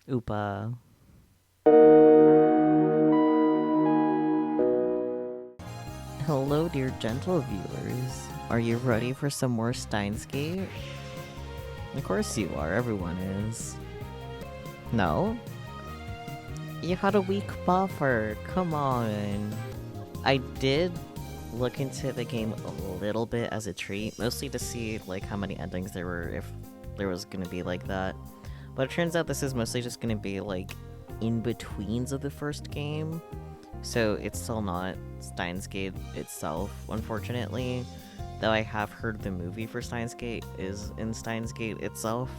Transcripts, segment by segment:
Oopa. Hello, dear gentle viewers. Are you ready for some more Steins Gate? Of course you are, everyone is. No? You had a weak buffer, come on. I did look into the game a little bit as a treat, mostly to see like how many endings there were, if there was gonna be like that. But it turns out this is mostly just gonna be like in-betweens of the first game. So it's still not Steins Gate itself, unfortunately. Though I have heard the movie for Steins Gate is in Steins Gate itself.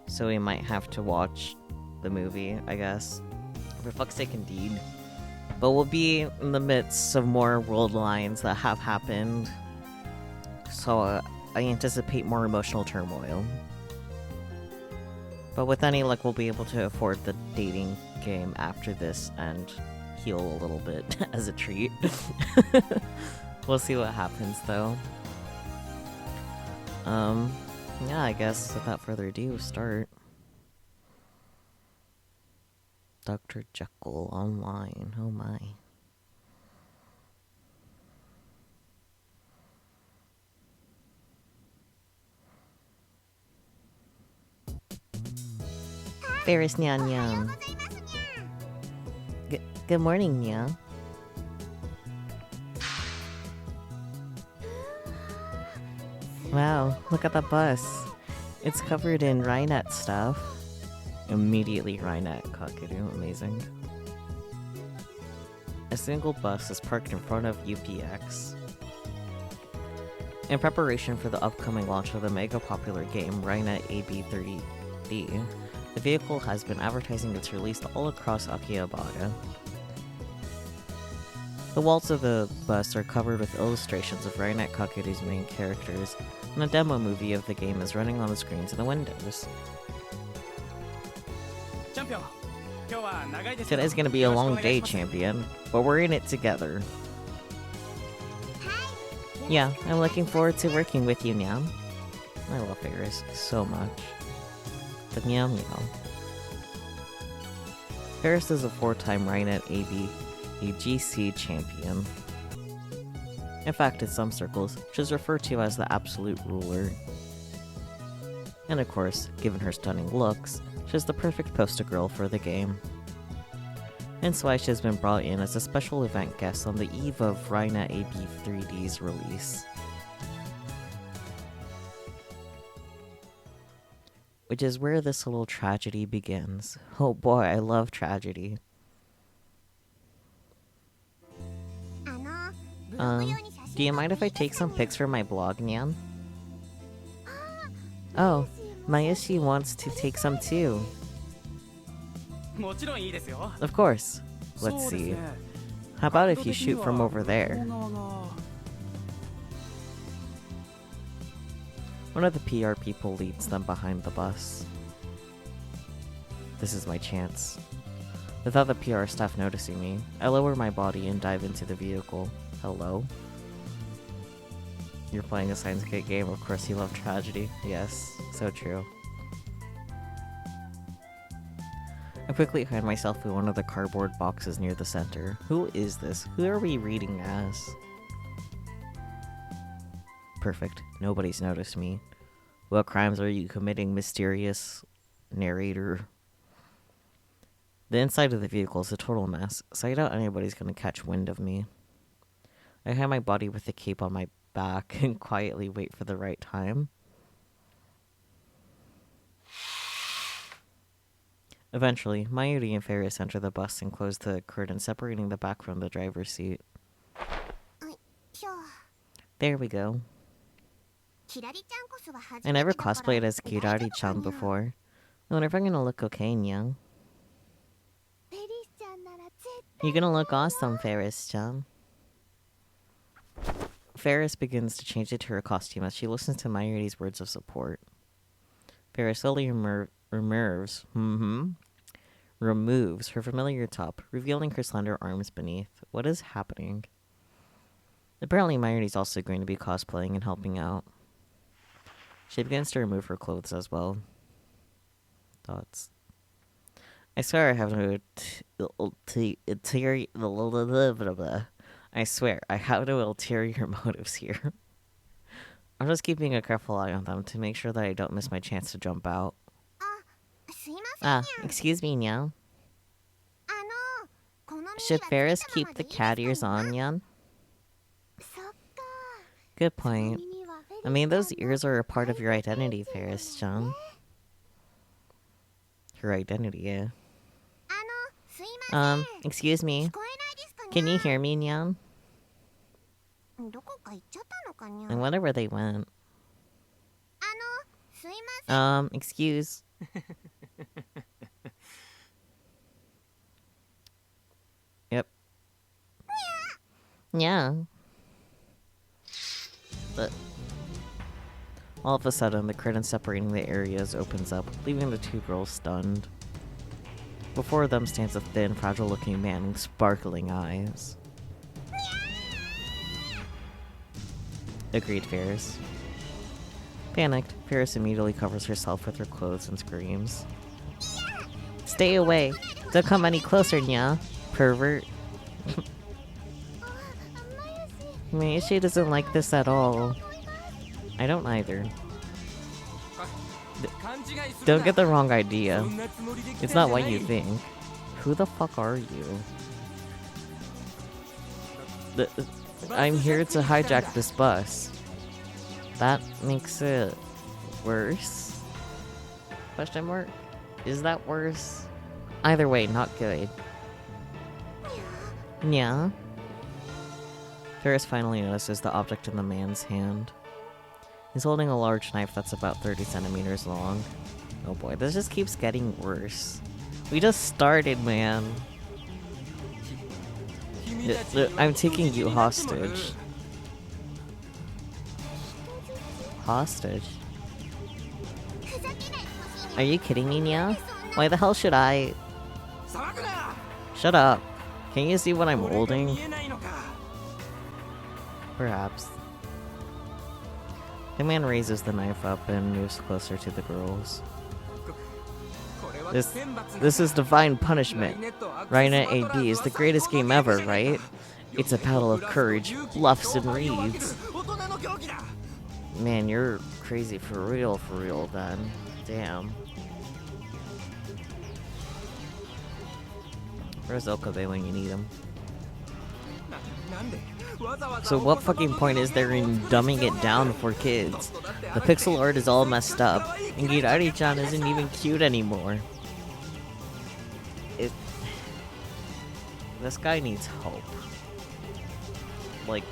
So we might have to watch the movie, I guess. For fuck's sake, indeed. But we'll be in the midst of more world lines that have happened. So I anticipate more emotional turmoil. But with any luck, we'll be able to afford the dating game after this and heal a little bit as a treat. We'll see what happens, though. Yeah, I guess without further ado, start. Dr. Jekyll online, oh my. Ferris Nyan Nyan. Good morning, Nya. Wow, look at the bus. It's covered in Rhinet stuff. Immediately Rhinet Cockadoo, amazing. A single bus is parked in front of UPX. In preparation for the upcoming launch of the mega popular game Rhinet AB30D, the vehicle has been advertising its release all across Akihabara. The walls of the bus are covered with illustrations of Rhinet Kakeru's main characters, and a demo movie of the game is running on the screens in the windows. Today's gonna be a long day, champion, but we're in it together. Yeah, I'm looking forward to working with you, Nyam. I love Ferris so much. But meow meow. Ferris is a 4-time Rhinet AGC champion. In fact, in some circles, she's referred to as the absolute ruler. And of course, given her stunning looks, she's the perfect poster girl for the game. Hence why she has been brought in as a special event guest on the eve of Rhinet AB3D's release. Which is where this little tragedy begins. Oh boy, I love tragedy. Do you mind if I take some pics for my blog, Nyan? Oh, Mayashi wants to take some too. Of course. Let's see. How about if you shoot from over there? One of the PR people leads them behind the bus. This is my chance. Without the PR staff noticing me, I lower my body and dive into the vehicle. Hello? You're playing a Steins Gate game, of course you love tragedy. Yes, so true. I quickly hide myself in one of the cardboard boxes near the center. Who is this? Who are we reading as? Perfect. Nobody's noticed me. What crimes are you committing, mysterious narrator? The inside of the vehicle is a total mess, so I doubt anybody's gonna catch wind of me. I hide my body with the cape on my back and quietly wait for the right time. Eventually, Mayuri and Ferris enter the bus and close the curtain separating the back from the driver's seat. There we go. I never cosplayed as Kirari-chan before. I wonder if I'm gonna look okay, Nyang. You're gonna look awesome, Ferris-chan. Ferris begins to change into her costume as she listens to Mayuri's words of support. Ferris slowly removes her familiar top, revealing her slender arms beneath. What is happening? Apparently Mayuri's also going to be cosplaying and helping out. She begins to remove her clothes as well. Thoughts. I swear I have to I swear I have no ulterior motives here. I'm just keeping a careful eye on them to make sure that I don't miss my chance to jump out. Excuse me, Nyan. Should Ferris keep the cat ears on, Nyan? Good point. I mean, those ears are a part of your identity, Ferris-chan. Your identity, yeah. Excuse me. Can you hear me, Nyan? And whatever they went. Excuse. Yep. Yeah. But all of a sudden, the curtain separating the areas opens up, leaving the two girls stunned. Before them stands a thin, fragile-looking man with sparkling eyes. Agreed, Ferris. Panicked, Ferris immediately covers herself with her clothes and screams. Stay away! Don't come any closer, Nya! Pervert. Mayushi doesn't like this at all. I don't either. Don't get the wrong idea. It's not what you think. Who the fuck are you? I'm here to hijack this bus. That makes it worse? Question mark? Is that worse? Either way, not good. Yeah. Ferris finally notices the object in the man's hand. He's holding a large knife that's about 30 centimeters long. Oh boy, this just keeps getting worse. We just started, man. I'm taking you hostage. Hostage? Are you kidding me, Nya? Why the hell should I... Shut up. Can you see what I'm holding? Perhaps. The man raises the knife up and moves closer to the girls. This is divine punishment. Rhina AB is the greatest game ever, right? It's a battle of courage, bluffs, and reeds. Man, you're crazy for real then. Damn. Where's Okabe when you need him? So what fucking point is there in dumbing it down for kids? The pixel art is all messed up, and Girari-chan isn't even cute anymore. This guy needs hope. Like...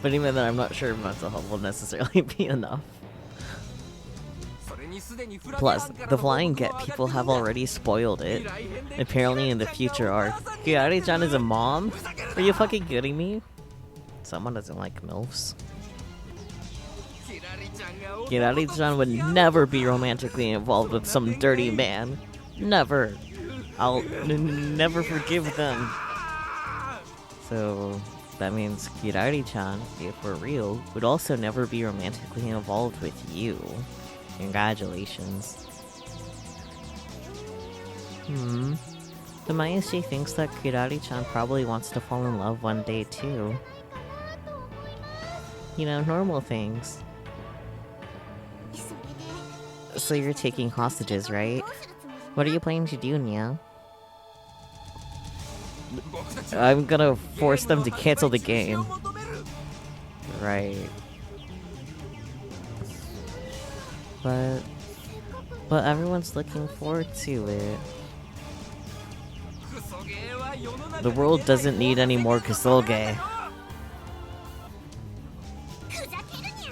But even then, I'm not sure mental health will necessarily be enough. Plus, the flying get people have already spoiled it. Apparently in the future arc, Girari-chan is a mom? Are you fucking kidding me? Someone doesn't like MILFs. Girari-chan would never be romantically involved with some dirty man. Never. I'll never forgive them. So, that means Girari-chan, if we're real, would also never be romantically involved with you. Congratulations. The Mayushi thinks that Kirari-chan probably wants to fall in love one day too. You know, normal things. So you're taking hostages, right? What are you planning to do, Nya? I'm gonna force them to cancel the game. Right. But everyone's looking forward to it. The world doesn't need any more Kusoge.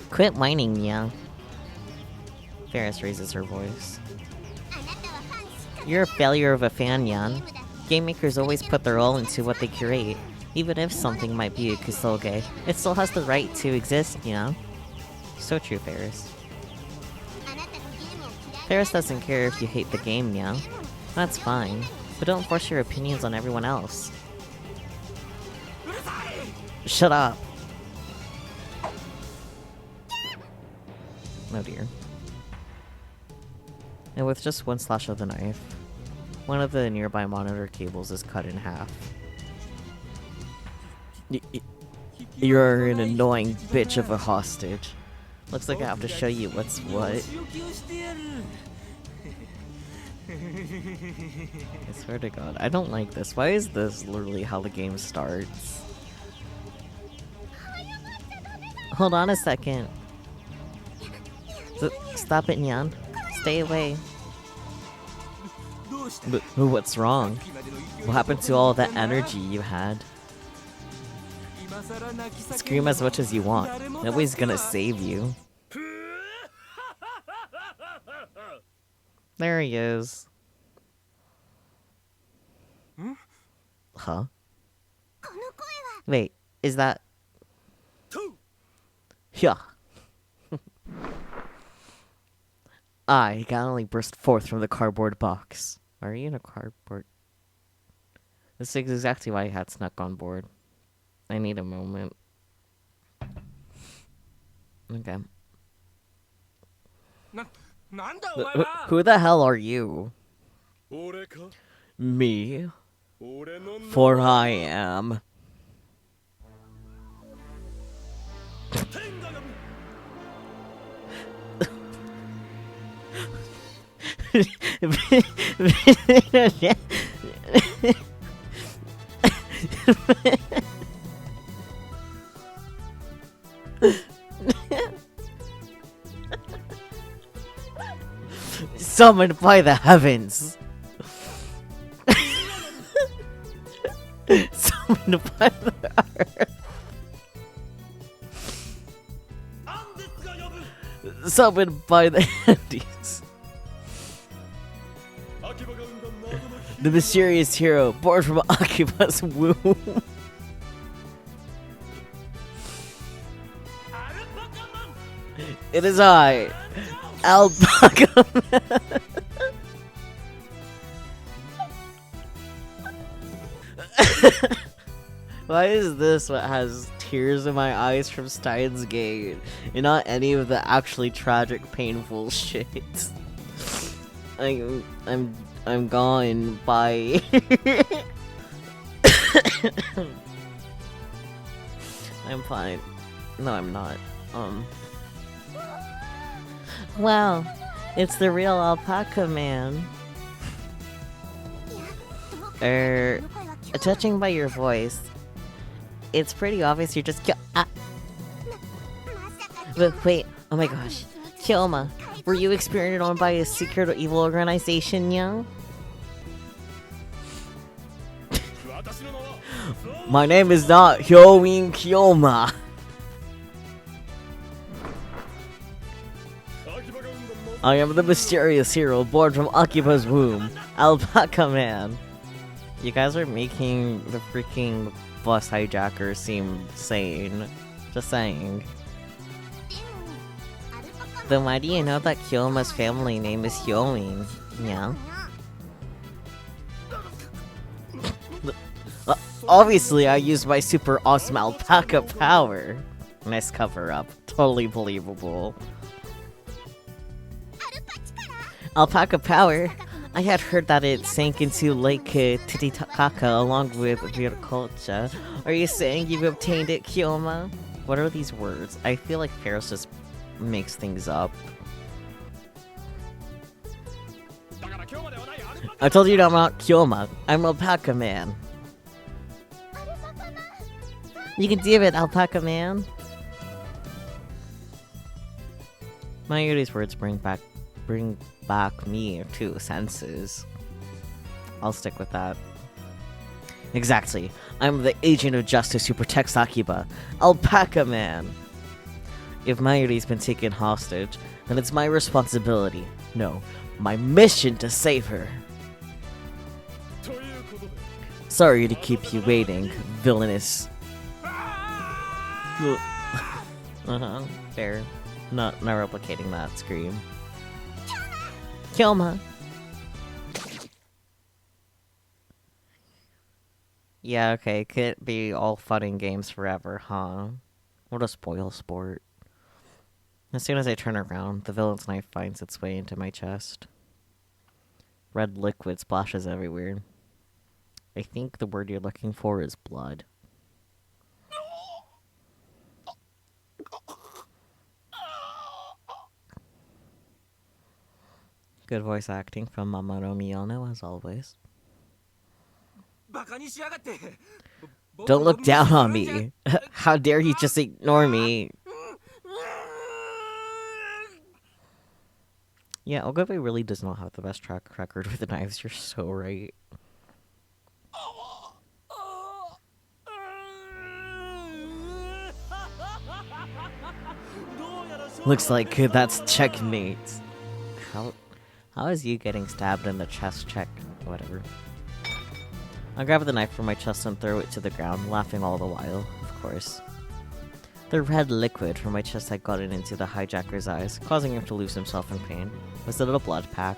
Quit whining, Nya. Ferris raises her voice. You're a failure of a fan, Yan. Game makers always put their all into what they create. Even if something might be a Kusoge, it still has the right to exist, you know? So true, Ferris. Ferris doesn't care if you hate the game, Nya. That's fine, but don't force your opinions on everyone else. Shut up! Oh dear. And with just one slash of the knife, One of the nearby monitor cables is cut in half. You're an annoying bitch of a hostage. Looks like I have to show you what's what. I swear to God, I don't like this. Why is this literally how the game starts? Hold on a second. Stop it, Nyan. Stay away. But what's wrong? What happened to all that energy you had? Scream as much as you want. Nobody's gonna save you. There he is. Huh? Wait, is that... Yeah. I can only burst forth from the cardboard box. Why are you in a cardboard? This is exactly why I had snuck on board. I need a moment. Okay. Who the hell are you? Me? For I am... Summoned by the heavens. Summoned by the earth. Summoned by the Andes. The mysterious hero born from Akiba's womb. It is I, Alpaca. Why is this what has tears in my eyes from Steins Gate and not any of the actually tragic, painful shit? I'm gone. Bye. I'm fine. No, I'm not. Wow, it's the real Alpaca man. Judging by your voice, it's pretty obvious you're just But wait, oh my gosh. Kyoma, were you experimented on by a secret or evil organization, young? My name is not Hyoin Kyoma. I am the mysterious hero born from Akiba's womb, Alpaca Man. You guys are making the freaking bus hijacker seem sane. Just saying. Then why do you know that Kyoma's family name is Hyoin? Yeah. Obviously, I used my super awesome alpaca power. Nice cover up. Totally believable. Alpaca power? I had heard that it sank into Lake Titicaca along with Viracocha. Are you saying you've obtained it, Kyoma? What are these words? I feel like Paris just makes things up. I told you I'm not Kyoma. I'm Alpaca Man. You can do it, Alpaca Man. Mayuri's words bring back me to senses. I'll stick with that. Exactly. I'm the agent of justice who protects Akiba. Alpaca Man. If Mayuri's been taken hostage, then it's my responsibility. No, my mission to save her. Sorry to keep you waiting, villainous. Fair. Not replicating that scream. Kyoma. Yeah, okay, can't be all fun and games forever, huh? What a spoil sport. As soon as I turn around, the villain's knife finds its way into my chest. Red liquid splashes everywhere. I think the word you're looking for is blood. Good voice acting from Mamoru Miyano, as always. Don't look down on me. How dare you just ignore me? Yeah, Ogave really does not have the best track record with the knives. You're so right. Looks like that's checkmate. How is you getting stabbed in the chest check? Whatever. I'll grab the knife from my chest and throw it to the ground, laughing all the while, of course. The red liquid from my chest had gotten into the hijacker's eyes, causing him to lose himself in pain. Was it a blood pack?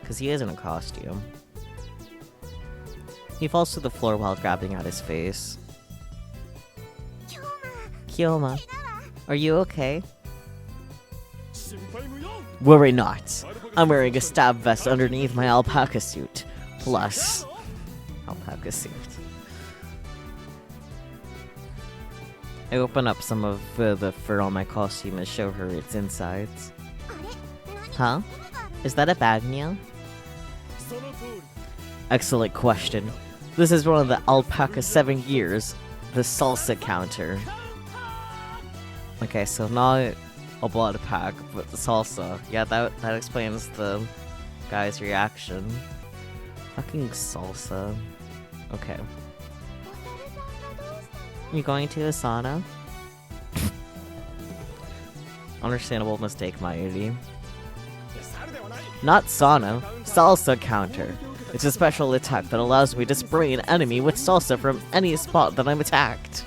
Because he is in a costume. He falls to the floor while grabbing at his face. Kyoma, are you okay? Worry not. I'm wearing a stab vest underneath my alpaca suit. Plus... alpaca suit. I open up some of the fur on my costume and show her its insides. Huh? Is that a bag meal? Excellent question. This is one of the Alpaca 7 years, the salsa counter. Okay, so not a blood pack, but the salsa. Yeah, that explains the guy's reaction. Fucking salsa. Okay. You going to a sauna? Understandable mistake, my AD. Not sauna, salsa counter. It's a special attack that allows me to spray an enemy with salsa from any spot that I'm attacked.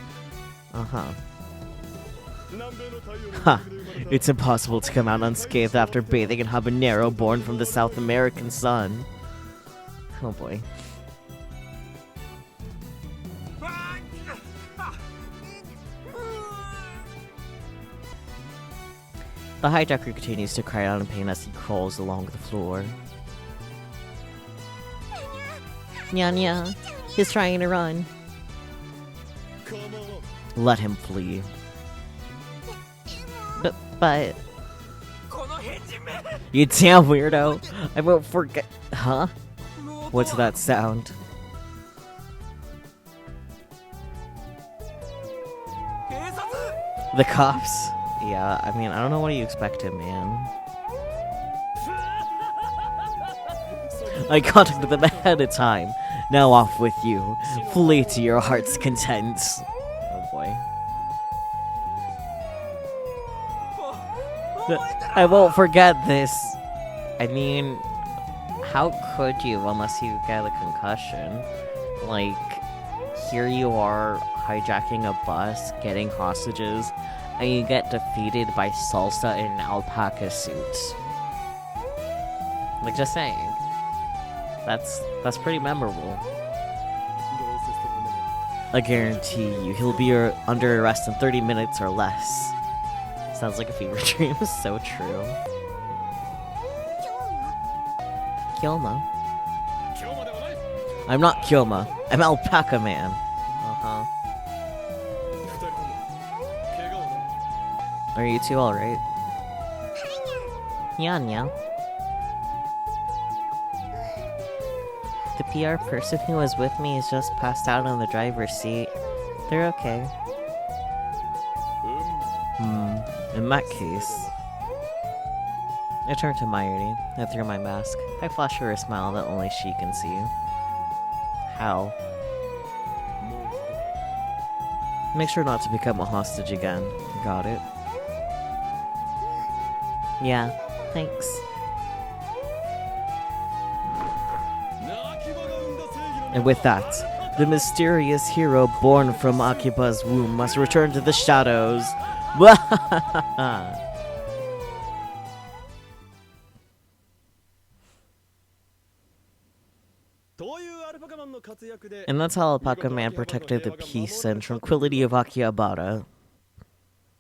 Uh-huh. Ha! It's impossible to come out unscathed after bathing in habanero born from the South American sun. Oh boy. The hijacker continues to cry out in pain as he crawls along the floor. Nya nya, he's trying to run. Let him flee. But... You damn weirdo! I won't forget... Huh? What's that sound? The cops? Yeah, I mean, I don't know what you expected, man. I contacted them ahead of time. Now off with you. Flee to your heart's content. Oh boy. I won't forget this. I mean, how could you unless you get a concussion? Like, here you are hijacking a bus, getting hostages, and you get defeated by salsa in an alpaca suit. Like, just saying. That's pretty memorable. I guarantee you, he'll be under arrest in 30 minutes or less. Sounds like a fever dream. So true. Kyoma. I'm not Kyoma. I'm Alpaca Man. Uh-huh. Are you two alright? Nya. The PR person who was with me is just passed out on the driver's seat. They're okay. In that case... I turn to Mayuri. I throw my mask. I flash her a smile that only she can see. How? Make sure not to become a hostage again. Got it? Yeah, thanks. And with that, the mysterious hero born from Akiba's womb must return to the shadows. And that's how Alpaca Man protected the peace and tranquility of Akihabara.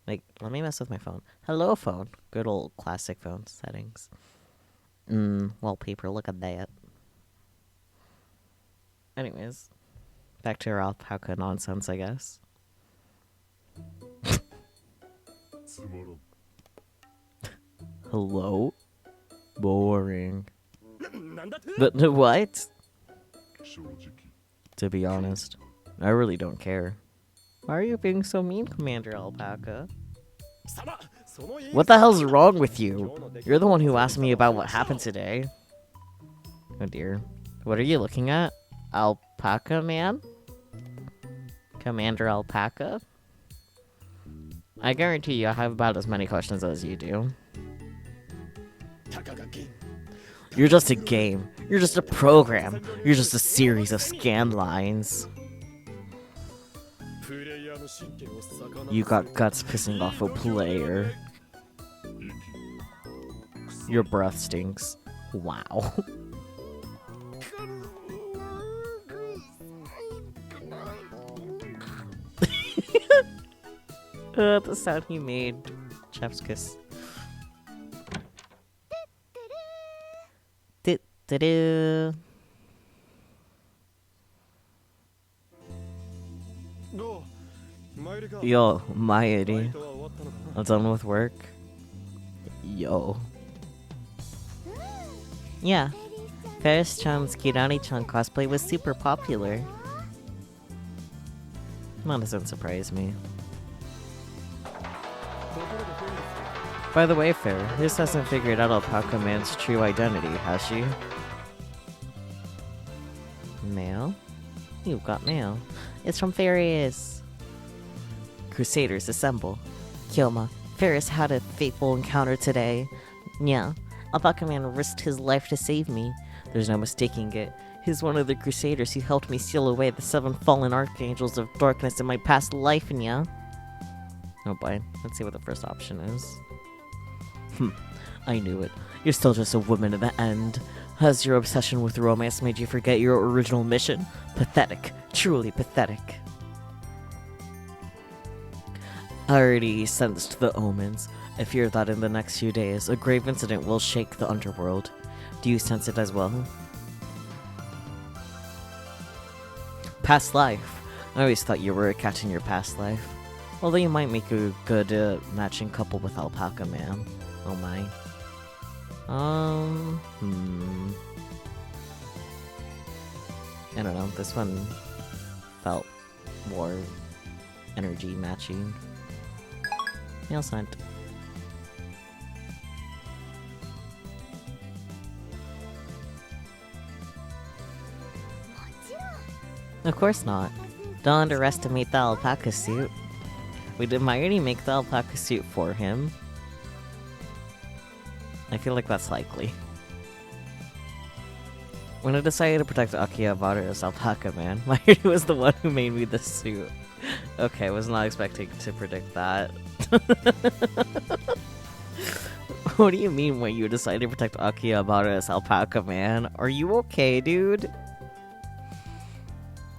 Like, let me mess with my phone. Hello, phone. Good old classic phone settings. Wallpaper, look at that. Anyways, back to our alpaca nonsense, I guess. Hello? Boring. But what? To be honest, I really don't care. Why are you being so mean, Commander Alpaca? What the hell's wrong with you? You're the one who asked me about what happened today. Oh dear. What are you looking at? Alpaca man? Commander Alpaca? I guarantee you I have about as many questions as you do. You're just a game. You're just a program. You're just a series of scan lines. You got guts pissing off a player. Your breath stinks. Wow. The sound he made. Chef's kiss. Do-do-do. Yo, Mairi. I'm done with work. Yo. Yeah. Ferris-chan's Kirani-chan cosplay was super popular. That doesn't surprise me. By the way, Ferris hasn't figured out Alpaca Man's true identity, has she? Mail? You've got mail. It's from Ferris. Crusaders assemble. Kyoma, Ferris had a fateful encounter today. Yeah, Alpaca Man risked his life to save me. There's no mistaking it. He's one of the Crusaders who helped me seal away the 7 fallen archangels of darkness in my past life, yeah? Oh boy, let's see what the first option is. I knew it. You're still just a woman in the end. Has your obsession with romance made you forget your original mission? Pathetic. Truly pathetic. I already sensed the omens. I fear that in the next few days, a grave incident will shake the underworld. Do you sense it as well? Past life. I always thought you were a cat in your past life. Although you might make a good matching couple with Alpaca Man. Oh my. I don't know, this one felt more energy matching. Mail sent. Of course not. Don't underestimate the alpaca suit. We did already make the alpaca suit for him. I feel like that's likely. When I decided to protect Akihabara as Alpaca Man, Mairi was the one who made me the suit. Okay, I was not expecting to predict that. What do you mean when you decided to protect Akihabara as Alpaca Man? Are you okay, dude?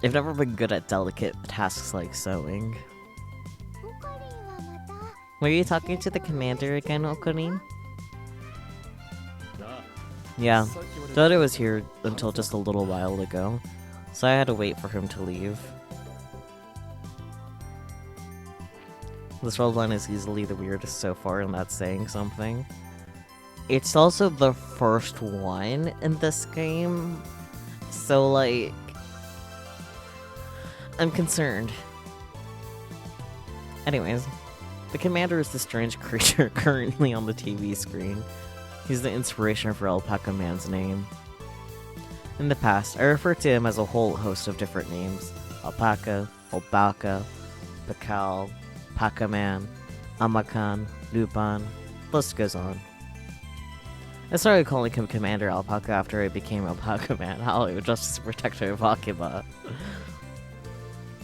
I've never been good at delicate tasks like sewing. Were you talking to the commander again, Okarin? Yeah, Dodo was here until just a little while ago, so I had to wait for him to leave. This roleline is easily the weirdest so far, and that's saying something. It's also the first one in this game, so like, I'm concerned. Anyways, the commander is the strange creature currently on the TV screen. He's the inspiration for Alpaca Man's name. In the past, I referred to him as a whole host of different names. Alpaca, Alpaca, Pakal, Paca-Man, Amakan, Lupin, the list goes on. I started calling him Commander Alpaca after I became Alpaca Man, Hollywood Justice Protector of Akiba.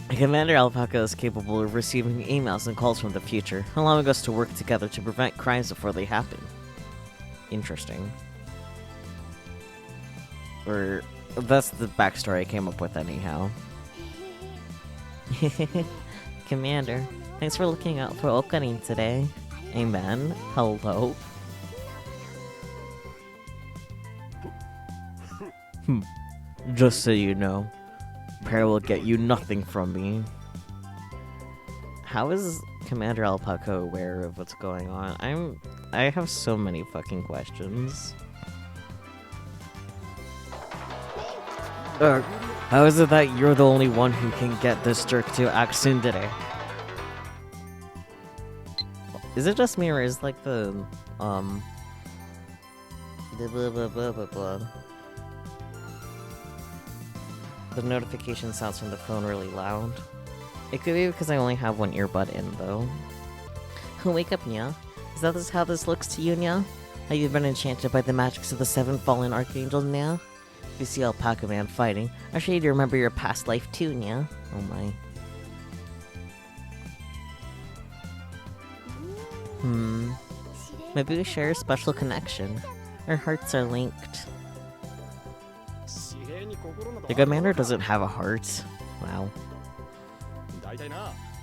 Commander Alpaca is capable of receiving emails and calls from the future, allowing us to work together to prevent crimes before they happen. Interesting. Or, that's the backstory I came up with anyhow. Commander, thanks for looking out for Okarin today. Amen. Hello. Just so you know, prayer will get you nothing from me. How is Commander Alpaca aware of what's going on? I have so many fucking questions. How is it that you're the only one who can get this jerk to act tsundere? Is it just me, or is like the notification sounds from the phone really loud? It could be because I only have one earbud in, though. Wake up, Nya. Is that how this looks to you, Nya? Have you been enchanted by the magics of the 7 fallen archangels, Nya? If you see Alpaca Man fighting, I'll show you to remember your past life too, Nya. Oh my. Maybe we share a special connection. Our hearts are linked. The commander doesn't have a heart. Wow.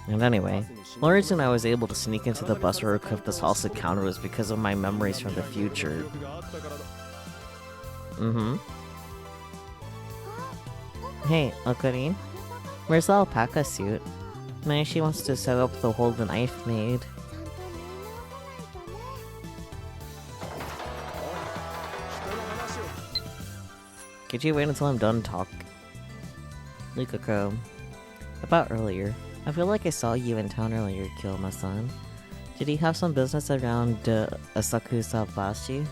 And anyway, the reason I was able to sneak into the bus where equipped this false encounter was because of my memories from the future. Hey, Okarin. Where's the alpaca suit? She wants to sew up the hole the knife made. Could you wait until I'm done talking? Lukako. About earlier. I feel like I saw you in town earlier, Kyoma-san. Did he have some business around Asakusa-bashi?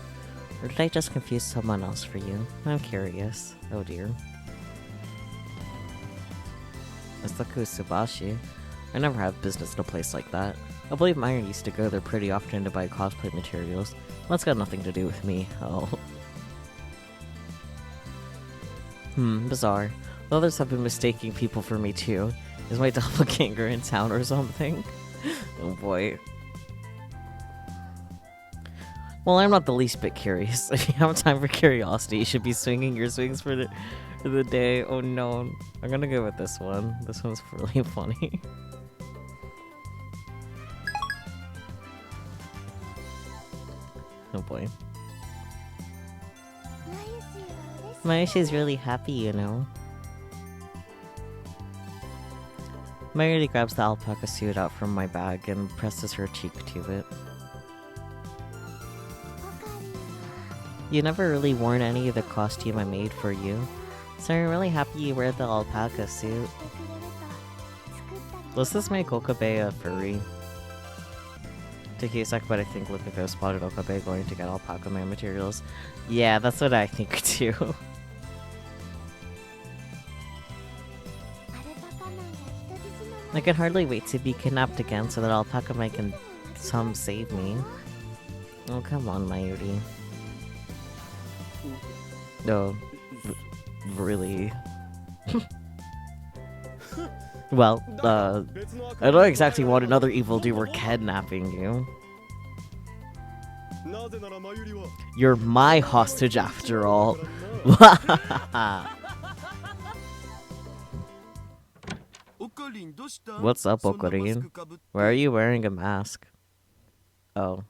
Or did I just confuse someone else for you? I'm curious. Oh dear. Asakusa-bashi? I never have business in a place like that. I believe Myron used to go there pretty often to buy cosplay materials. That's got nothing to do with me. Oh. Bizarre. Others have been mistaking people for me too. Is my doppelganger in town or something? Oh boy. Well, I'm not the least bit curious. If you have time for curiosity, you should be swinging your swings for the day. Oh no. I'm gonna go with this one. This one's really funny. Oh boy. Mayushi's really happy, you know. Mayuri grabs the alpaca suit out from my bag and presses her cheek to it. You never really worn any of the costume I made for you, so I'm really happy you wear the alpaca suit. Does this make Okabe a furry? Take a sec, but I think Lukako spotted Okabe going to get Alpaca Man materials. Yeah, that's what I think too. I can hardly wait to be kidnapped again so that Alpaca Man can save me. Oh, come on, Mayuri. No, really? Well, I don't exactly want another evildoer kidnapping you. You're my hostage after all. What's up, Okarin? Why are you wearing a mask? Oh.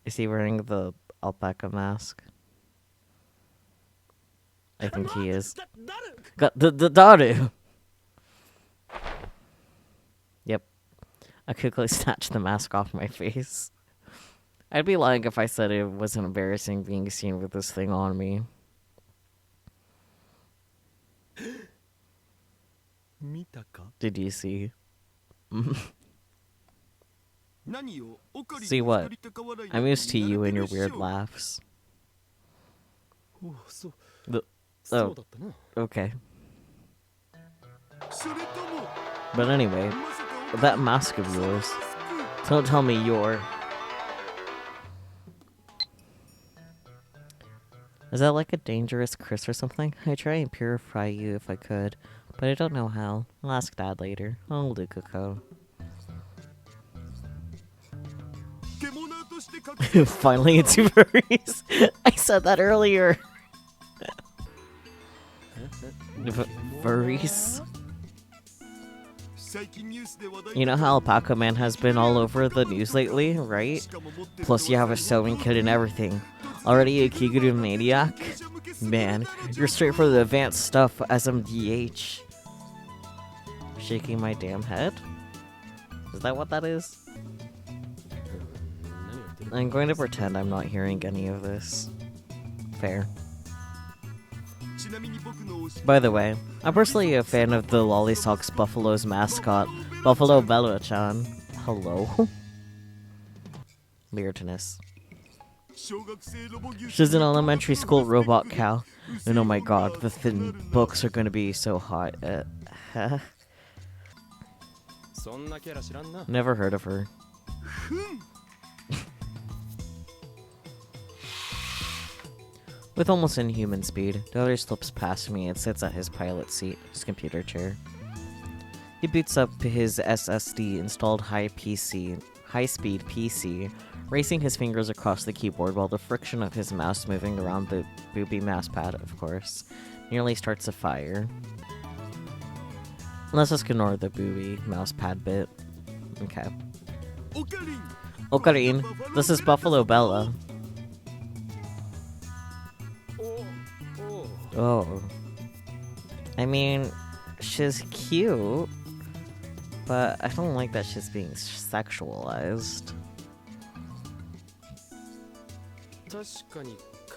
Is he wearing the alpaca mask? I think he is. The Daru! Yep. I quickly snatched the mask off my face. I'd be lying if I said it wasn't embarrassing being seen with this thing on me. Did you see? See what? I'm used to you and your weird laughs. Oh, okay. But anyway, that mask of yours. Don't tell me you're... Is that like a dangerous curse or something? I'd try and purify you if I could, but I don't know how. I'll ask Dad later. Oh, Lukako. Finally into furries. I said that earlier. Furries. You know how Alpaca Man has been all over the news lately, right? Plus you have a sewing kit and everything. Already a Kiguru maniac? Man, you're straight for the advanced stuff, SMDH. Shaking my damn head? Is that what that is? I'm going to pretend I'm not hearing any of this. Fair. By the way, I'm personally a fan of the Lollysocks Buffalo's mascot, Buffalo Bella-chan. Hello? Weirdness. She's an elementary school robot cow. And oh my god, the thin books are gonna be so hot. Never heard of her. With almost inhuman speed, the other slips past me and sits at his pilot seat, his computer chair. He boots up his SSD installed high-speed PC, racing his fingers across the keyboard while the friction of his mouse moving around the booby mouse pad, of course, nearly starts a fire. Let's just ignore the booby mouse pad bit. Okay. Ocarine, this is Buffalo Bella. Oh. I mean, she's cute, but I don't like that she's being sexualized.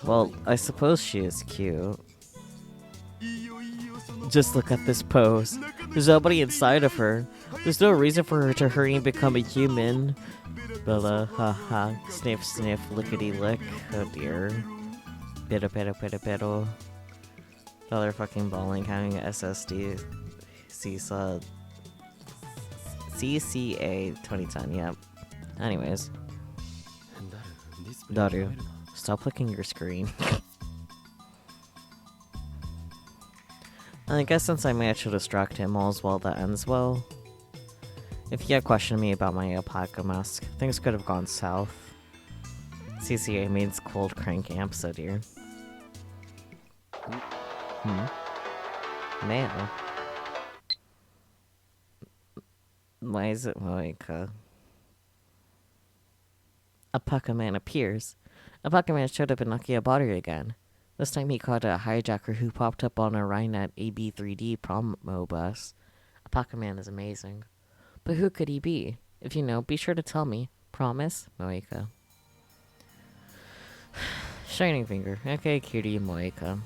Well, I suppose she is cute. Just look at this pose. There's nobody inside of her. There's no reason for her to hurry and become a human. Bella, haha, sniff sniff, lickety lick. Oh dear. Pero. Other fucking bowling having a SSD CISA CCA 2010, yep. Anyways. Daru, stop licking your screen. I guess since I managed to distract him, all's well that ends well. If he had questioned me about my alpaca mask, things could have gone south. CCA means cold crank amp, so dear. Mail. Why is it Moika? Alpaca Man appears. Alpaca Man showed up in Akihabara again. This time he caught a hijacker who popped up on a Rhinet AB3D promo bus. Alpaca Man is amazing. But who could he be? If you know, be sure to tell me. Promise? Moika. Shining Finger. Okay, cutie Moika.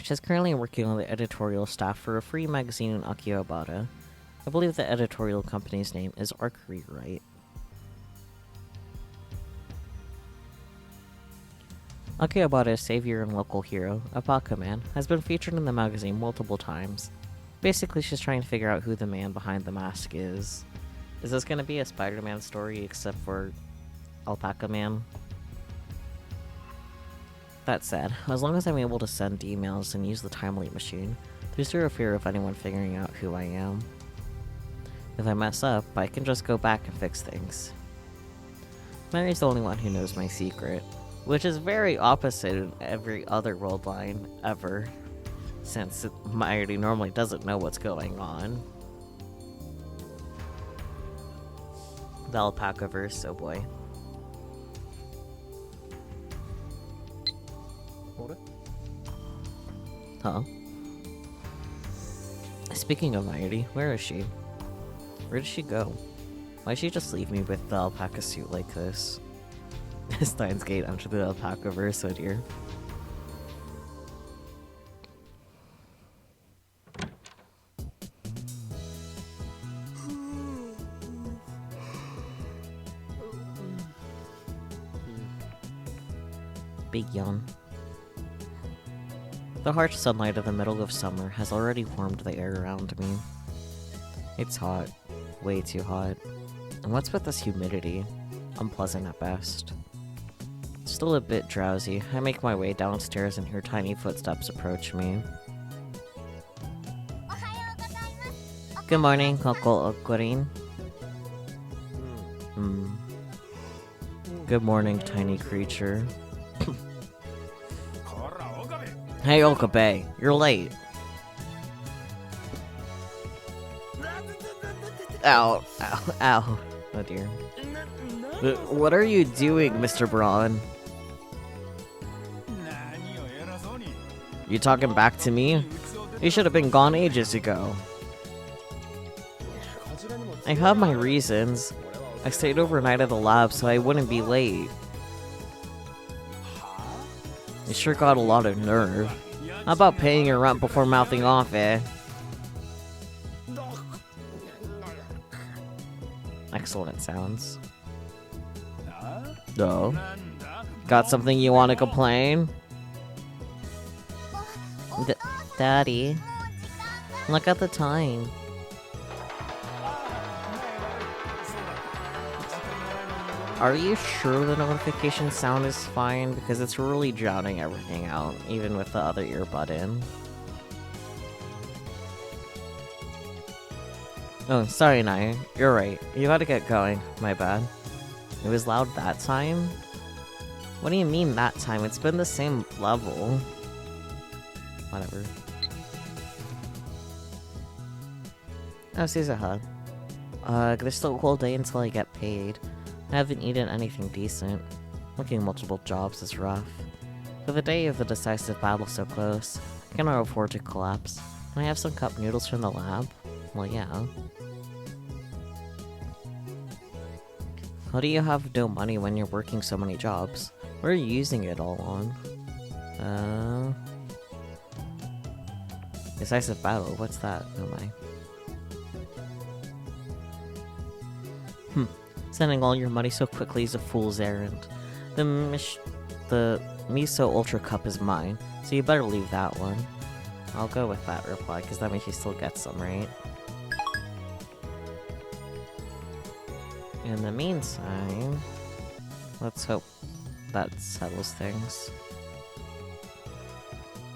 She's currently working on the editorial staff for a free magazine in Akihabara. I believe the editorial company's name is Archery, right? Akihabara's savior and local hero, Alpaca Man, has been featured in the magazine multiple times. Basically, she's trying to figure out who the man behind the mask is. Is this gonna be a Spider-Man story except for Alpaca Man? That said, as long as I'm able to send emails and use the timely machine, there's zero fear of anyone figuring out who I am. If I mess up, I can just go back and fix things. Mary's the only one who knows my secret, which is very opposite in every other world line ever, since Mary normally doesn't know what's going on. The Alpaca verse, oh boy. Huh? Speaking of Mighty, where is she? Where did she go? Why'd she just leave me with the alpaca suit like this? Steins Gate under the alpaca verse, oh dear. Big yawn. The harsh sunlight of the middle of summer has already warmed the air around me. It's hot. Way too hot. And what's with this humidity? Unpleasant at best. Still a bit drowsy, I make my way downstairs and hear tiny footsteps approach me. Good morning, Uncle Okorin. Good morning, tiny creature. Hey, Okabe, you're late. Ow, ow, ow. Oh dear. What are you doing, Mr. Braun? You talking back to me? You should have been gone ages ago. I have my reasons. I stayed overnight at the lab so I wouldn't be late. You sure got a lot of nerve. How about paying your rent before mouthing off, eh? Excellent sounds. No. Got something you want to complain? Daddy, look at the time. Are you sure the notification sound is fine? Because it's really drowning everything out, even with the other earbud in. Oh, sorry, Naya. You're right. You gotta get going. My bad. It was loud that time? What do you mean that time? It's been the same level. Whatever. Oh, Suzuha. There's still a whole day until I get paid. I haven't eaten anything decent. Working multiple jobs is rough. For the day of the decisive battle so close, I cannot afford to collapse. Can I have some cup noodles from the lab? Well, yeah. How do you have no money when you're working so many jobs? What are you using it all on? Decisive battle, what's that? Oh my. Sending all your money so quickly is a fool's errand. The Miso Ultra Cup is mine, so you better leave that one. I'll go with that reply, because that means you still get some, right? In the meantime, let's hope that settles things.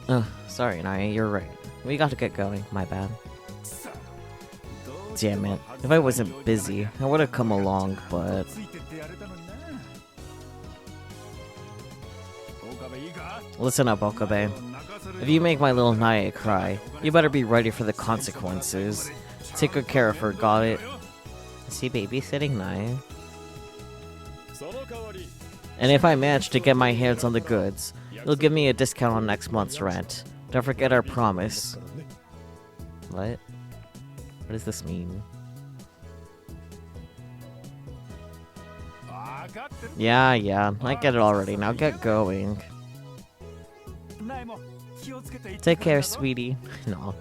Ugh, sorry, Naya, you're right. We gotta get going, my bad. Damn it. If I wasn't busy, I would've come along, but... Listen up, Okabe. If you make my little Naya cry, you better be ready for the consequences. Take good care of her, got it? Is he babysitting Naya? And if I manage to get my hands on the goods, you'll give me a discount on next month's rent. Don't forget our promise. What? What does this mean? Yeah, I get it already. Now get going. Take care, sweetie. No.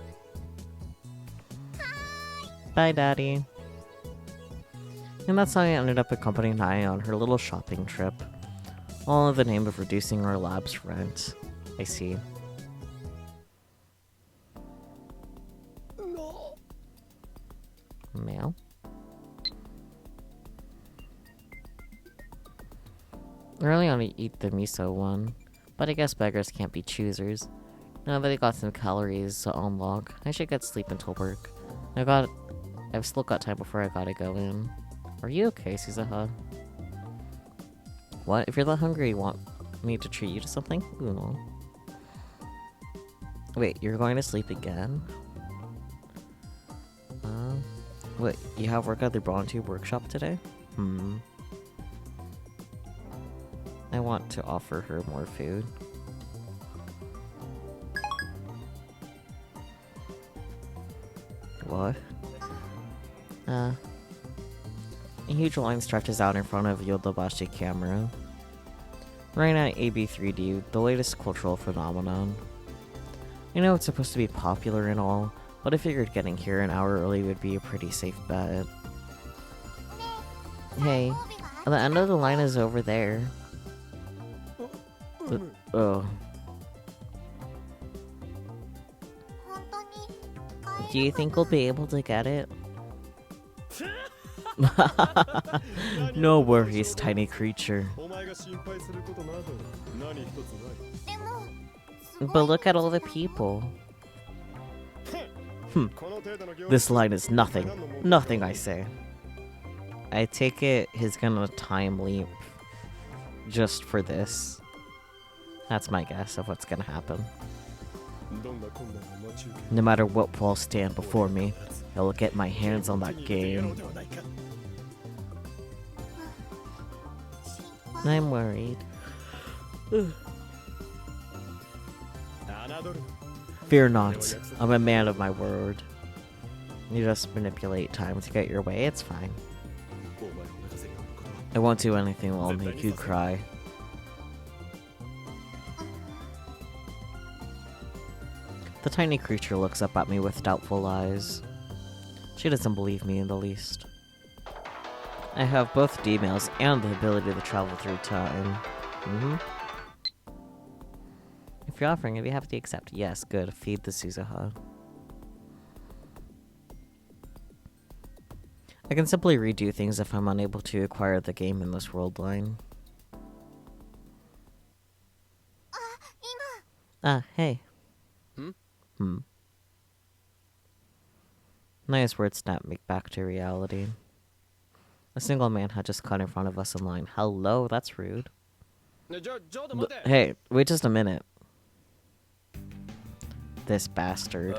Bye, Daddy. And that's how I ended up accompanying Naya on her little shopping trip. All in the name of reducing our lab's rent. I see. Mail? I really want to eat the miso one, but I guess beggars can't be choosers. Now that I got some calories to unlock, I should get sleep until work. I've still got time before I gotta go in. Are you okay, Suzuha? What? If you're that hungry, you want me to treat you to something? Ooh. Wait, you're going to sleep again? Wait, you have work at the Bronze workshop today? I want to offer her more food. What? A huge line stretches out in front of Yodobashi camera. Right at AB3D, the latest cultural phenomenon. I know it's supposed to be popular and all, but I figured getting here an hour early would be a pretty safe bet. Hey, the end of the line is over there. Oh. Do you think we'll be able to get it? No worries, tiny creature. But look at all the people. This line is nothing. Nothing, I say. I take it he's gonna time leap just for this. That's my guess of what's gonna happen. No matter what walls stand before me, I will get my hands on that game. I'm worried. Fear not, I'm a man of my word. You just manipulate time to get your way, it's fine. I won't do anything that will make you cry. The tiny creature looks up at me with doubtful eyes. She doesn't believe me in the least. I have both D-mails and the ability to travel through time. If you're offering, I'd be happy to accept. Yes, good. Feed the Suzuha. I can simply redo things if I'm unable to acquire the game in this world line. Hey. Nice word snap me back to reality. A single man had just cut in front of us in line. Hello, that's rude. Hey, wait just a minute. This bastard.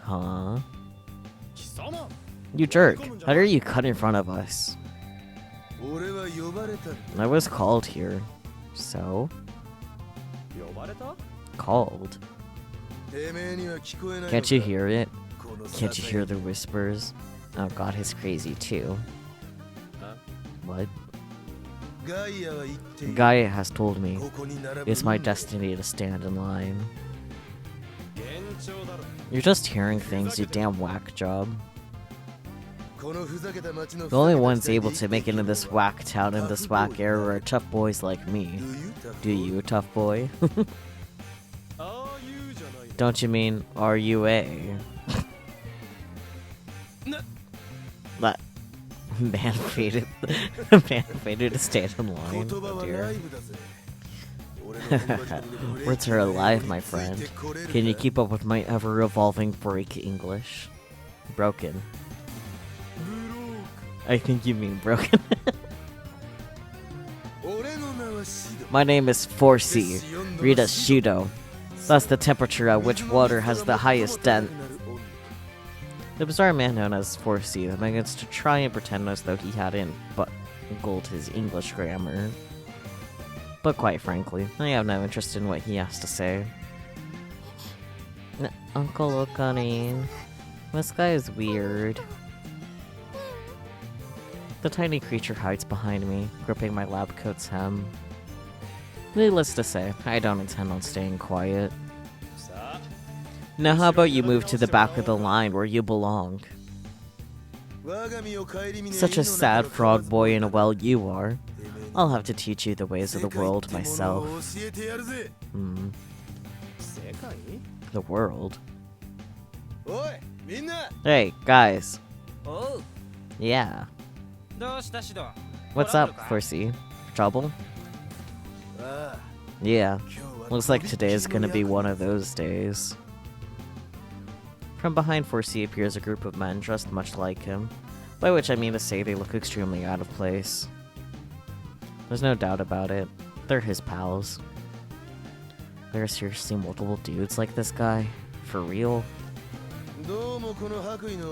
Huh? You jerk. How dare you cut in front of us? I was called here. So? Called? Can't you hear it? Can't you hear the whispers? Oh god, he's crazy too. What? Gaia has told me it's my destiny to stand in line. You're just hearing things, you damn whack job. The only ones able to make it in this whack town in this whack era are tough boys like me. Do you, tough boy? Don't you mean RUA? That man faded to stand in line. Oh dear. Words are alive, my friend. Can you keep up with my ever-evolving break English? Broken. I think you mean broken. My name is 4C. Read as Shido. That's the temperature at which water has the highest density. The bizarre man known as 4C begins to try and pretend as though he hadn't bungled his English grammar. But quite frankly, I have no interest in what he has to say. Uncle Okarin, this guy is weird. The tiny creature hides behind me, gripping my lab coat's hem. Needless to say, I don't intend on staying quiet. Now how about you move to the back of the line where you belong? Such a sad frog boy in a well you are. I'll have to teach you the ways of the world myself. The world? Hey, guys. Yeah. What's up, 4C? Trouble? Yeah. Looks like today is gonna be one of those days. From behind 4C appears a group of men dressed much like him, by which I mean to say they look extremely out of place. There's no doubt about it. They're his pals. There are seriously multiple dudes like this guy? For real?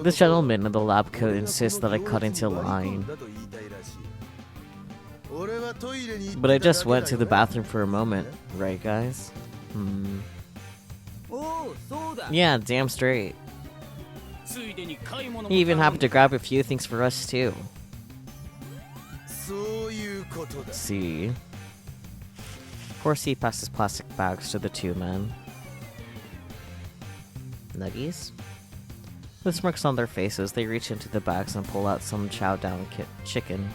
This gentleman in the lab coat insists that I cut into line. But I just went to the bathroom for a moment, right guys? Yeah, damn straight. He even happened to grab a few things for us too. See? 4C passes plastic bags to the two men. Nuggies? With smirks on their faces, they reach into the bags and pull out some chow down kitchen.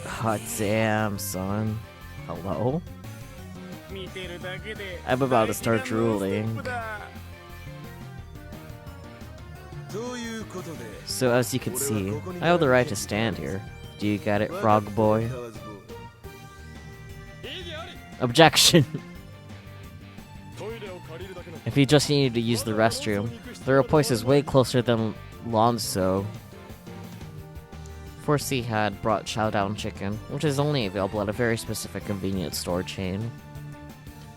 Hot damn, son. Hello? I'm about to start drooling. So as you can see, I have the right to stand here. Do you get it, frog boy? Objection! If you just needed to use the restroom, there are places way closer than Lonzo. 4C had brought chow down chicken, which is only available at a very specific convenience store chain.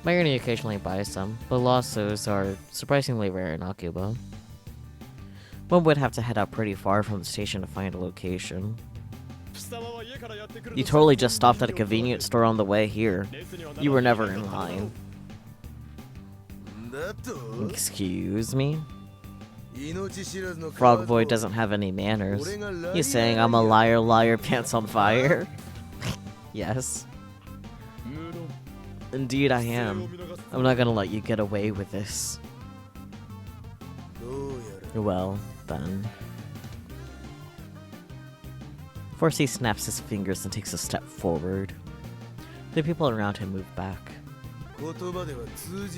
Irony occasionally buys some, but lossos are surprisingly rare in Akuba. One would have to head out pretty far from the station to find a location. You totally just stopped at a convenience store on the way here. You were never in line. Excuse me? Frog Boy doesn't have any manners. He's saying I'm a liar, liar, pants on fire? Yes. Indeed I am. I'm not gonna let you get away with this. Well, then. 4C snaps his fingers and takes a step forward. The people around him move back.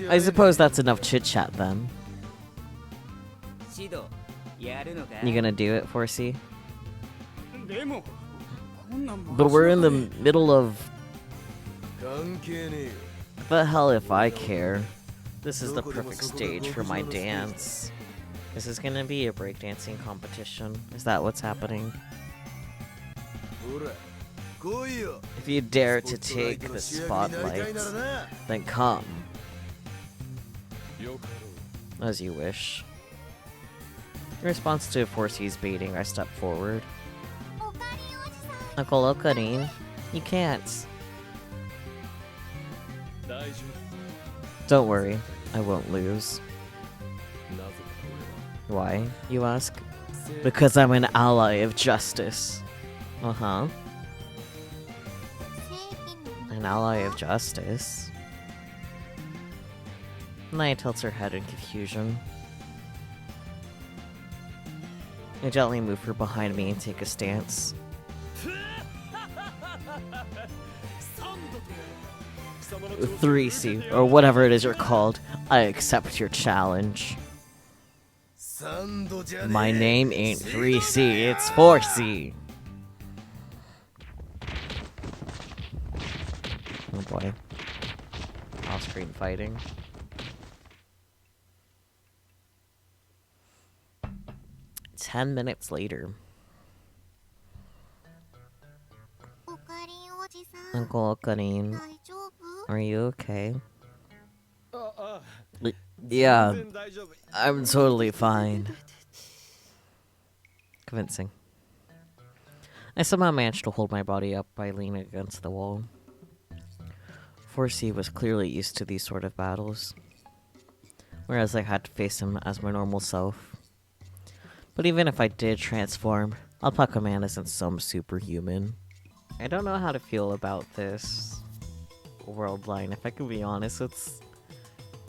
I suppose that's enough chit-chat then. You gonna do it, 4C? But we're in the middle of... The hell if I care. This is the perfect stage for my dance. This is gonna be a breakdancing competition. Is that what's happening? If you dare to take the spotlight, then come. As you wish. In response to 4C's baiting, I step forward. Uncle Okarin, you can't. Don't worry, I won't lose. Why, you ask? Because I'm an ally of justice. Uh-huh. An ally of justice? Naya tilts her head in confusion. I gently move her behind me and take a stance. 3C, or whatever it is you're called, I accept your challenge. My name ain't 3C, it's 4C. Oh boy. Off-screen fighting. Ten minutes later. Uncle Okarin, are you okay? Yeah, I'm totally fine. Convincing. I somehow managed to hold my body up by leaning against the wall. 4C was clearly used to these sort of battles, whereas I had to face him as my normal self. But even if I did transform, Alpaca Man isn't some superhuman. I don't know how to feel about this world line. If I can be honest,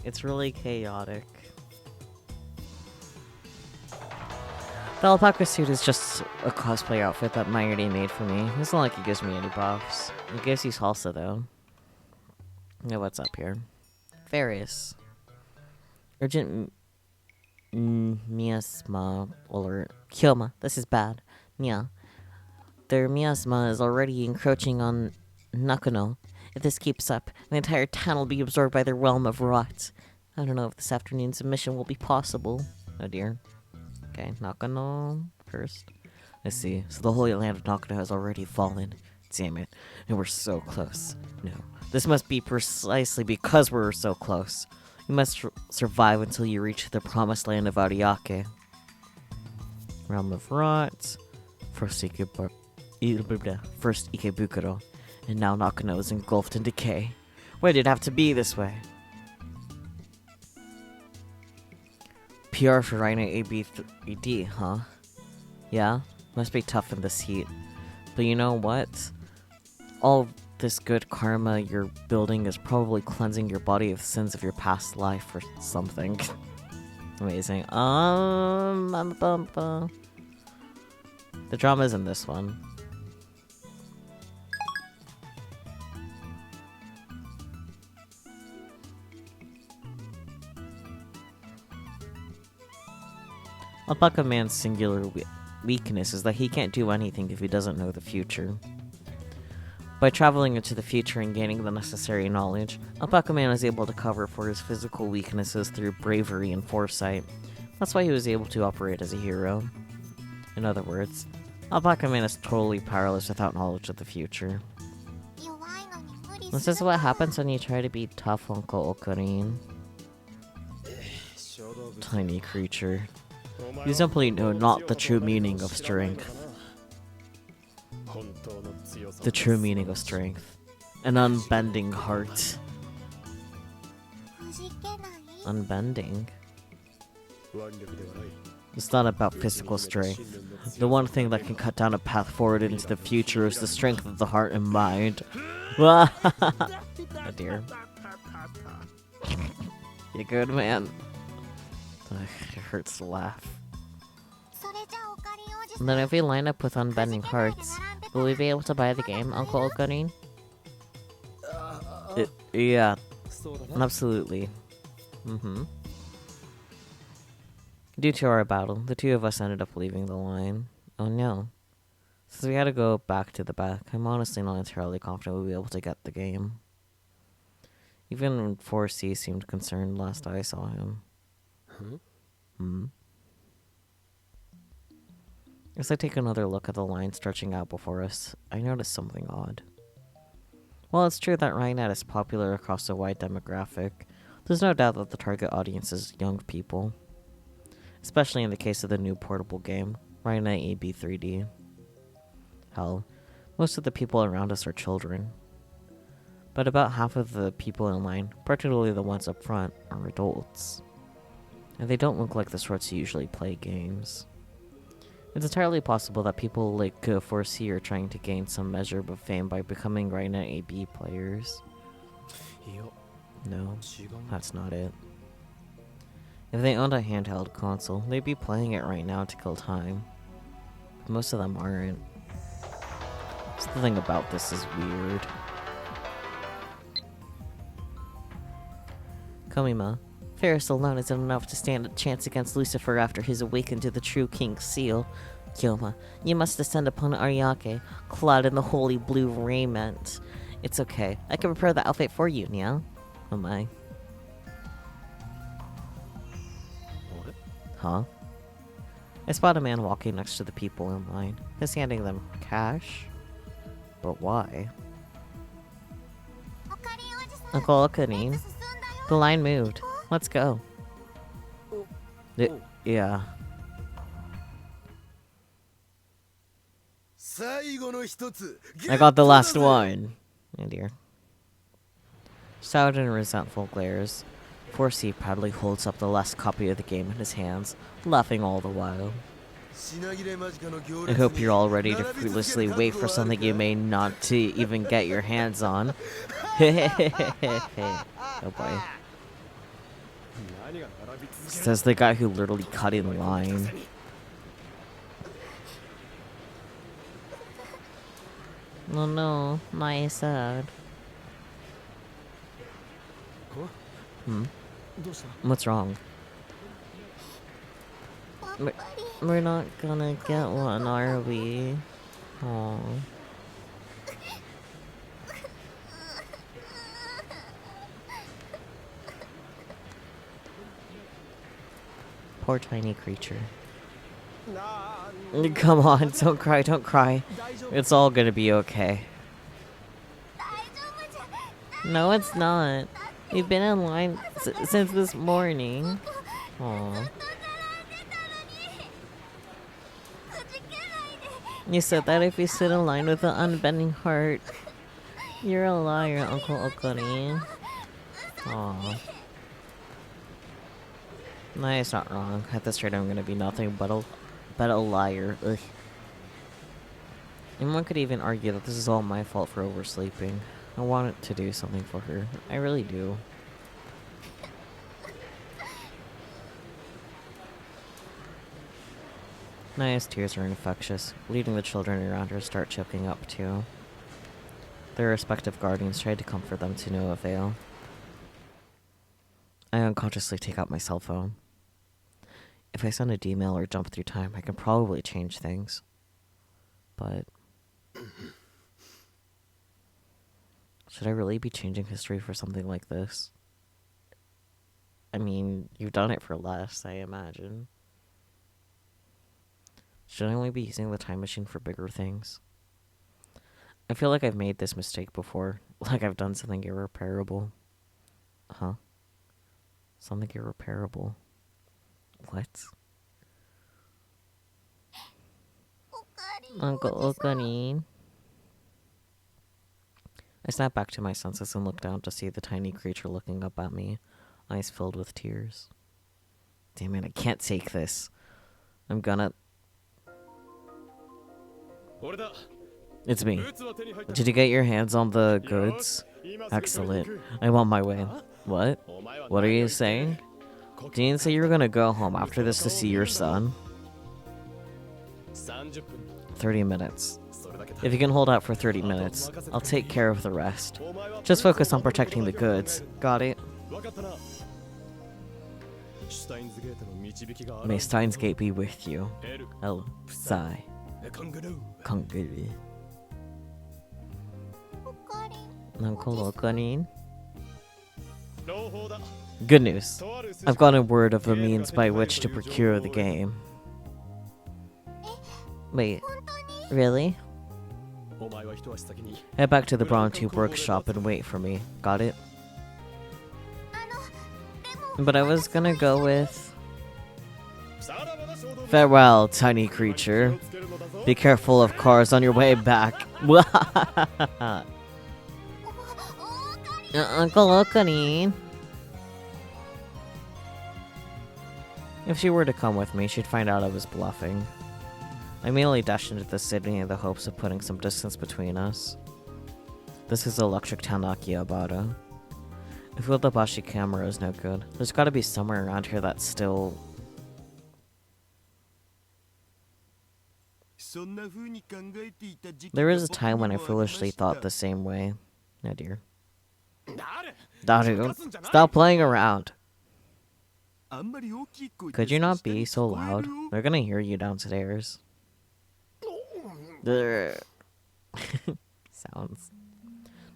it's really chaotic. The alpaca suit is just a cosplay outfit that Mighty made for me. It's not like it gives me any buffs. It gives you salsa though. Yeah, what's up here? Various. Urgent miasma or Kyoma. This is bad. Yeah. Their miasma is already encroaching on Nakano. If this keeps up, the entire town will be absorbed by their realm of rot. I don't know if this afternoon's mission will be possible. Oh dear. Okay, Nakano first. Let's see. So the holy land of Nakano has already fallen. Damn it. And we're so close. No. This must be precisely because we're so close. You must survive until you reach the promised land of Ariake. Realm of Rot. First Ikebukuro. And now Nakano is engulfed in decay. Why did it have to be this way? PR for Rhino AB3D, huh? Yeah? Must be tough in this heat. But you know what? All this good karma you're building is probably cleansing your body of sins of your past life or something. Amazing. The drama's in this one. Alpaca Man's singular weakness is that he can't do anything if he doesn't know the future. By traveling into the future and gaining the necessary knowledge, Alpaca Man is able to cover for his physical weaknesses through bravery and foresight. That's why he was able to operate as a hero. In other words, Alpaca Man is totally powerless without knowledge of the future. This is what happens when you try to be tough, Uncle Okarin. Tiny creature. You simply know not the true meaning of strength. The true meaning of strength. An unbending heart. Unbending? It's not about physical strength. The one thing that can cut down a path forward into the future is the strength of the heart and mind. Oh dear. You good, man? Ugh, it hurts to laugh. And then if we line up with unbending hearts, will we be able to buy the game, Uncle Okarin? Yeah, absolutely. Due to our battle, the two of us ended up leaving the line. Oh no. Since we had to go back to the back, I'm honestly not entirely confident we'll be able to get the game. Even 4C seemed concerned last I saw him. As I take another look at the line stretching out before us, I notice something odd. While it's true that Rhinet is popular across a wide demographic, there's no doubt that the target audience is young people. Especially in the case of the new portable game, Rhinet AB3D. Hell, most of the people around us are children. But about half of the people in line, particularly the ones up front, are adults. And they don't look like the sorts who usually play games. It's entirely possible that people like 4C are trying to gain some measure of fame by becoming Rhinet AB players. No, that's not it. If they owned a handheld console, they'd be playing it right now to kill time. But most of them aren't. Something about this is weird. Komima. Ferris alone isn't enough to stand a chance against Lucifer after he's awakened to the true King's seal. Kyoma, you must descend upon Ariake, clad in the holy blue raiment. It's okay. I can prepare the outfit for you, Nia. Oh my. What? Huh? I spot a man walking next to the people in line. He's handing them cash. But why? Uncle Okarin. The line moved. Let's go. Yeah. I got the last one. Oh dear. Soured and resentful glares. 4C proudly holds up the last copy of the game in his hands, laughing all the while. I hope you're all ready to fruitlessly wait for something you may not to even get your hands on. Oh boy. Says the guy who literally cut in line. Oh no, my sad. What's wrong? We're not gonna get one, are we? Aww. Poor tiny creature. Come on, don't cry, don't cry. It's all gonna be okay. No, it's not. We've been in line since this morning. Aww. You said that if you sit in line with an unbending heart. You're a liar, Uncle Okarin. Aww. No, it's not wrong. At this rate, I'm gonna be nothing but a liar. Ugh. And one could even argue that this is all my fault for oversleeping. I wanted to do something for her. I really do. Naya's tears are infectious, leading the children around her start choking up too. Their respective guardians tried to comfort them to no avail. I unconsciously take out my cell phone. If I send a D-mail or jump through time, I can probably change things. But should I really be changing history for something like this? I mean, you've done it for less, I imagine. Should I only be using the time machine for bigger things? I feel like I've made this mistake before, Like I've done something irreparable. Huh? Something irreparable. What? Uncle Okanin. I snapped back to my senses and looked down to see the tiny creature looking up at me, eyes filled with tears. Damn it, I can't take this. I'm gonna... It's me. Did you get your hands on the goods? Excellent. I'm on my way. What? What are you saying? Didn't say you were gonna go home after this to see your son? 30 minutes. If you can hold out for 30 minutes, I'll take care of the rest. Just focus on protecting the goods. Got it? May Steins Gate be with you. El Sai. Konguru. Uncle Okanin? Good news. I've gotten word of the means by which to procure the game. Wait, really? Head back to the Braun Tube workshop and wait for me. Got it? But I was gonna go with... Farewell, tiny creature. Be careful of cars on your way back. Uncle Okanin. If she were to come with me, she'd find out I was bluffing. I immediately dashed into the city in the hopes of putting some distance between us. This is Electric Town Akihabara. If the Bashi camera is no good, there's gotta be somewhere around here that's still... There was a time when I foolishly thought the same way. Oh dear. Daru, stop playing around. Could you not be so loud? They're gonna hear you downstairs. Sounds.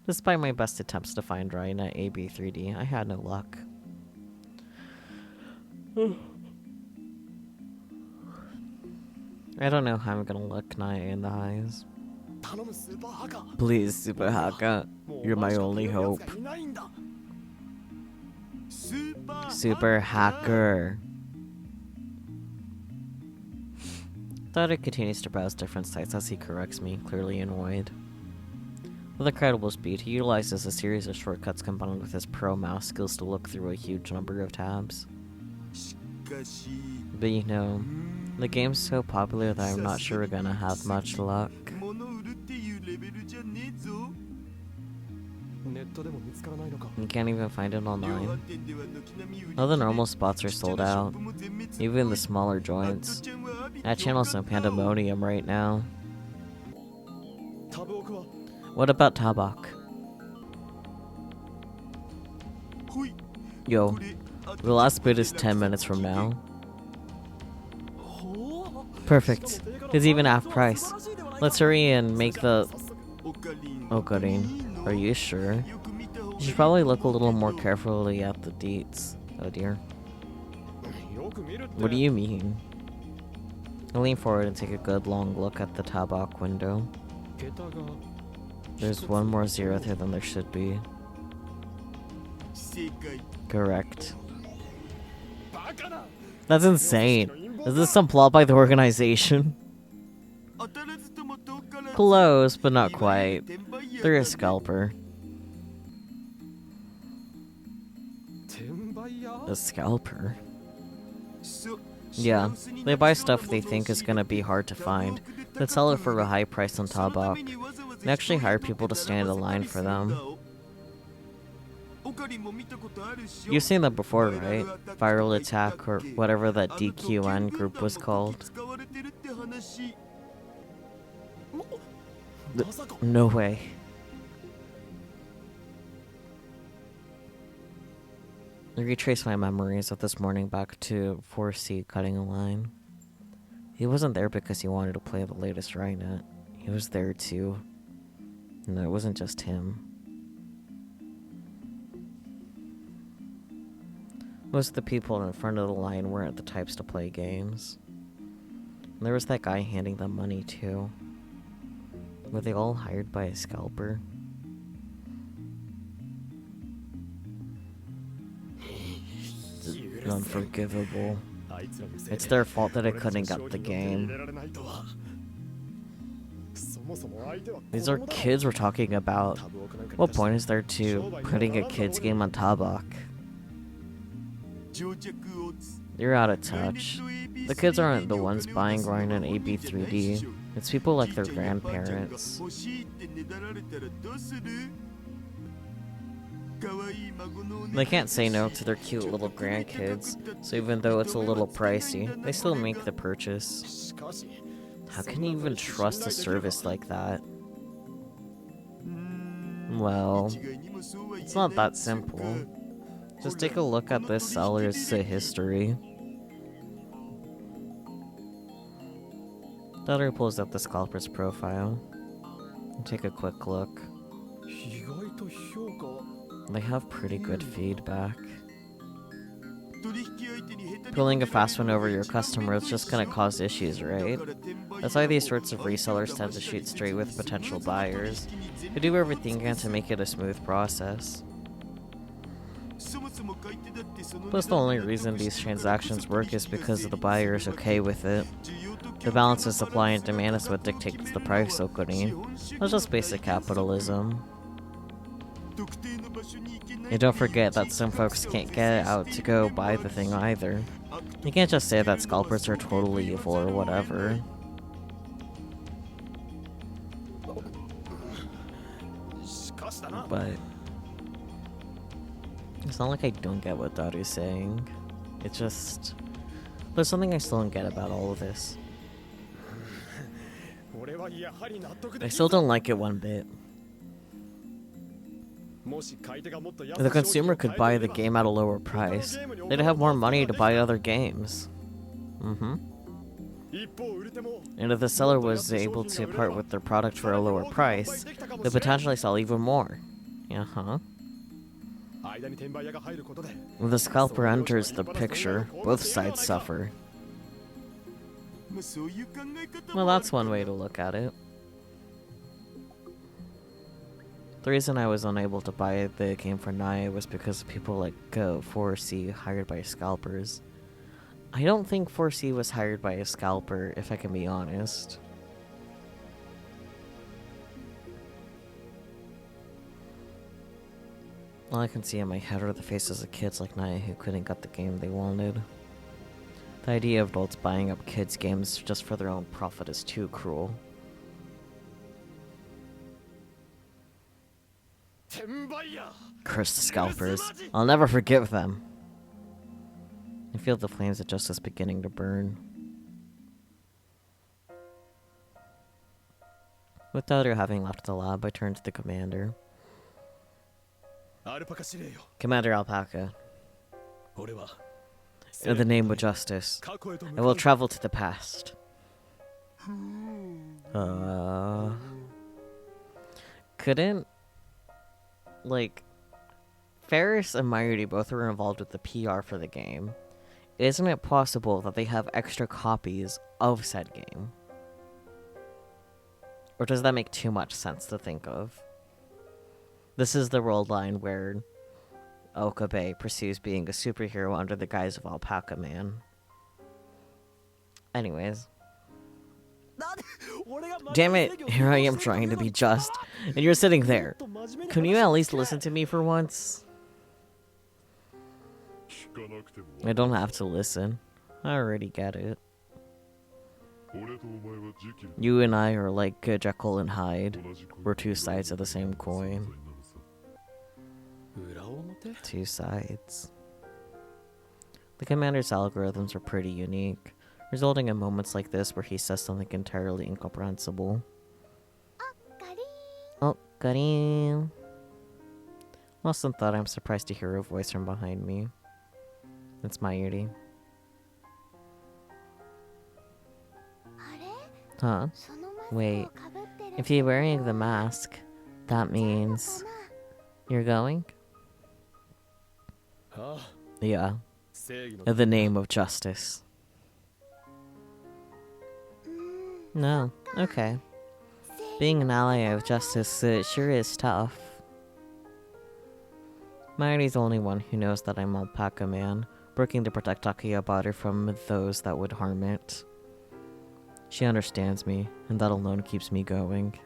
Despite my best attempts to find Ryan at AB3D, I had no luck. I don't know how I'm gonna look Naya in the eyes. Please, Super Haka. You're my only hope. Super Hacker. Thought continues to browse different sites as he corrects me, clearly annoyed. With incredible speed, he utilizes a series of shortcuts combined with his pro mouse skills to look through a huge number of tabs. But you know, the game's so popular that I'm not sure we're gonna have much luck. You can't even find it online. All the normal spots are sold out, even the smaller joints. That channel's some pandemonium right now. What about Tabak? Yo, the last bit is 10 minutes from now. Perfect. It's even half price. Let's hurry and make the... Okarin, are you sure? You should probably look a little more carefully at the deets. Oh dear. What do you mean? I lean forward and take a good long look at the Tabak window. There's one more zero there than there should be. Correct. That's insane. Is this some plot by the organization? Close, but not quite. They're a scalper. A scalper? Yeah, they buy stuff they think is gonna be hard to find, then sell it for a high price on Tabak. They actually hire people to stand in line for them. You've seen that before, right? Viral Attack, or whatever that DQN group was called. No way. I retraced my memories of this morning back to 4C cutting a line. He wasn't there because he wanted to play the latest Rhinet. He was there too. No, it wasn't just him. Most of the people in front of the line weren't the types to play games. And there was that guy handing them money too. Were they all hired by a scalper? Unforgivable. It's their fault that I couldn't get the game. These are kids we're talking about. What point is there to putting a kid's game on Tabak? You're out of touch. The kids aren't the ones buying Ryan and AB3D. It's people like their grandparents. They can't say no to their cute little grandkids, so even though it's a little pricey, they still make the purchase. How can you even trust a service like that? Well, it's not that simple. Just take a look at this seller's history. Tutturu pulls up the scalper's profile and take a quick look. They have pretty good feedback. Pulling a fast one over your customer is just gonna cause issues, right? That's why these sorts of resellers tend to shoot straight with potential buyers. They do everything they can to make it a smooth process. Plus, the only reason these transactions work is because the buyer is okay with it. The balance of supply and demand is what dictates the price opening. That's just basic capitalism. And don't forget that some folks can't get out to go buy the thing either. You can't just say that scalpers are totally evil or whatever. But it's not like I don't get what Daru's saying. It's just there's something I still don't get about all of this. I still don't like it one bit. The consumer could buy the game at a lower price. They'd have more money to buy other games. And if the seller was able to part with their product for a lower price, they'd potentially sell even more. When the scalper enters the picture, both sides suffer. Well, that's one way to look at it. The reason I was unable to buy the game for Naya was because of people like 4C hired by scalpers. I don't think 4C was hired by a scalper, if I can be honest. All I can see in my head are the faces of kids like Naya who couldn't get the game they wanted. The idea of adults buying up kids' games just for their own profit is too cruel. Cursed scalpers. I'll never forgive them. I feel the flames of justice beginning to burn. With Tutturu having left the lab, I turned to the commander. Commander Alpaca. In the name of justice, I will travel to the past. Couldn't... Like, Ferris and Mayuri both were involved with the PR for the game. Isn't it possible that they have extra copies of said game? Or does that make too much sense to think of? This is the world line where Okabe pursues being a superhero under the guise of Alpaca Man. Anyways. Damn it, here I am trying to be just, and you're sitting there. Can you at least listen to me for once? I don't have to listen. I already get it. You and I are like Jekyll and Hyde. We're two sides of the same coin. Two sides. The commander's algorithms are pretty unique, resulting in moments like this where he says something entirely incomprehensible. Oh, Karim. Wilson thought I'm surprised to hear a voice from behind me. It's Mayuri. Huh? Wait. If you're wearing the mask, that means... You're going? Yeah. In the name of justice. No. Okay. Being an ally of justice sure is tough. Mayuri's the only one who knows that I'm Alpaca Man, working to protect Takeyabutter from those that would harm it. She understands me, and that alone keeps me going.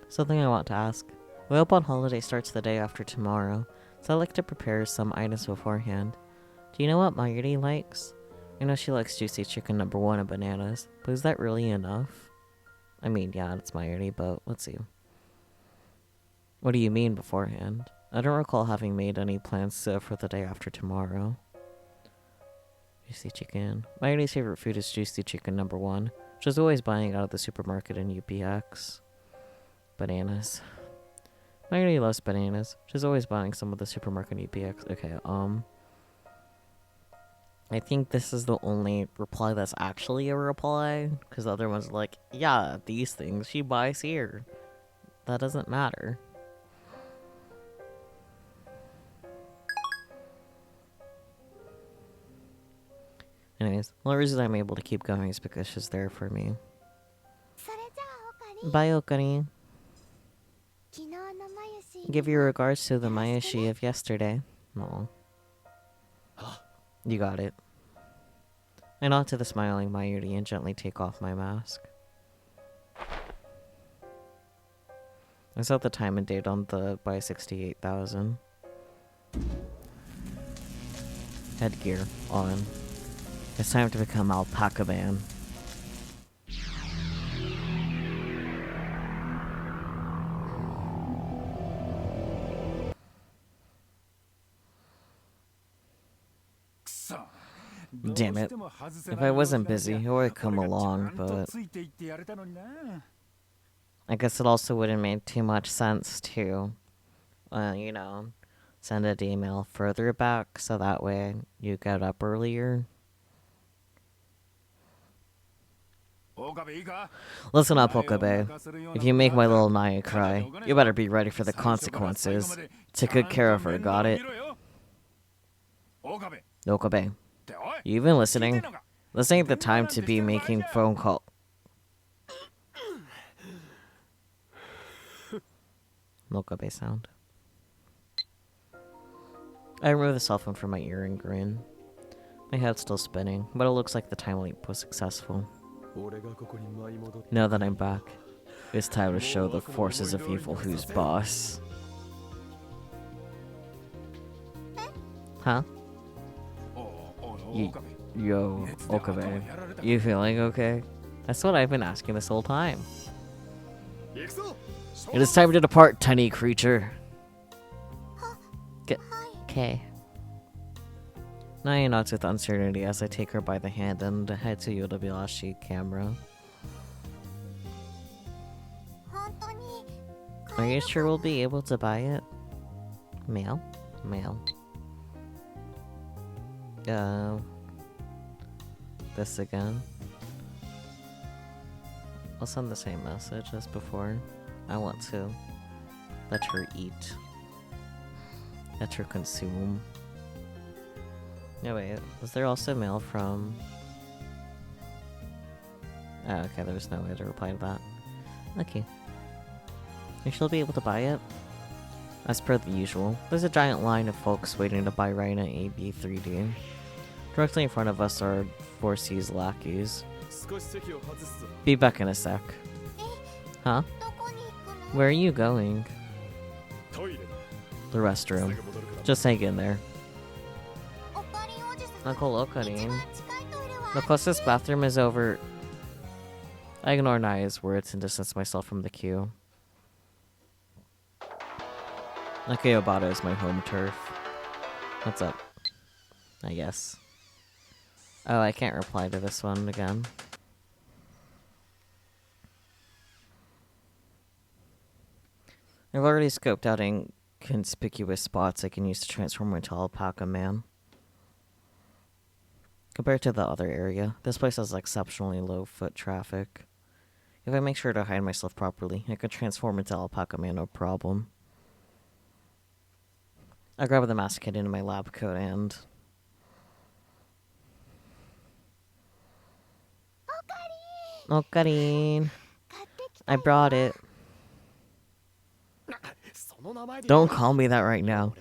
Something I want to ask. My open holiday starts the day after tomorrow, so I like to prepare some items beforehand. Do you know what Mayuri likes? I know she likes juicy chicken #1 and bananas, but is that really enough? I mean, yeah, it's Mayuri, but let's see. What do you mean beforehand? I don't recall having made any plans for the day after tomorrow. Juicy chicken. Mayuri's favorite food is juicy chicken #1. She's always buying out of the supermarket in UPX. Bananas. Mayuri loves bananas. She's always buying some of the supermarket in UPX. Okay, I think this is the only reply that's actually a reply, because the other ones are like, yeah, these things she buys here. That doesn't matter. Anyways, the reason I'm able to keep going is because she's there for me. Bye, Okari. Give your regards to the Mayashi of yesterday. No. You got it. I nod to the smiling Mayuri and gently take off my mask. I set the time and date on the by 68,000. Headgear on. It's time to become Alpaca Man. Damn it. If I wasn't busy, I would come along, but I guess it also wouldn't make too much sense to, you know, send an email further back so that way you get up earlier. Listen up, Okabe. If you make my little Naya cry, you better be ready for the consequences. Take good care of her, got it? Okabe. You even listening? This ain't the time to be making phone call. Okabe sound. I remove the cell phone from my ear and grin. My head's still spinning, but it looks like the time leap was successful. Now that I'm back, it's time to show the forces of evil who's boss. Huh? Yo, Okabe, you feeling okay? That's what I've been asking this whole time. It is time to depart, tiny creature. Okay. Naya nods with uncertainty as I take her by the hand and head to Yodobayashi camera. Are you sure we'll be able to buy it? Mail? Mail. This again. I'll send the same message as before. I want to let her eat. Let her consume. No, wait. Was there also mail from... Oh, okay, there's no way to reply to that. Okay. And she'll be able to buy it? As per the usual, there's a giant line of folks waiting to buy Rhina AB3D. Directly in front of us are 4C's lackeys. Be back in a sec. Huh? Where are you going? The restroom. Just hang in there. Uncle Okarin. The closest bathroom is over... I ignore Naya's words and distance myself from the queue. Nakayobata is my home turf. What's up? I guess. Oh, I can't reply to this one again. I've already scoped out inconspicuous spots I can use to transform into Alpaca Man. Compared to the other area, this place has exceptionally low foot traffic. If I make sure to hide myself properly, I can transform into Alpaca Man no problem. I grab the mask kit into my lab coat and... Okarin! I brought it. Don't call me that right now.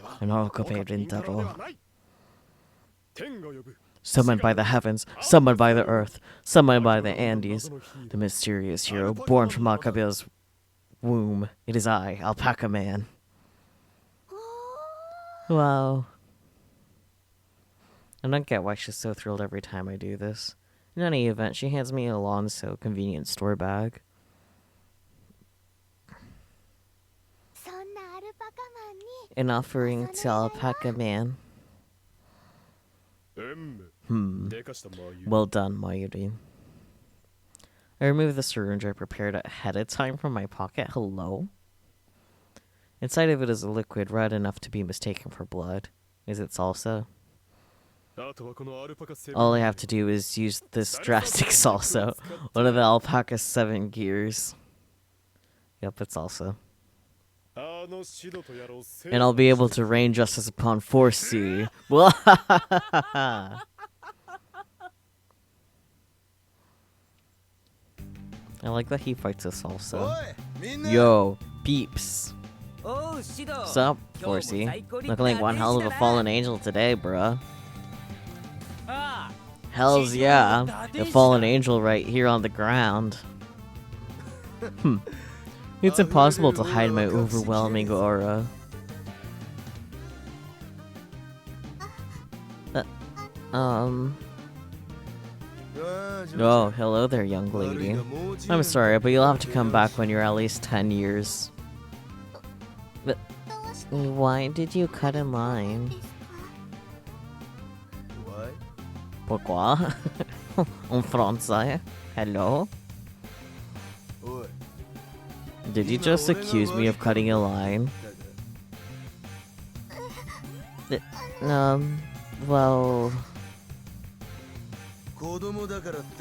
Summoned by the heavens, summoned by the earth, summoned by the Andes, the mysterious hero born from Alpaca's womb. It is I, Alpaca Man. Wow. I don't get why she's so thrilled every time I do this. In any event, she hands me a Alonso convenience store bag. An offering to Alpaca Man. Well done, Mayuri. I removed the syringe I prepared ahead of time from my pocket. Hello? Inside of it is a liquid red enough to be mistaken for blood. Is it salsa? All I have to do is use this drastic salsa, one of the Alpaca's 7 gears. Yep, it's salsa. And I'll be able to rain justice upon 4C. I like that he fights us also. Yo, peeps. Sup, 4C? Looking like one hell of a fallen angel today, bruh. Hells yeah, the fallen angel right here on the ground. It's impossible to hide my overwhelming aura. Oh, hello there, young lady. I'm sorry, but you'll have to come back when you're at least 10 years. But why did you cut in line? Pourquoi? En français? Hello? Did you just accuse me of cutting a line? Well...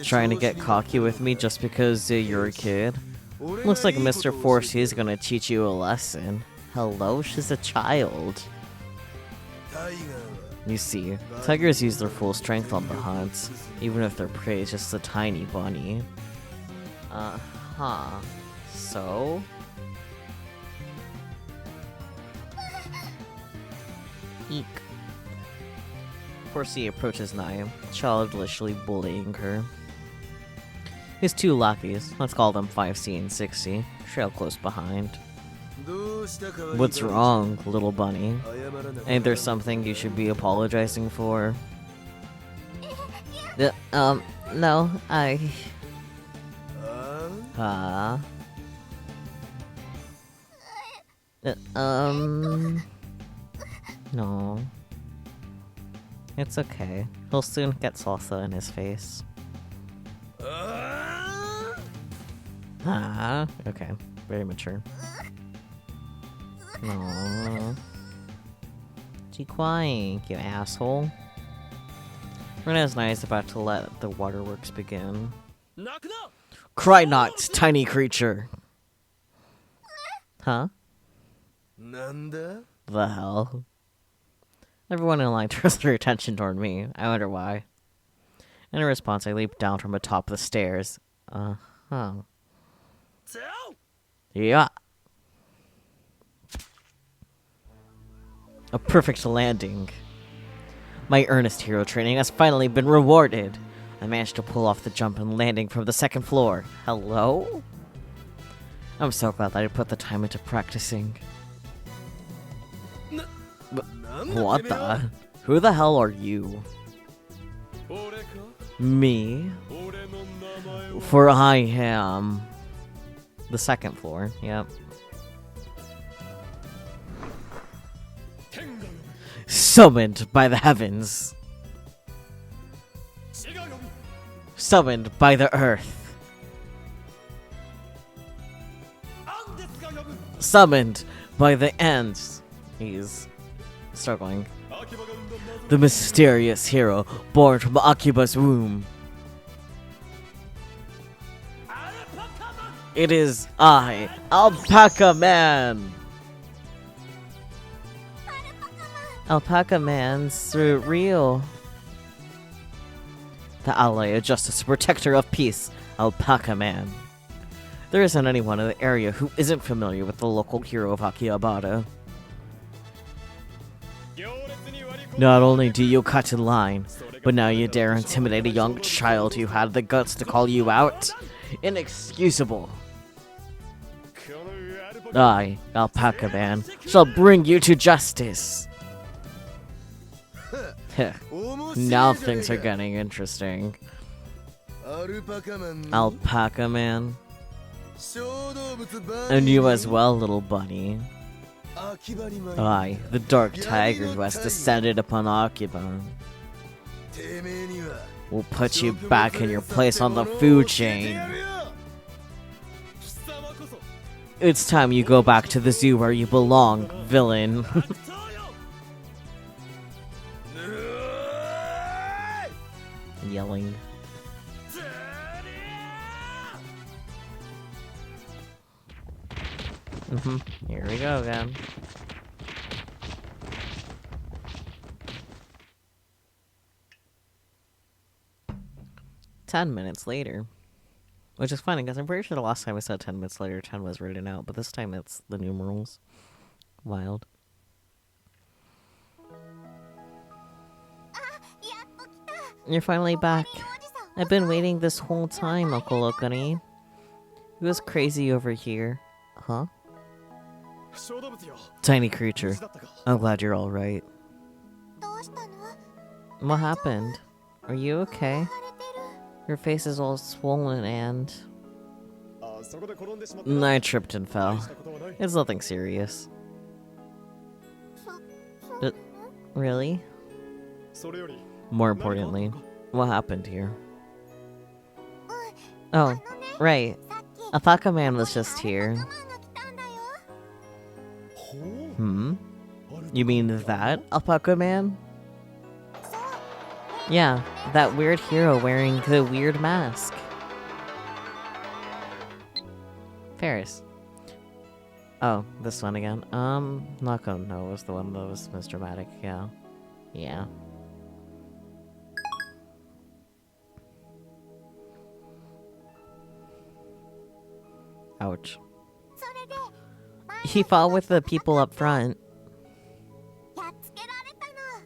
Trying to get cocky with me just because you're a kid? Looks like Mr. 4C is gonna teach you a lesson. Hello? She's a child. You see, tigers use their full strength on the hunt, even if their prey is just a tiny bunny. Uh-huh. So? Eek. 4C approaches Naya, childishly bullying her. His 2 lackeys, let's call them 5C and 6C, trail close behind. What's wrong, little bunny? Ain't there something you should be apologizing for? No, I... No. It's okay. He'll soon get salsa in his face. Okay. Very mature. Aww. She crying, you asshole. Rena's nice about to let the waterworks begin. Cry not, tiny creature! Huh? The hell? Everyone in line turns their attention toward me. I wonder why. In response, I leap down from atop the stairs. Yeah. A perfect landing. My earnest hero training has finally been rewarded. I managed to pull off the jump and landing from the 2nd floor. Hello? I'm so glad that I put the time into practicing. What the? Who the hell are you? Me? For I am... The 2nd floor, yep. Summoned by the heavens. Summoned by the earth. Summoned by the ants. He's struggling. The mysterious hero born from Akiba's womb. It is I, Alpaca Man! Alpaca Man's real. The ally of justice, protector of peace, Alpaca Man. There isn't anyone in the area who isn't familiar with the local hero of Akihabara. Not only do you cut in line, but now you dare intimidate a young child who had the guts to call you out? Inexcusable. I, Alpaca Man, shall bring you to justice. Now things are getting interesting. Alpaca Man. And you as well, little bunny. I, the dark tiger who has descended upon Akiba, will put you back in your place on the food chain. It's time you go back to the zoo where you belong, villain. Yelling. Here we go again. "10 minutes later." Which is funny, because I'm pretty sure the last time I said 10 minutes later, 10 was written out, but this time it's the numerals. Wild. You're finally back. I've been waiting this whole time, Uncle Okani. It was crazy over here. Huh? Tiny creature. I'm glad you're alright. What happened? Are you okay? Your face is all swollen and... I tripped and fell. It's nothing serious. Really? More importantly, what happened here? Oh, right. Alpaca Man was just here. You mean that, Alpaca Man? Yeah, that weird hero wearing the weird mask. Ferris. Oh, this one again. Not gonna know. It was the one that was most dramatic. Yeah. Yeah. Ouch. He fought with the people up front.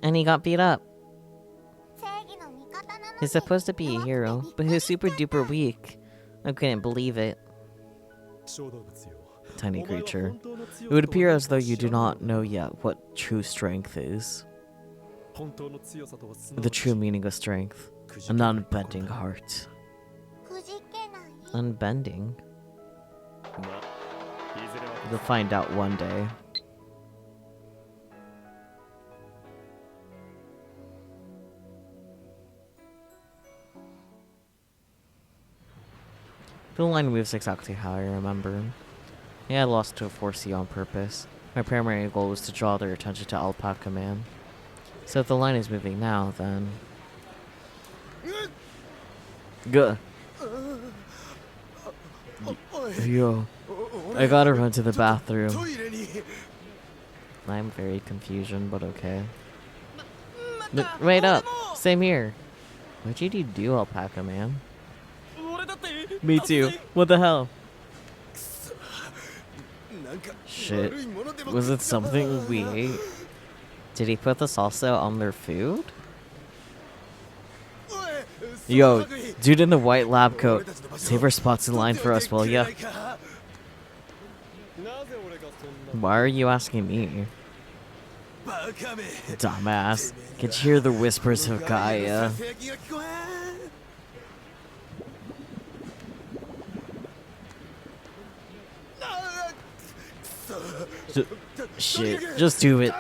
And he got beat up. He's supposed to be a hero, but he's super duper weak. I couldn't believe it. Tiny creature. It would appear as though you do not know yet what true strength is. The true meaning of strength. An unbending heart. Unbending? You'll find out one day. The line moves exactly how I remember. Yeah, I lost to a 4C on purpose. My primary goal was to draw their attention to Alpaca Man. So if the line is moving now, then... Gah! Yo, I gotta run to the bathroom. I'm very confusion, but okay. Wait up! Same here. What did you do, Alpaca Man? Me too. What the hell? Shit. Was it something we ate? Did he put the salsa on their food? Yo, dude in the white lab coat. Save our spots in line for us, will ya? Why are you asking me? Dumbass. Could you hear the whispers of Gaia? Shit, just do it.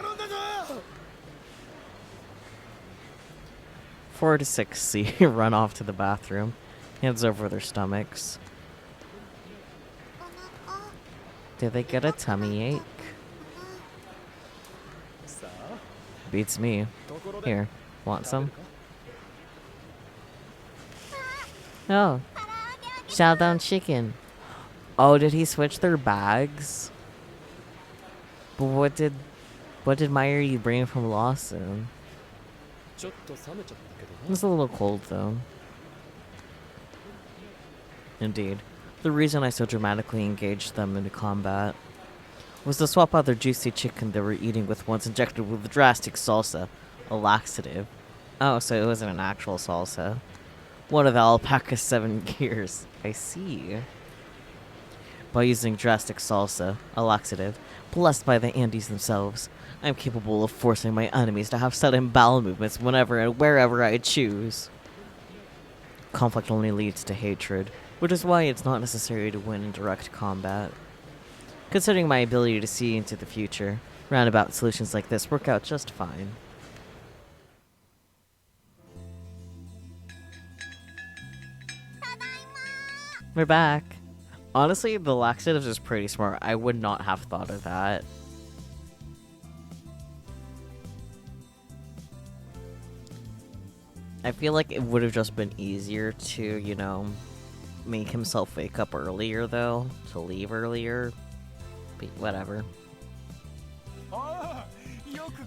4 to 6C run off to the bathroom, hands over their stomachs. Did they get a tummy ache? Beats me. Here, want some? Oh, shout down chicken. Oh, did he switch their bags? But what did Mayuri bring from Lawson? It's a little cold though. Indeed. The reason I so dramatically engaged them into combat was to swap out their juicy chicken they were eating with ones injected with drastic salsa, a laxative. Oh, so it wasn't an actual salsa. One of the Alpaca's 7 gears. I see. By using drastic salsa, a laxative, blessed by the Andes themselves, I'm capable of forcing my enemies to have sudden bowel movements whenever and wherever I choose. Conflict only leads to hatred, which is why it's not necessary to win in direct combat. Considering my ability to see into the future, roundabout solutions like this work out just fine. We're back. Honestly, the laxatives is pretty smart. I would not have thought of that. I feel like it would have just been easier to, you know, make himself wake up earlier, though. To leave earlier. But whatever.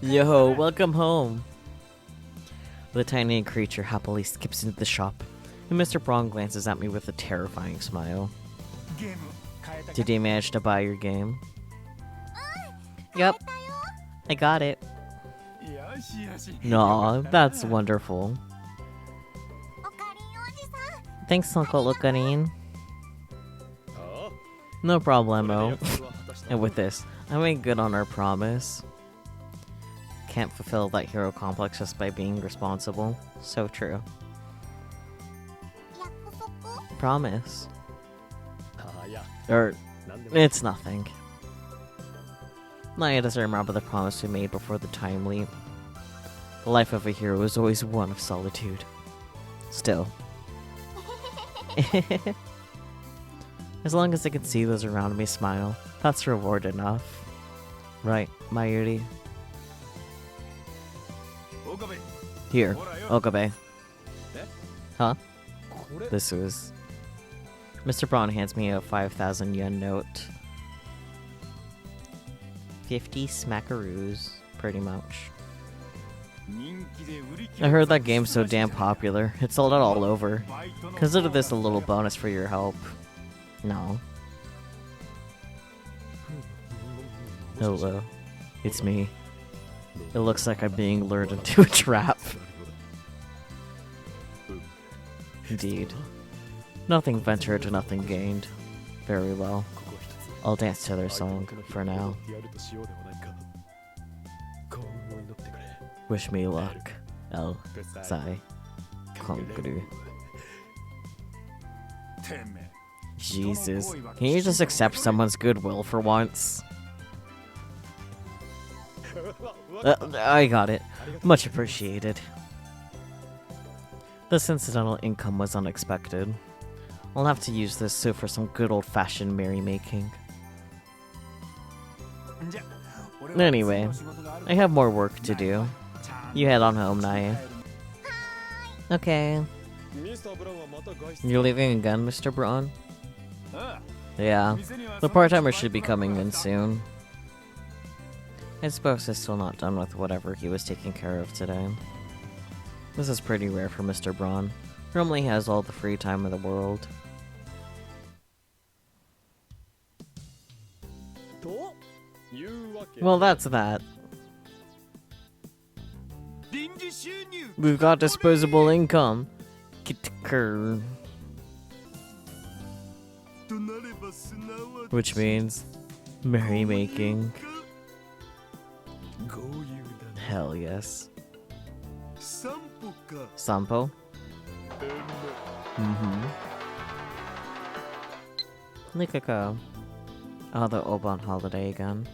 Yo, welcome home. The tiny creature happily skips into the shop, and Mr. Braun glances at me with a terrifying smile. Did you manage to buy your game? Yep. I got it. Aw, that's wonderful. Thanks, Uncle Okarin. No problemo. And with this, I made good on our promise. Can't fulfill that hero complex just by being responsible. So true. Promise. It's nothing. Naya doesn't remember the promise we made before the time leap. The life of a hero is always one of solitude. Still. As long as I can see those around me smile, that's reward enough. Right, Mayuri? Here, Okabe. Huh? This was... Mr. Braun hands me a 5,000 yen note. 50 smackaroos, pretty much. I heard that game's so damn popular, it's sold out all over. Consider this a little bonus for your help. No. Hello. It's me. It looks like I'm being lured into a trap. Indeed. Nothing ventured, nothing gained. Very well. I'll dance to their song, for now. Wish me luck, El Sai Kongru. Jesus, can you just accept someone's goodwill for once? I got it. Much appreciated. This incidental income was unexpected. I'll have to use this for some good old-fashioned merrymaking. Anyway, I have more work to do. You head on home, Naya. Okay. You're leaving again, Mr. Braun? Yeah, the part-timer should be coming in soon. I suppose he's still not done with whatever he was taking care of today. This is pretty rare for Mr. Braun. Normally he has all the free time in the world. Well, that's that. We've got disposable income. Kitker. Which means merrymaking. Hell yes. Sampo? Nikako. Oh, the Oban holiday again.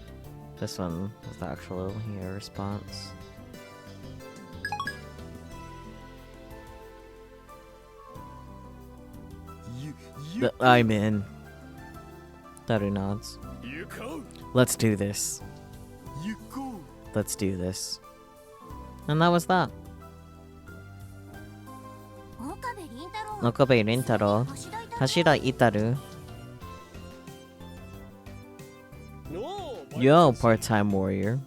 This one was the actual here response. I'm in. Taru nods. Let's do this. Let's do this. And that was that. Okabe Rintaro. Hashira Itaru. Yo, part-time warrior.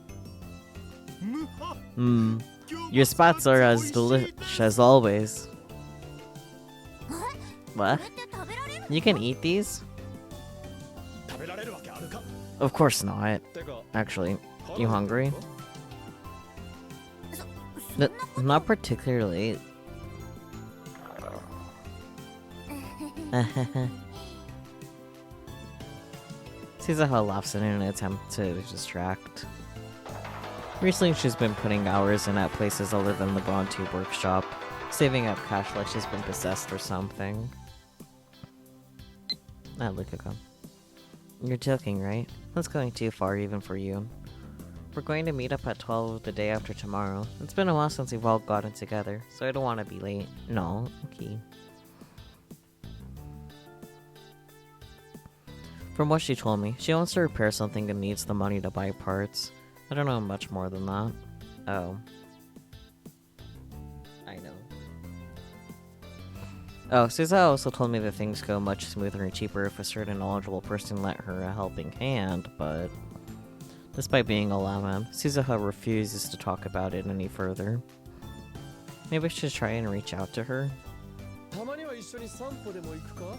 Your spots are as delish as always. What? You can eat these? Of course not. Actually, you hungry? Not particularly. Suzaha laughs in an attempt to distract. Recently, she's been putting hours in at places other than the Bond Tube workshop, saving up cash like she's been possessed or something. Ah, look at them. You're joking, right? That's going too far even for you. We're going to meet up at 12 the day after tomorrow. It's been a while since we've all gotten together, so I don't want to be late. No, okay. From what she told me, she wants to repair something and needs the money to buy parts. I don't know much more than that. Oh. I know. Oh, Suza also told me that things go much smoother and cheaper if a certain knowledgeable person lent her a helping hand, but... Despite being a layman, Suzaha refuses to talk about it any further. Maybe I should try and reach out to her.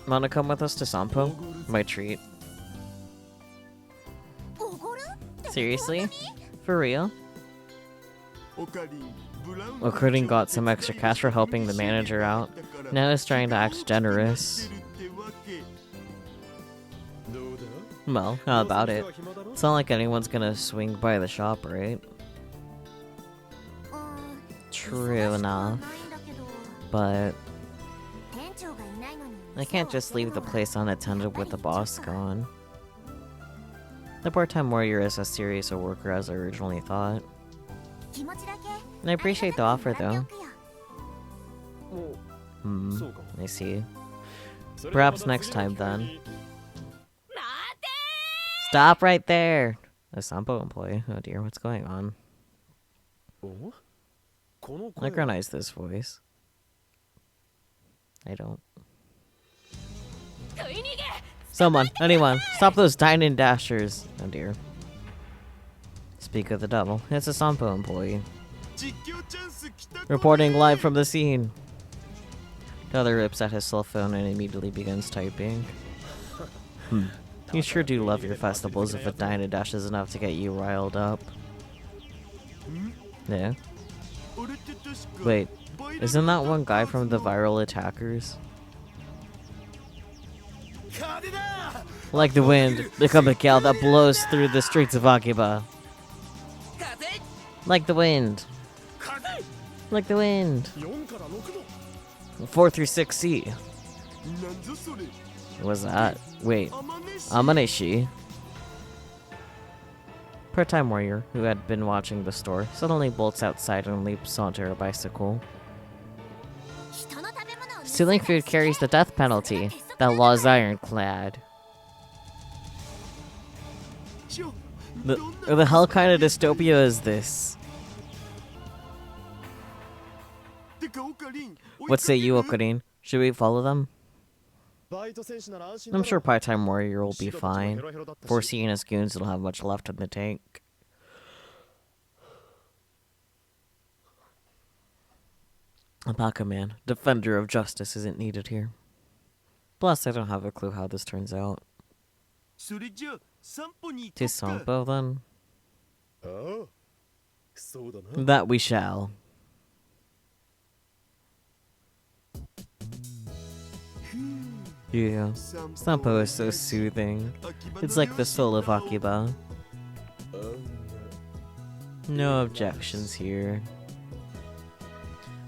Wanna come with us to Sampo? My treat. Seriously? For real? Okurin got some extra cash for helping the manager out. Now he's trying to act generous. Well, how about it? It's not like anyone's gonna swing by the shop, right? True enough. But... I can't just leave the place unattended with the boss gone. The part-time warrior is as serious a worker as I originally thought. I appreciate the offer, though. I see. Perhaps next time, then. Stop right there! A Sampo employee. Oh dear, what's going on? I recognize this voice. I don't. Someone, anyone, stop those dine-in dashers. Oh dear. Speak of the devil, it's a Sampo employee. Reporting live from the scene. The other rips at his cell phone and immediately begins typing. You sure do love your festivals if a dine-in dash is enough to get you riled up. Yeah. Wait, isn't that one guy from the Viral Attackers? Like the wind, become a gale that blows through the streets of Akiba. Like the wind. Like the wind. 4 through 6C. What's that? Wait. Amaneshi. Part-time warrior, who had been watching the store, suddenly bolts outside and leaps onto her bicycle. Stealing food carries the death penalty. That law is ironclad. The hell kind of dystopia is this? What say you, Okurin? Should we follow them? I'm sure part-time warrior will be fine. Foreseeing his goons don't have much left in the tank. Alpaca man, defender of justice isn't needed here. Plus, I don't have a clue how this turns out. To Sampo, then? That we shall. Yeah, Sampo is so soothing. It's like the soul of Akiba. No objections here.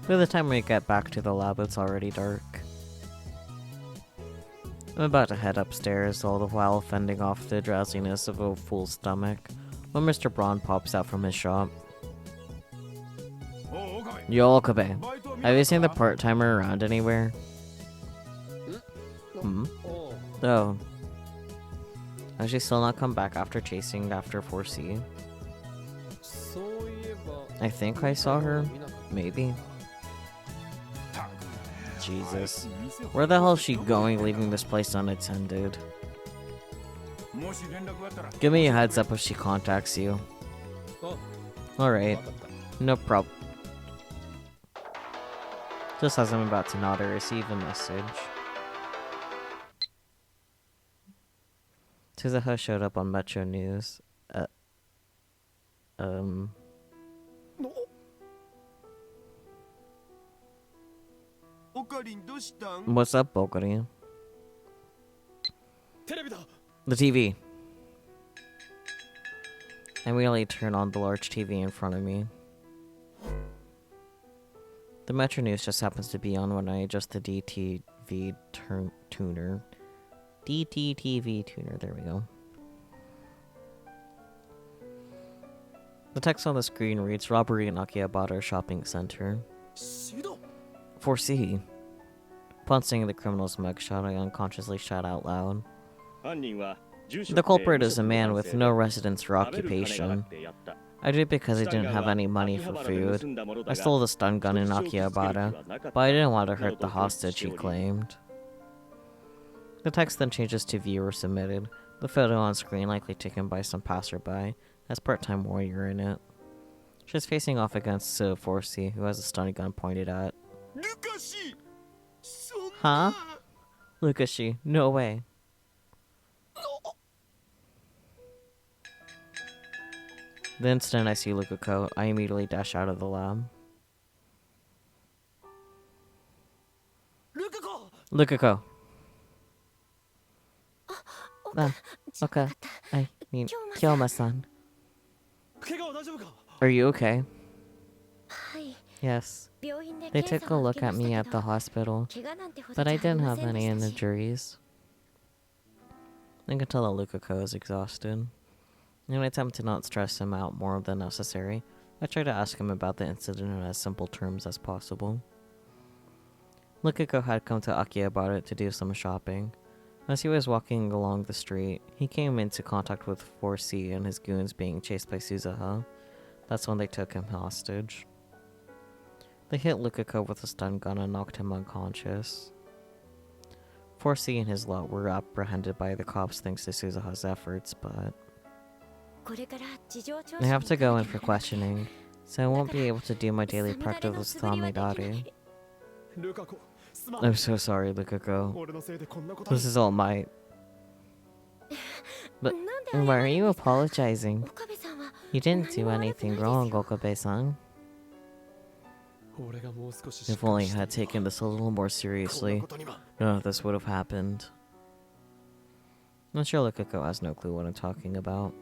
By the time we get back to the lab, it's already dark. I'm about to head upstairs, all the while fending off the drowsiness of a full stomach, when Mr. Braun pops out from his shop. Yo, Okabe, have you seen the part-timer around anywhere? Oh. Has she still not come back after chasing after 4C? I think I saw her. Maybe. Jesus. Where the hell is she going, leaving this place unattended? Give me a heads up if she contacts you. Alright. No problem. Just as I'm about to nod, I receive a message. Suzuha showed up on Metro News. What's up, Bokari? The TV. I immediately turn on the large TV in front of me. The Metro News just happens to be on when I adjust the DTV tuner. DTTV tuner, there we go. The text on the screen reads, "Robbery in Akihabara Shopping Center." 4C. Upon seeing the criminal's mugshot, I unconsciously shout out loud. The culprit is a man with no residence or occupation. I did it because I didn't have any money for food. I stole the stun gun in Akihabara, but I didn't want to hurt the hostage, he claimed. The text then changes to viewer submitted. The photo on screen likely taken by some passerby has part-time warrior in it. She's facing off against 4C, who has a stun gun pointed at. Huh? Lukashi, no way. The instant I see Lukako, I immediately dash out of the lab. Lukako! Okay. I mean, Kyoma-san. Are you okay? Yes. They took a look at me at the hospital, but I didn't have any injuries. I can tell that Lukako is exhausted. In an attempt to not stress him out more than necessary, I try to ask him about the incident in as simple terms as possible. Lukako had come to Akihabara to do some shopping. As he was walking along the street, he came into contact with 4C and his goons being chased by Suzuha. That's when they took him hostage. They hit Lukako with a stun gun and knocked him unconscious. 4C and his lot were apprehended by the cops thanks to Suzuha's efforts, but I have to go in for questioning, so I won't be able to do my daily practice with Samidari. I'm so sorry, Lukako. This is all my... But why are you apologizing? You didn't do anything wrong, Okabe-san. If only I had taken this a little more seriously, none of this would have happened. I'm sure Lukako has no clue what I'm talking about.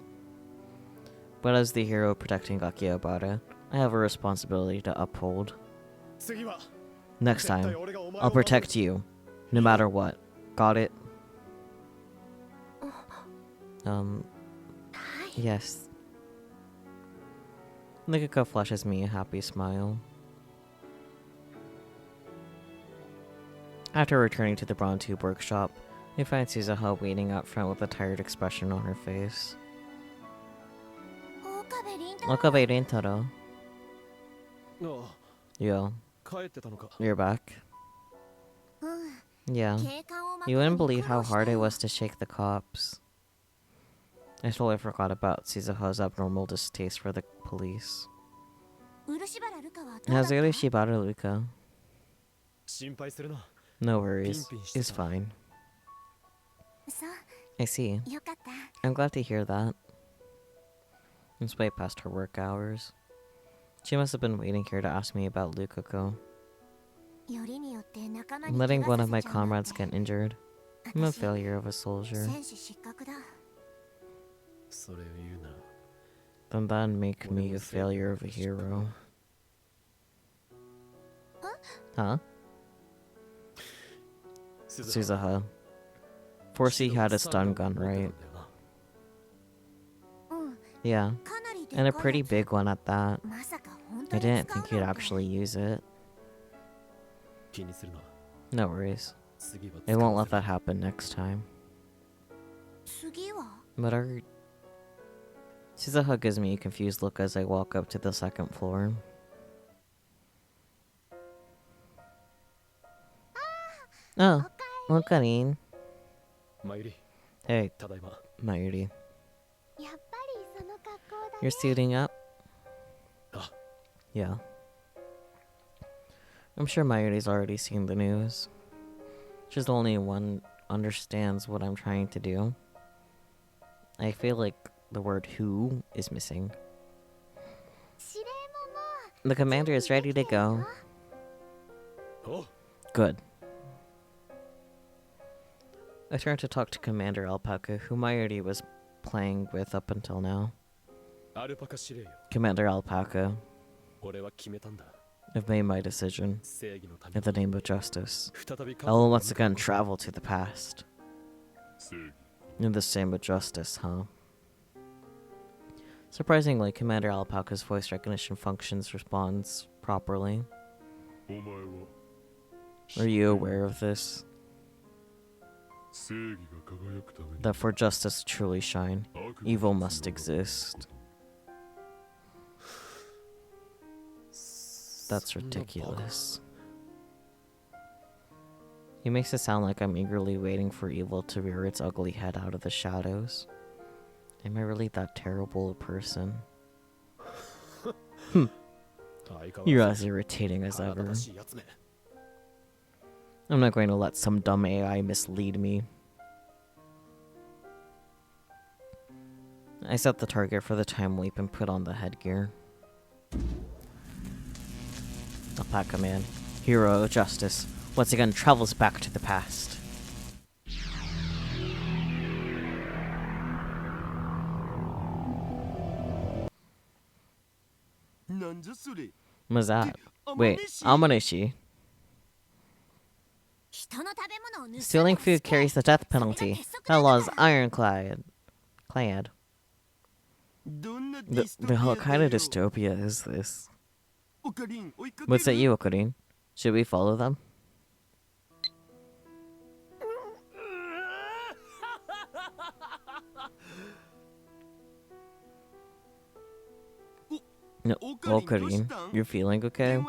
But as the hero protecting Akihabara, I have a responsibility to uphold. Next time, I'll protect you, no matter what. Got it? Yes. Lukako flashes me a happy smile. After returning to the Braun Tube workshop, I find Suzuha waiting out front with a tired expression on her face. Okabe Rintaro. Yo. You're back. Yeah. You wouldn't believe how hard it was to shake the cops. I totally forgot about Suzuha's abnormal distaste for the police. How's Urushibaru, Luka? No worries. It's fine. I see. I'm glad to hear that. It's way past her work hours. She must have been waiting here to ask me about Lukako. Letting one of my comrades get injured. I'm a failure of a soldier. Then that'd make me a failure of a hero. Huh? Suzuha. 4C had a stun gun, right? Yeah. And a pretty big one at that. I didn't think he'd actually use it. No worries. I won't let that happen next time. But Suzuha gives me a confused look as I walk up to the second floor. Oh, Okarin. Hey, Mayuri. You're suiting up? Yeah. I'm sure Mayuri's already seen the news. She's the only one understands what I'm trying to do. I feel like the word who is missing. The commander is ready to go. Oh, Good. I turned to talk to Commander Alpaca, whom I already was playing with up until now. Alpaca 司令よ。 Commander Alpaca, 俺は決めたんだ。 I've made my decision. 正義のため In the name of justice, 再び I will once again travel to the past. 正義 In the same with justice, huh? Surprisingly, Commander Alpaca's voice recognition functions responds properly. お前は Are you aware of this? 正義が輝くために That for justice to truly shine, 悪が evil must 必要だ exist. That's ridiculous. He makes it sound like I'm eagerly waiting for evil to rear its ugly head out of the shadows. Am I really that terrible a person? You're as irritating as ever. 腹立たしいやつめ I'm not going to let some dumb AI mislead me. I set the target for the time leap and put on the headgear. Alpaca Man, hero of justice, once again travels back to the past. What's that? Wait, Amanishi. Stealing food carries the death penalty. That law is ironclad. Clad. The hell kind of dystopia is this? What's that you, Okarin? Should we follow them? No, Okarin, you're feeling okay?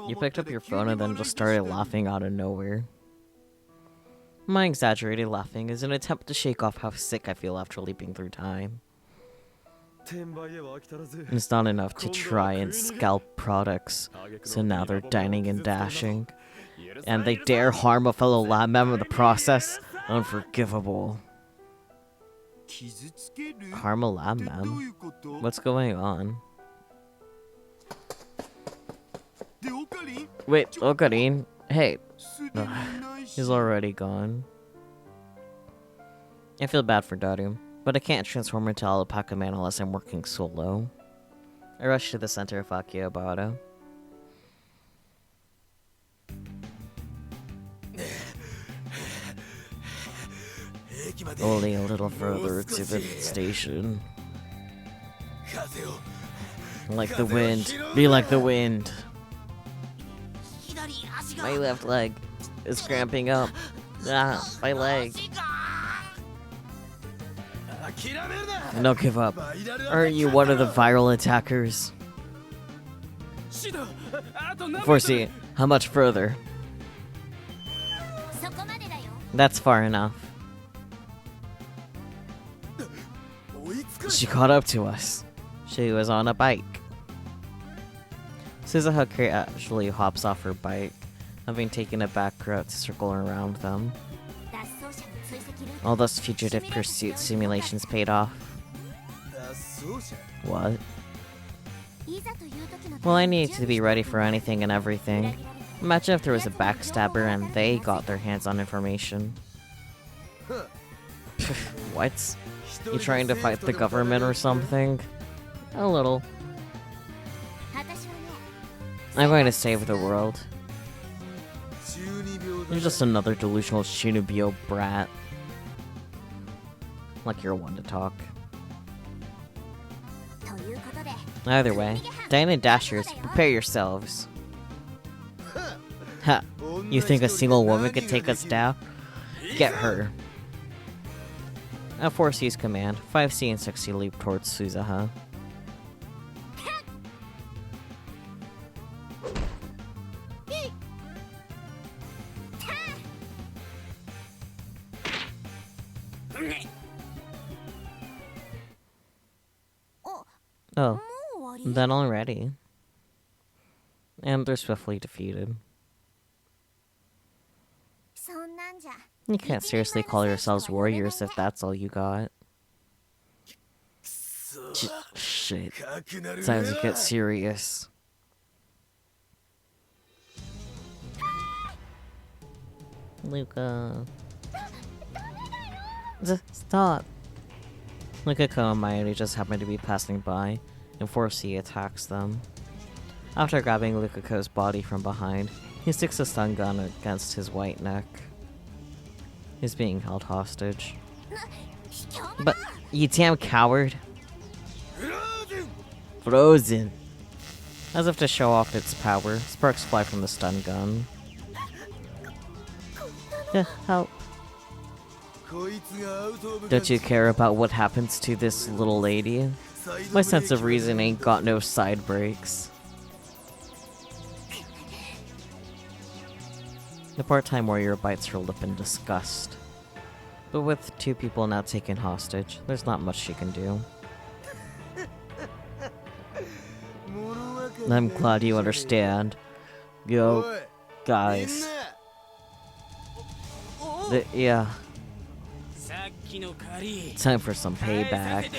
You picked up your phone and then just started laughing out of nowhere. My exaggerated laughing is an attempt to shake off how sick I feel after leaping through time. It's not enough to try and scalp products, so now they're dining and dashing. And they dare harm a fellow lab member in the process? Unforgivable. Harm a lab mem? What's going on? Wait, Okarin? Hey. Ugh, he's already gone. I feel bad for Daru, but I can't transform into Alpaca Man unless I'm working solo. I rush to the center of Akihabara. Only a little further to the station. Like the wind. Be like the wind. My left leg is cramping up. Ah, my leg. Don't give up. Aren't you one of the viral attackers? Foresee, how much further? That's far enough. She caught up to us. She was on a bike. Suzuha actually hops off her bike, having taken a back route to circle around them. All those fugitive pursuit simulations paid off. What? Well, I need to be ready for anything and everything. Imagine if there was a backstabber and they got their hands on information. What? You trying to fight the government or something? A little. I'm going to save the world. You're just another delusional Shinobio brat. Like you're one to talk. Either way, Diana Dashers, prepare yourselves. Ha! You think a single woman could take us down? Get her. At 4C's command, 5C and 6C leap towards Suzuha. Oh, then already. And they're swiftly defeated. You can't seriously call yourselves warriors if that's all you got. Shit. Time to get serious. Luca. Stop. Luca and Mighty just happen to be passing by, and 4C attacks them. After grabbing Lukako's body from behind, he sticks a stun gun against his white neck. He's being held hostage. But, you damn coward. Frozen. As if to show off its power, sparks fly from the stun gun. Help. Don't you care about what happens to this little lady? My sense of reason ain't got no side brakes. The part-time warrior bites her lip in disgust. But with 2 people now taken hostage, there's not much she can do. I'm glad you understand. Yo, guys. Yeah. Time for some payback.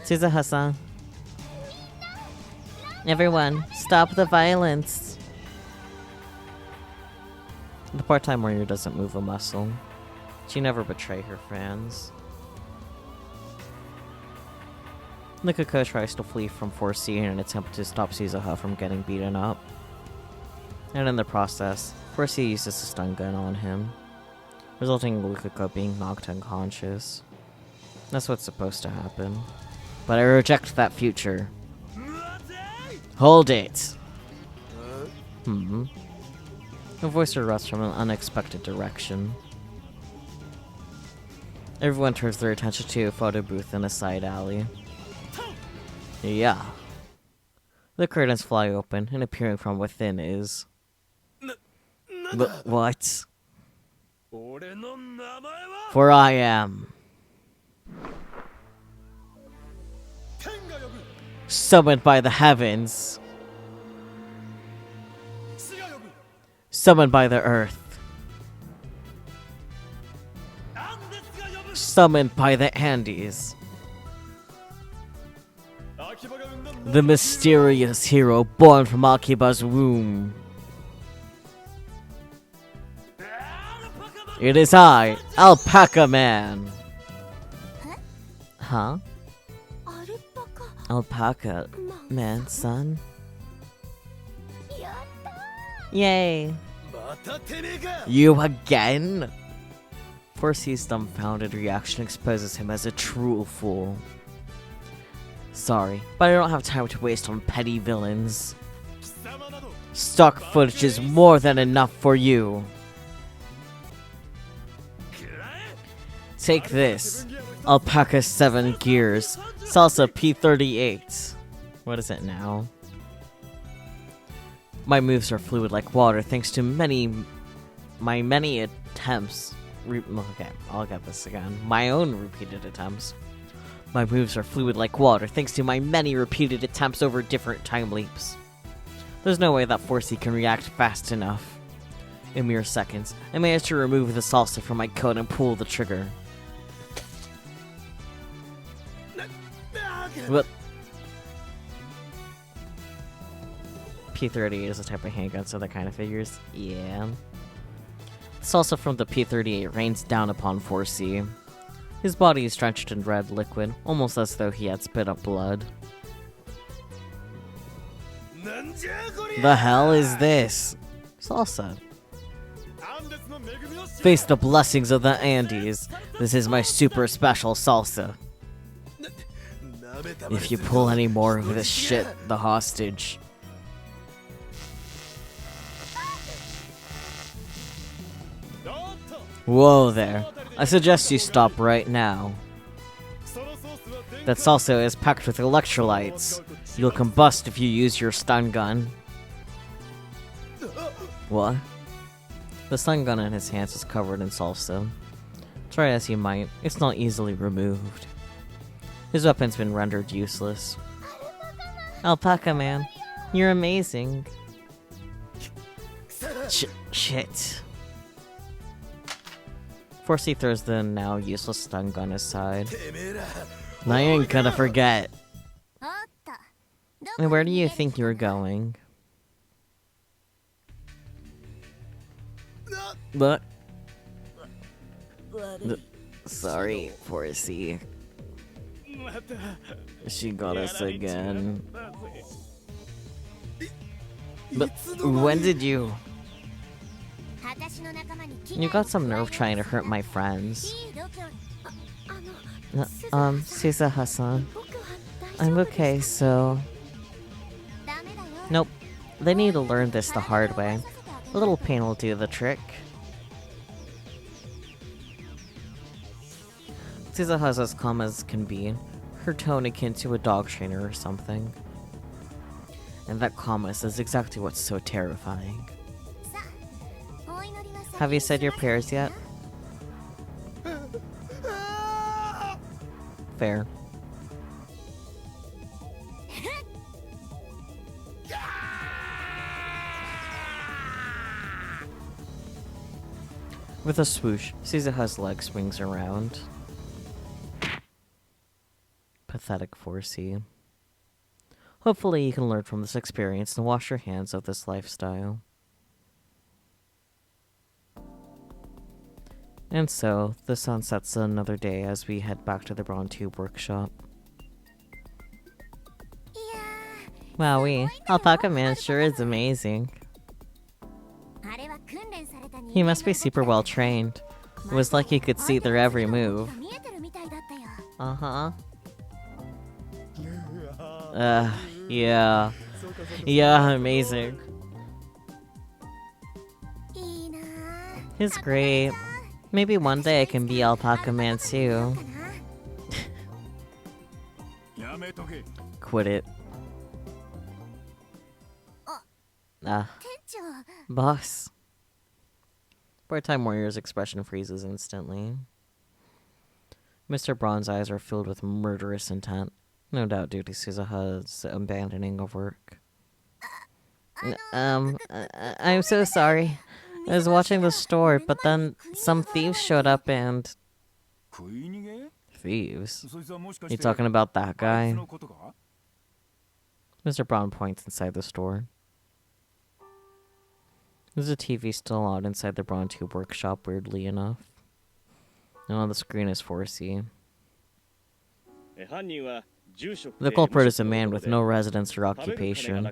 Suzuha-san. Everyone, stop the violence. The part-time warrior doesn't move a muscle. She never betray her fans. Nikako tries to flee from 4C in an attempt to stop Suzuha from getting beaten up. And in the process, 4C uses a stun gun on him, resulting in Nikako being knocked unconscious. That's what's supposed to happen. But I reject that future. Hold it! A voice erupts from an unexpected direction. Everyone turns their attention to a photo booth in a side alley. Yeah. The curtains fly open, and appearing from within is... What? For I am... summoned by the heavens. Summoned by the earth. Summoned by the Andes. The mysterious hero born from Akiba's womb. It is I, Alpaca Man. Huh? Alpaca Man, son? Yay. You again? 4C's dumbfounded reaction exposes him as a true fool. Sorry, but I don't have time to waste on petty villains. Stock footage is more than enough for you. Take this. Alpaca 7 Gears. Salsa P38. What is it now? My moves are fluid like water thanks to my many attempts. Okay, I'll get this again. My own repeated attempts. My moves are fluid like water thanks to my many repeated attempts over different time leaps. There's no way that 4C can react fast enough. In mere seconds, I managed to remove the salsa from my coat and pull the trigger. What? P38 is a type of handgun, so that kind of figures. Yeah. Salsa from the P38 rains down upon 4C. His body is drenched in red liquid, almost as though he had spit up blood. The hell is this? Salsa. Face the blessings of the Andes. This is my super special salsa. If you pull any more of this shit, the hostage. Whoa there. I suggest you stop right now. That salsa is packed with electrolytes. You'll combust if you use your stun gun. What? The stun gun in his hands is covered in salsa. Try as he might, it's not easily removed. His weapon's been rendered useless. Alpaca Man, you're amazing. Shit. 4C throws the now useless stun gun aside. I ain't gonna forget. And where do you think you're going? But sorry, 4C. She got us again. But when did you? You got some nerve trying to hurt my friends. Susa-san. I'm okay, so... Nope. They need to learn this the hard way. A little pain will do the trick. Susa-has as calm as can be, her tone akin to a dog trainer or something. And that calmness is exactly what's so terrifying. Have you said your prayers yet? Fair. With a swoosh, Suzuha's leg swings around. Pathetic 4C. Hopefully you can learn from this experience and wash your hands of this lifestyle. And so, the sun sets another day as we head back to the Brawn Tube workshop. Wowee, Alpaca Man sure is amazing. He must be super well trained. It was like he could see their every move. Uh-huh. Yeah. Yeah, amazing. He's great. Maybe one day I can be Alpaca Man too. Quit it. Boss. Part-time warrior's expression freezes instantly. Mr. Braun's eyes are filled with murderous intent, no doubt due to Suzuha's abandoning of work. I'm so sorry. I was watching the store, but then some thieves showed up and... Thieves? You talking about that guy? Mr. Braun points inside the store. There's a TV still on inside the Brawn Tube workshop, weirdly enough. And on the screen is 4C. The culprit is a man with no residence or occupation.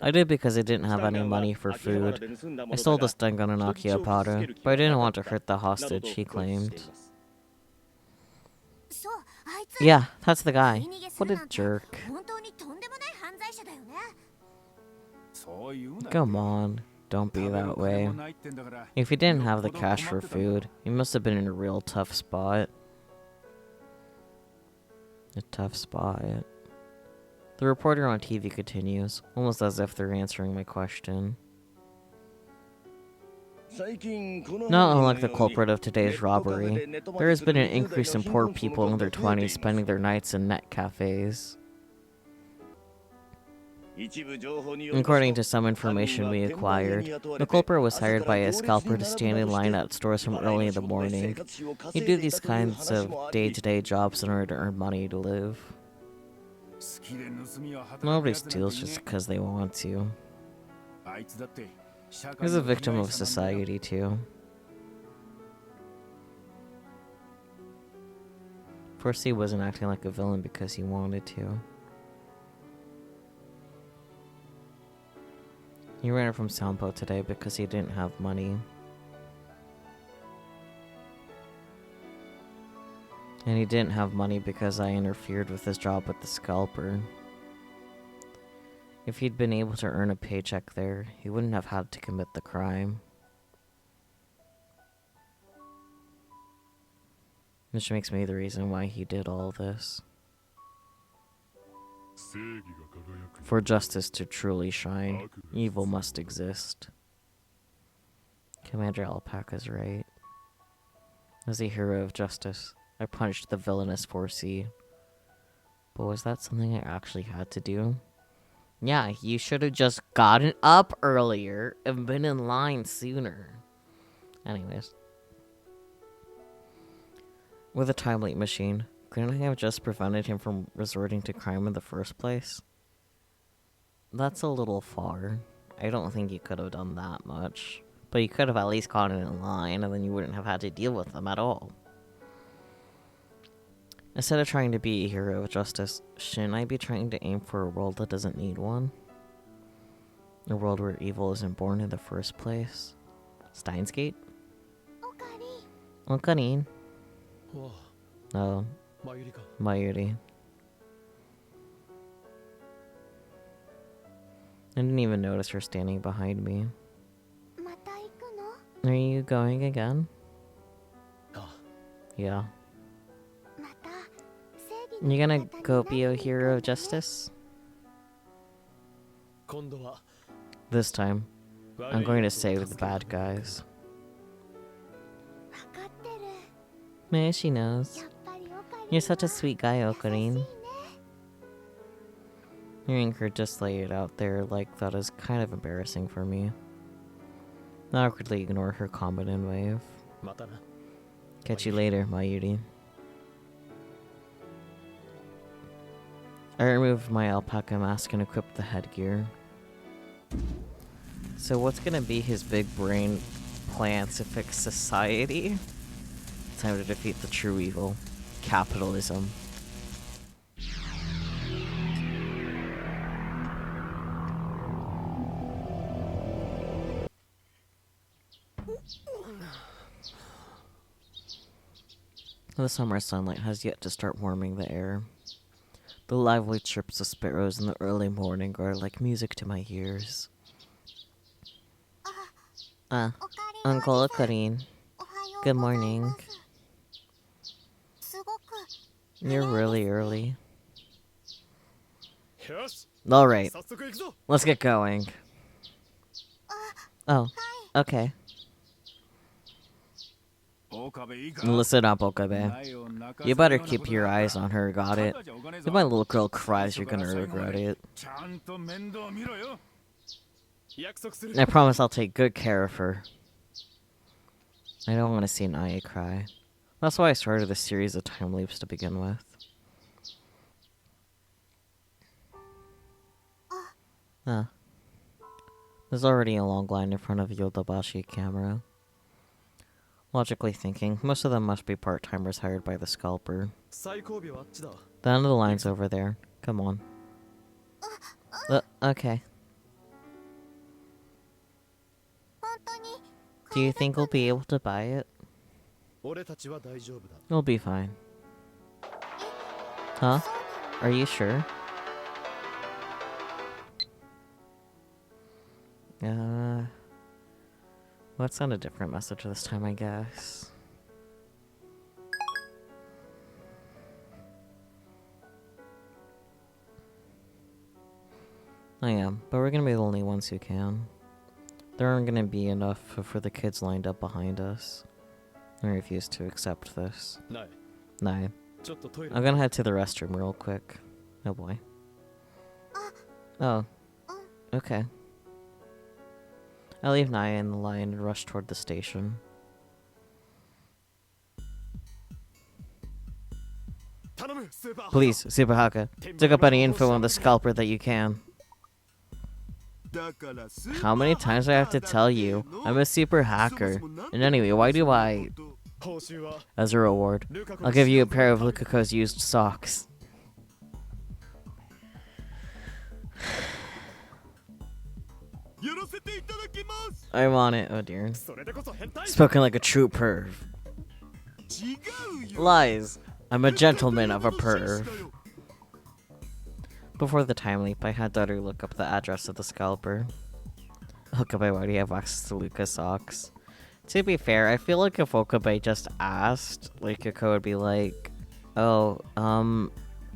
I did because I didn't have any money for food. I stole the stun gun in Akihabara, but I didn't want to hurt the hostage, he claimed. Yeah, that's the guy. What a jerk. Come on. Don't be that way. If he didn't have the cash for food, he must have been in a real tough spot. A tough spot. The reporter on TV continues, almost as if they're answering my question. Not unlike the culprit of today's robbery, there has been an increase in poor people in their 20s spending their nights in net cafes. According to some information we acquired, the culprit was hired by a scalper to stand in line at stores from early in the morning. He'd do these kinds of day-to-day jobs in order to earn money to live. Nobody steals just because they want to. He's a victim of society, too. 4C wasn't acting like a villain because he wanted to. He ran from Sampo today because he didn't have money. And he didn't have money because I interfered with his job with the scalper. If he'd been able to earn a paycheck there, he wouldn't have had to commit the crime. Which makes me the reason why he did all this. For justice to truly shine, evil must exist. Commander Alpaca's right. As a hero of justice, I punched the villainous 4C. But was that something I actually had to do? Yeah, you should have just gotten up earlier and been in line sooner. Anyways. With a time leap machine, couldn't I have just prevented him from resorting to crime in the first place? That's a little far. I don't think you could have done that much. But you could have at least caught it in line, and then you wouldn't have had to deal with them at all. Instead of trying to be a hero of justice, shouldn't I be trying to aim for a world that doesn't need one? A world where evil isn't born in the first place? Steins Gate? Okarin. Oh, Mayuri. I didn't even notice her standing behind me. Are you going again? Yeah. You gonna go be a hero of justice? This time, I'm going to save the bad guys. Man, she knows. You're such a sweet guy, Okarin. Hearing her just lay it out there like that is kind of embarrassing for me. I awkwardly ignore her comment and wave. Catch you later, Mayuri. I removed my alpaca mask and equipped the headgear. So what's gonna be his big brain plan to fix society? Time to defeat the true evil. Capitalism. The summer sunlight has yet to start warming the air. The lively chirps of sparrows in the early morning are like music to my ears. Uncle Okarin. Good morning. You're really early. Alright, let's get going. Oh, okay. Listen up, Okabe. You better keep your eyes on her, got it? If my little girl cries, you're gonna regret it. I promise I'll take good care of her. I don't want to see Nae cry. That's why I started this series of time leaps to begin with. There's already a long line in front of Yodobashi camera. Logically thinking, most of them must be part-timers hired by the scalper. The end of the line's over there. Come on. Okay. Do you think we'll be able to buy it? We'll be fine. Huh? Are you sure? Let's send a different message this time, I guess. I am, but we're gonna be the only ones who can. There aren't gonna be enough for the kids lined up behind us. I refuse to accept this. No. I'm gonna head to the restroom real quick. Oh boy. Oh. Okay. I leave Naya in the line and rush toward the station. Please, Super Haka, dig up any info on the scalper that you can. How many times do I have to tell you? I'm a super hacker. And anyway, why do I... As a reward, I'll give you a pair of Lukako's used socks. I'm on it, oh dear. Spoken like a true perv. Lies. I'm a gentleman of a perv. Before the time leap, I had Tutturu look up the address of the scalper. Okabe, why do you have access to Luka's socks? To be fair, I feel like if Okabe just asked, Luka would be like, oh,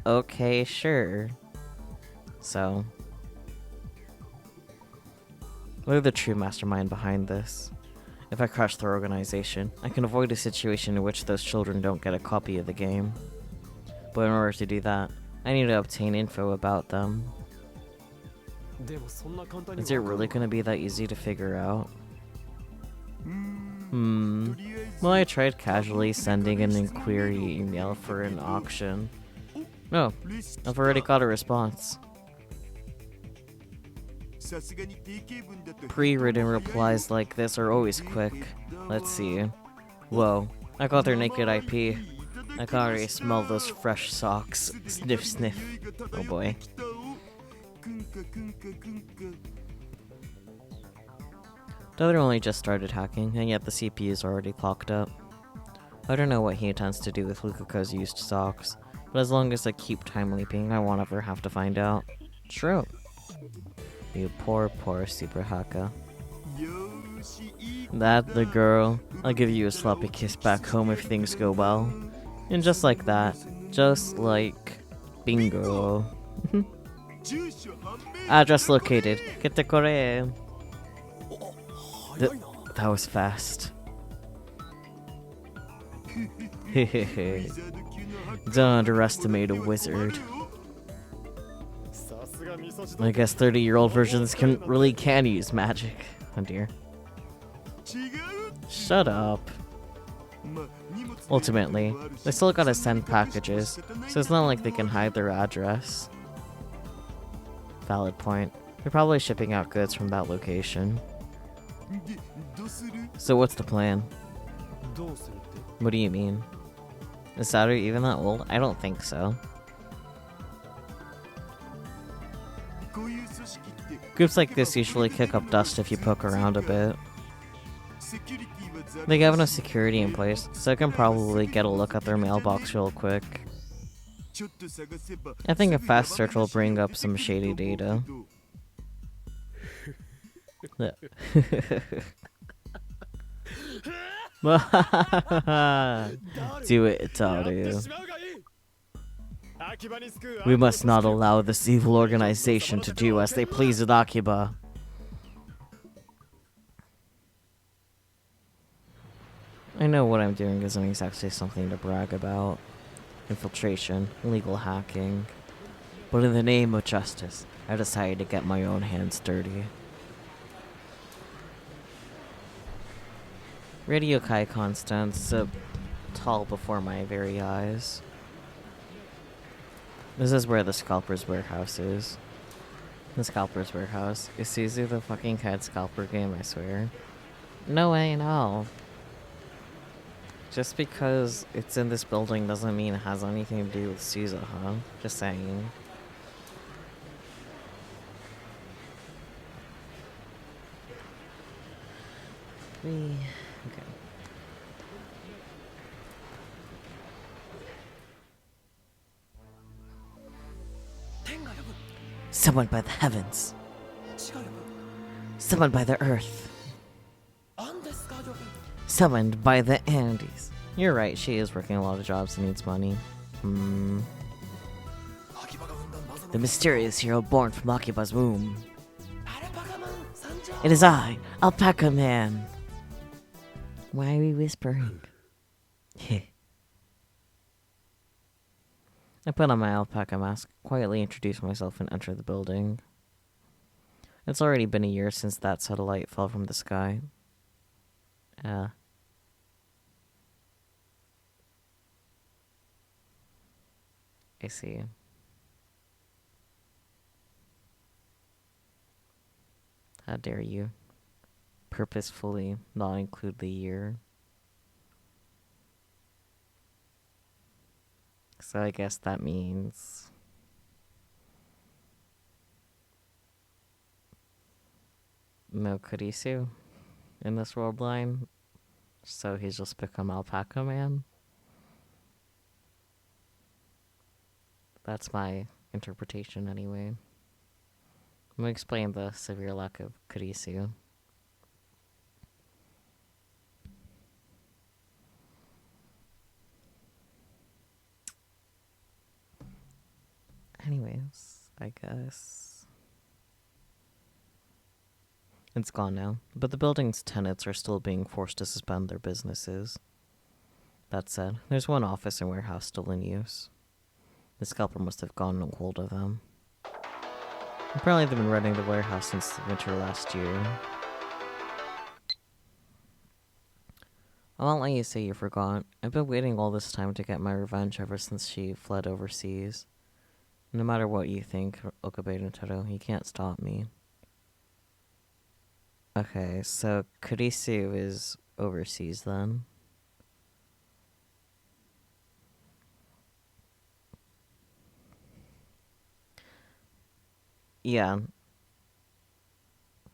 okay, sure. So... We're the true mastermind behind this. If I crush their organization, I can avoid a situation in which those children don't get a copy of the game. But in order to do that, I need to obtain info about them. Is it really going to be that easy to figure out? Well, I tried casually sending an inquiry email for an auction. No, I've already got a response. Pre-written replies like this are always quick. Let's see. Whoa, I got their naked IP. I can already smell those fresh socks. Sniff, sniff. Oh boy. The other only just started hacking, and yet the CPU is already clocked up. I don't know what he intends to do with Lukaku's used socks, but as long as I keep time leaping, I won't ever have to find out. True. You poor, poor super hacker. That the girl. I'll give you a sloppy kiss back home if things go well. And just like that. Just like... bingo. Address located. Kete kore. That was fast. Hehehe. Don't underestimate a wizard. I guess 30-year-old versions really can use magic. Oh dear. Shut up. Ultimately, they still gotta send packages, so it's not like they can hide their address. Valid point. They're probably shipping out goods from that location. So what's the plan? What do you mean? Is Saturday even that old? I don't think so. Groups like this usually kick up dust if you poke around a bit. They have enough security in place, so I can probably get a look at their mailbox real quick. I think a fast search will bring up some shady data. Do it, Tutturu. We must not allow this evil organization to do as they please at Akiba. I know what I'm doing isn't exactly something to brag about. Infiltration, illegal hacking. But in the name of justice, I decided to get my own hands dirty. Radio Kaikon stands so tall before my very eyes. This is where the Scalper's Warehouse is. The Scalper's Warehouse. Is Suzu the fucking head scalper game, I swear? No way, no. Just because it's in this building doesn't mean it has anything to do with Suzu, huh? Just saying. Okay. Summoned by the heavens. Summoned by the earth. Summoned by the Andes. You're right, she is working a lot of jobs and needs money. The mysterious hero born from Akiba's womb. It is I, Alpaca Man. Why are we whispering? I put on my alpaca mask, quietly introduced myself, and entered the building. It's already been a year since that satellite fell from the sky. I see. How dare you purposefully not include the year? So I guess that means no Kurisu in this world line. So he's just become Alpaca Man. That's my interpretation anyway. I'm gonna explain the severe lack of Kurisu. Anyways, I guess it's gone now, but the building's tenants are still being forced to suspend their businesses. That said, there's one office and warehouse still in use. The scalper must have gotten a hold of them. Apparently they've been running the warehouse since the winter last year. I won't let you say you forgot. I've been waiting all this time to get my revenge ever since she fled overseas. No matter what you think, Okabe and Tutturu, you can't stop me. Okay, so Kurisu is overseas then. Yeah.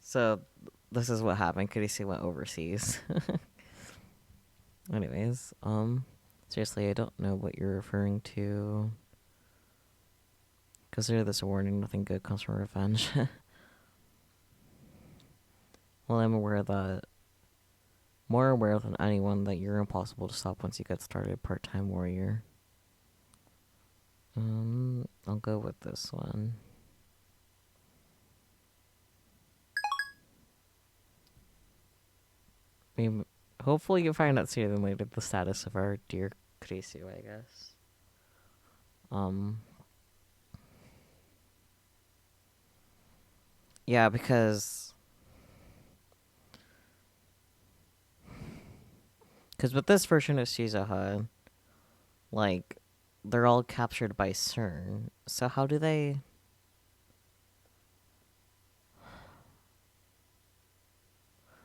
So this is what happened. Kurisu went overseas. Anyways, seriously, I don't know what you're referring to. Consider this a warning, nothing good comes from revenge. Well, I'm aware that... more aware than anyone that you're impossible to stop once you get started, part-time warrior. I'll go with this one. Hopefully you'll find out sooner than later the status of our dear Kurisu, I guess. Yeah, because with this version of Shizuha, like, they're all captured by CERN. So how do they...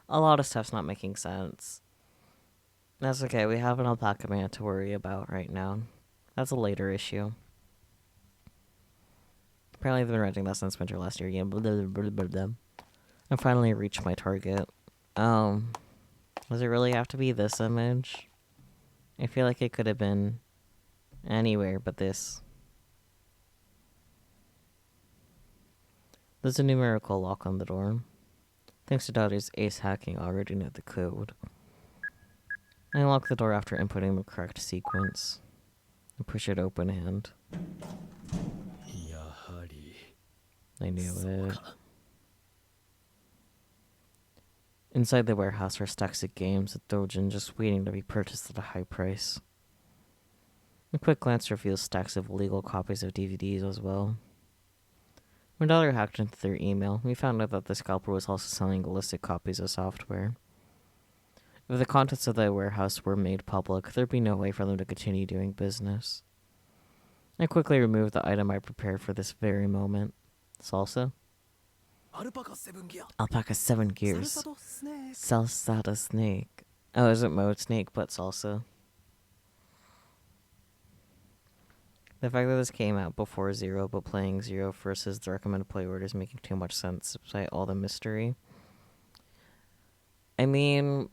A lot of stuff's not making sense. That's okay, we have an Alpaca man to worry about right now. That's a later issue. Apparently they've been renting that since winter last year. Yeah, blah, blah, blah, blah, blah. I finally reached my target. Does it really have to be this image? I feel like it could have been anywhere but this. There's a numerical lock on the door. Thanks to Daughter's ace hacking, I already know the code. I unlock the door after inputting the correct sequence. I push it open and... I knew it. Inside the warehouse are stacks of games at Dojin just waiting to be purchased at a high price. A quick glance reveals stacks of illegal copies of DVDs as well. When Daughter hacked into their email, we found out that the scalper was also selling illicit copies of software. If the contents of the warehouse were made public, there'd be no way for them to continue doing business. I quickly removed the item I prepared for this very moment. Salsa? Alpaca 7 gears. Salsada snake. Oh, isn't mode snake, but salsa. The fact that this came out before Zero, but playing Zero versus the recommended play order is making too much sense, despite all the mystery. I mean...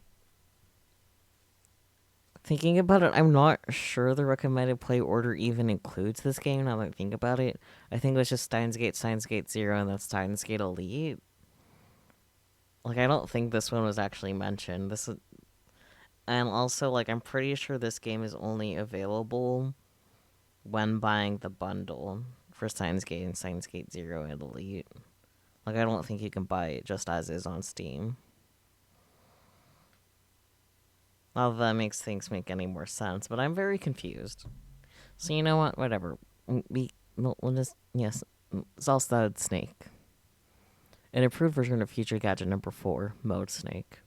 Thinking about it, I'm not sure the recommended play order even includes this game, now that I think about it. I think it was just Steins Gate 0, and then Steins Gate Elite. Like, I don't think this one was actually mentioned. And also, like, I'm pretty sure this game is only available when buying the bundle for Steins Gate and Steins Gate 0 and Elite. Like, I don't think you can buy it just as is on Steam. Not that that makes things make any more sense, but I'm very confused. So you know what? Whatever. We'll just... Yes. Salsa Snake. An improved version of Future Gadget number 4, Mode Snake.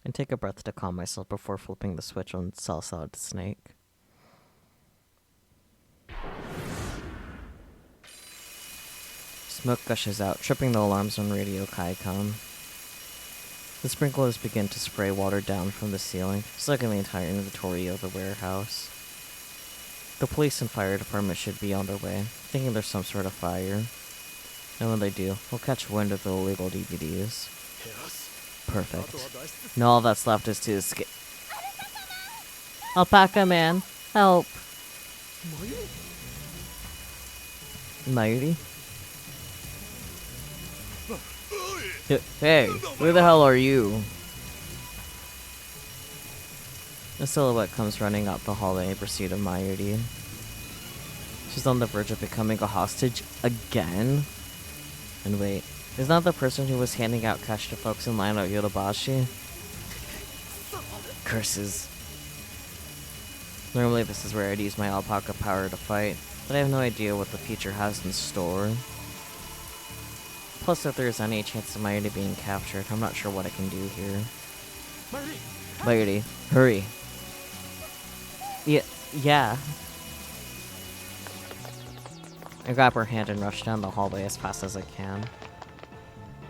And take a breath to calm myself before flipping the switch on Salsa Snake. Smoke gushes out, tripping the alarms on Radio Kaikon. The sprinklers begin to spray water down from the ceiling, soaking the entire inventory of the warehouse. The police and fire department should be on their way, thinking there's some sort of fire. And when they do, we'll catch wind of the illegal DVDs. Perfect. Now all that's left is to escape. Alpaca man, help! Mayuri? Hey, where the hell are you? A silhouette comes running up the hallway in pursuit of Mayuri. She's on the verge of becoming a hostage again? And wait, is that the person who was handing out cash to folks in line at Yodobashi? Curses. Normally this is where I'd use my alpaca power to fight, but I have no idea what the future has in store. Plus, if there's any chance of Mayuri being captured, I'm not sure what I can do here. Mayuri, hurry. Yeah. I grab her hand and rush down the hallway as fast as I can.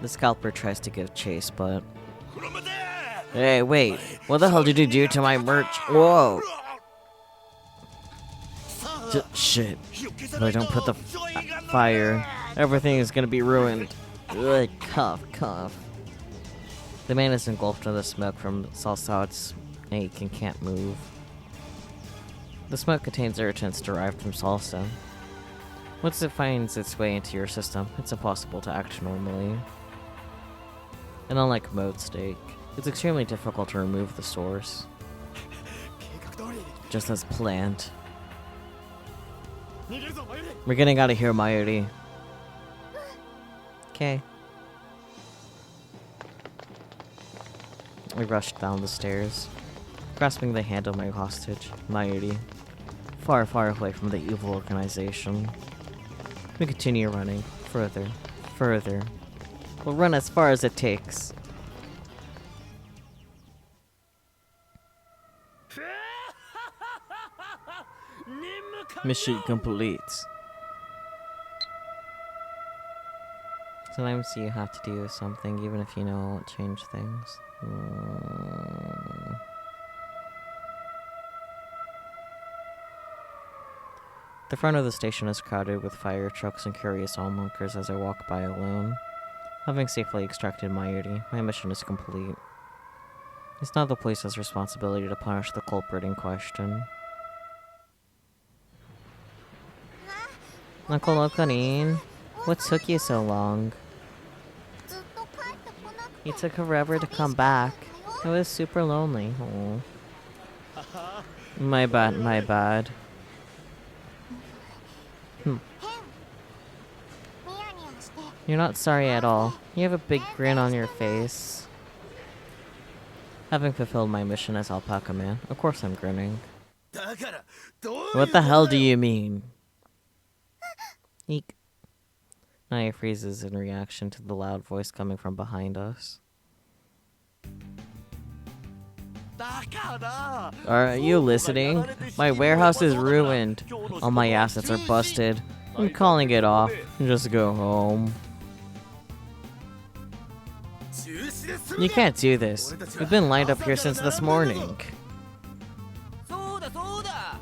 The scalper tries to give chase, but... Hey, wait. What the hell did you do to my merch? Whoa! Shit. If I don't put the fire, everything is gonna be ruined. Ugh, cough. The man is engulfed in the smoke from Salsa's ache and can't move. The smoke contains irritants derived from salsa. Once it finds its way into your system, it's impossible to act normally. And unlike mode steak, it's extremely difficult to remove the source. Just as planned. We're getting out of here, Mayuri. Okay. I rushed down the stairs, grasping the hand of my hostage, Mayuri, far, far away from the evil organization. We continue running, further. We'll run as far as it takes. Mission complete. Sometimes you have to do something even if you know it won't change things. The front of the station is crowded with fire trucks and curious onlookers as I walk by alone. Having safely extracted Mayuri, my mission is complete. It's not the police's responsibility to punish the culprit in question. Uncle Okarin, what took you so long? He took forever to come back. It was super lonely. Oh. My bad. You're not sorry at all. You have a big grin on your face. Having fulfilled my mission as Alpaca Man, of course I'm grinning. What the hell do you mean? Eek. Naya freezes in reaction to the loud voice coming from behind us. Are you listening? My warehouse is ruined. All my assets are busted. I'm calling it off. Just go home. You can't do this. We've been lined up here since this morning.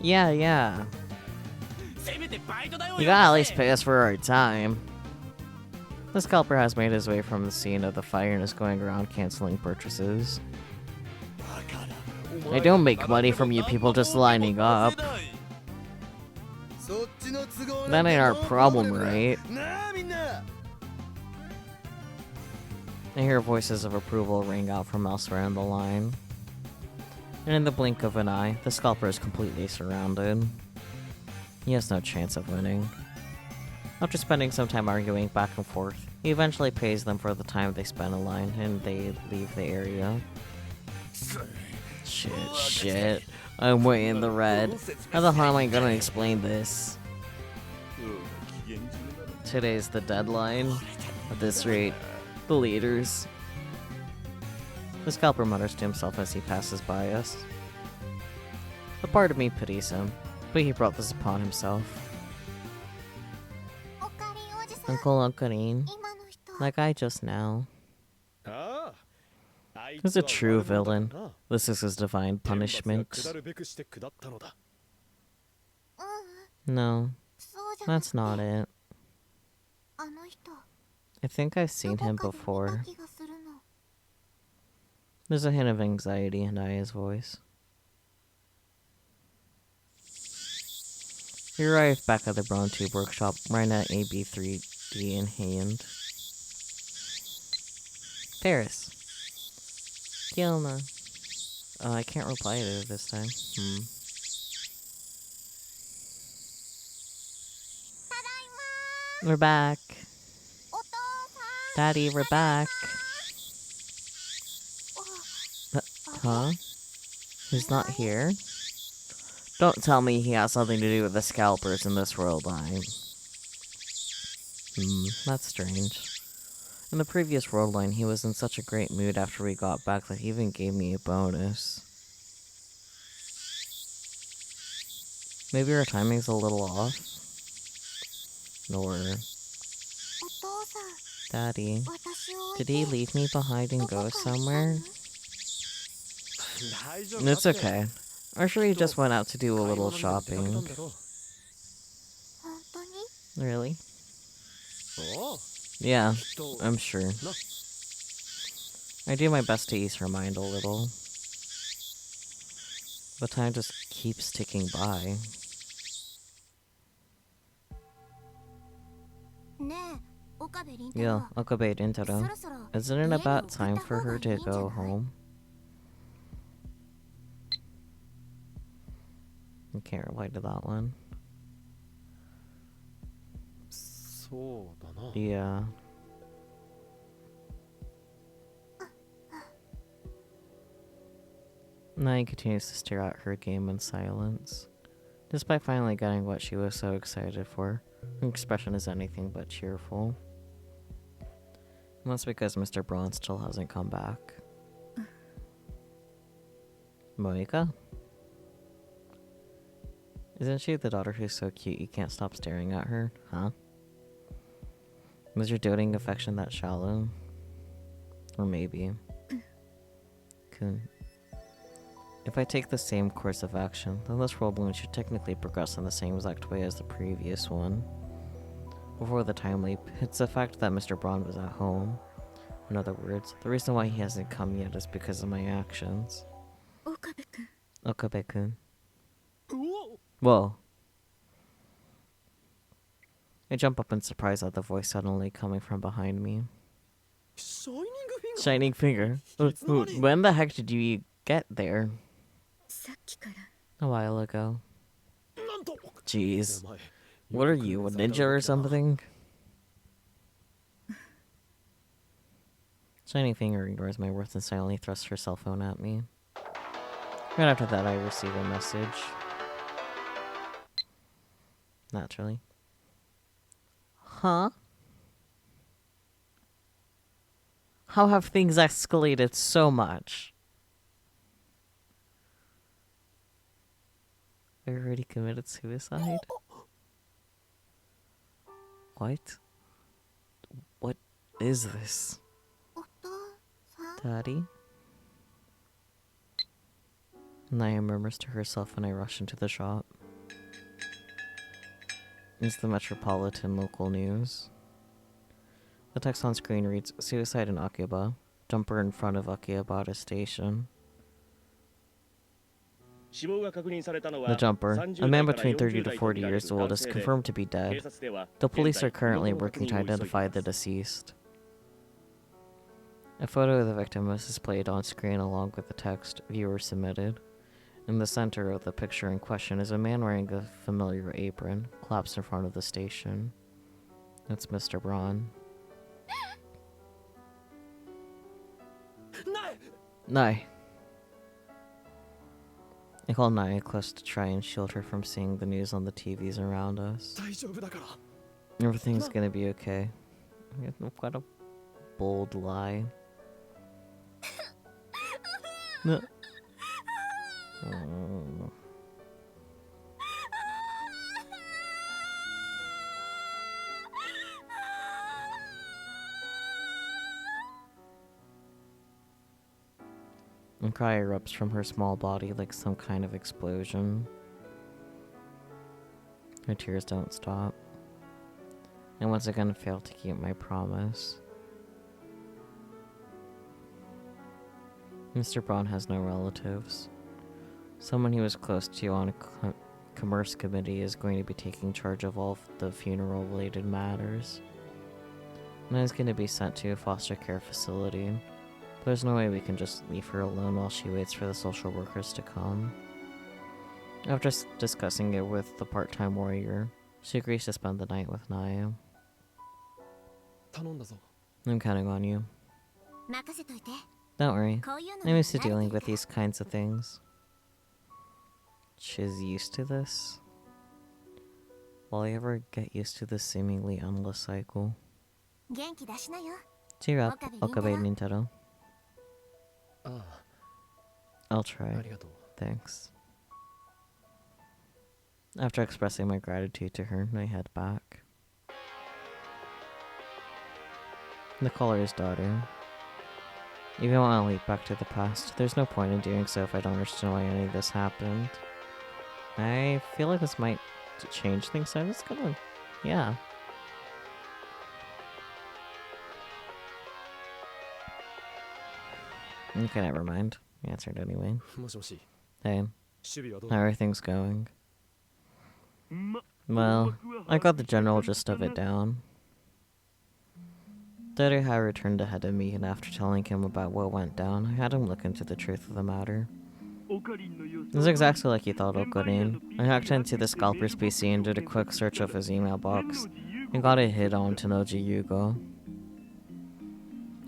Yeah. You gotta at least pay us for our time. The scalper has made his way from the scene of the fire and is going around canceling purchases. I don't make money from you people just lining up. That ain't our problem, right? I hear voices of approval ring out from elsewhere in the line. And in the blink of an eye, the scalper is completely surrounded. He has no chance of winning. After spending some time arguing back and forth, he eventually pays them for the time they spent in line, and they leave the area. Shit. I'm way in the red. How the hell am I gonna explain this? Today's the deadline. At this rate, the leaders. The scalper mutters to himself as he passes by us. A part of me pities him, but he brought this upon himself. Uncle Okarin, that guy just now. He's a true villain. This is his divine punishment. No, that's not it. I think I've seen him before. There's a hint of anxiety in Aya's voice. We arrived back at the Brown Tube Workshop, right at AB3D in hand. Paris. Gilma. Oh, I can't reply to it this time. We're back. Daddy, we're back. Huh? He's not here? Don't tell me he has something to do with the scalpers in this world line. That's strange. In the previous world line, he was in such a great mood after we got back that he even gave me a bonus. Maybe our timing's a little off? Or... Daddy, did he leave me behind and go somewhere? It's okay. I'm sure he just went out to do a little shopping. Really? Yeah, I'm sure. I do my best to ease her mind a little. But time just keeps ticking by. Yeah, Okabe Rintaro. Isn't it about time for her to go home? I can't reply to that one. Yeah. Nai continues to stare at her game in silence. Despite finally getting what she was so excited for, her expression is anything but cheerful. And that's because Mr. Braun still hasn't come back. Moika? Isn't she the daughter who's so cute you can't stop staring at her? Huh? Was your doting affection that shallow? Or maybe. If I take the same course of action, then this world balloon should technically progress in the same exact way as the previous one. Before the time leap, it's the fact that Mr. Braun was at home. In other words, the reason why he hasn't come yet is because of my actions. Okabe-kun. Whoa. I jump up in surprise at the voice suddenly coming from behind me. Shining finger? When the heck did you get there? A while ago. Jeez. What are you, a ninja or something? Shining finger ignores my words and silently thrusts her cell phone at me. Right after that, I receive a message. Naturally. Huh? How have things escalated so much? I already committed suicide? What? What is this? Daddy? Naya murmurs to herself when I rush into the shop. It's the Metropolitan local news. The text on screen reads, Suicide in Akiba. Jumper in front of Akihabara Station. The jumper, a man between 30 to 40 years old, is confirmed to be dead. The police are currently working to identify the deceased. A photo of the victim is displayed on screen along with the text, viewer submitted. In the center of the picture in question is a man wearing a familiar apron, collapsed in front of the station. It's Mr. Braun. Nai! I call Naya close to try and shield her from seeing the news on the TVs around us. Everything's gonna be okay. What a bold lie. No. Oh. A cry erupts from her small body like some kind of explosion. Her tears don't stop. I once again fail to keep my promise. Mr. Braun has no relatives. Someone he was close to on a commerce committee is going to be taking charge of all of the funeral-related matters. And is going to be sent to a foster care facility. There's no way we can just leave her alone while she waits for the social workers to come. After discussing it with the part-time warrior, she agrees to spend the night with Naya. I'm counting on you. Don't worry, I'm used to dealing with these kinds of things. She's used to this? Will I ever get used to this seemingly endless cycle? Cheer up, Okabe Nintendo. あ I'll あ、あ try. りがとう。 Thanks. After expressing my gratitude to her, I head back. The caller's daughter. Even when I leap back to the past, there's no point in doing so if I don't understand why any of this happened. I feel like this might change things, so I'm just gonna... yeah. Okay, never mind. I answered anyway. もしもし、 Hey, 守備はどう how are things going? Well, I got the general gist of it down. Tutturu had returned ahead of me, and after telling him about what went down, I had him look into the truth of the matter. It was exactly like he thought it would be. I hacked into the scalper's PC and did a quick search of his email box, and got a hit on Tenoji Yugo.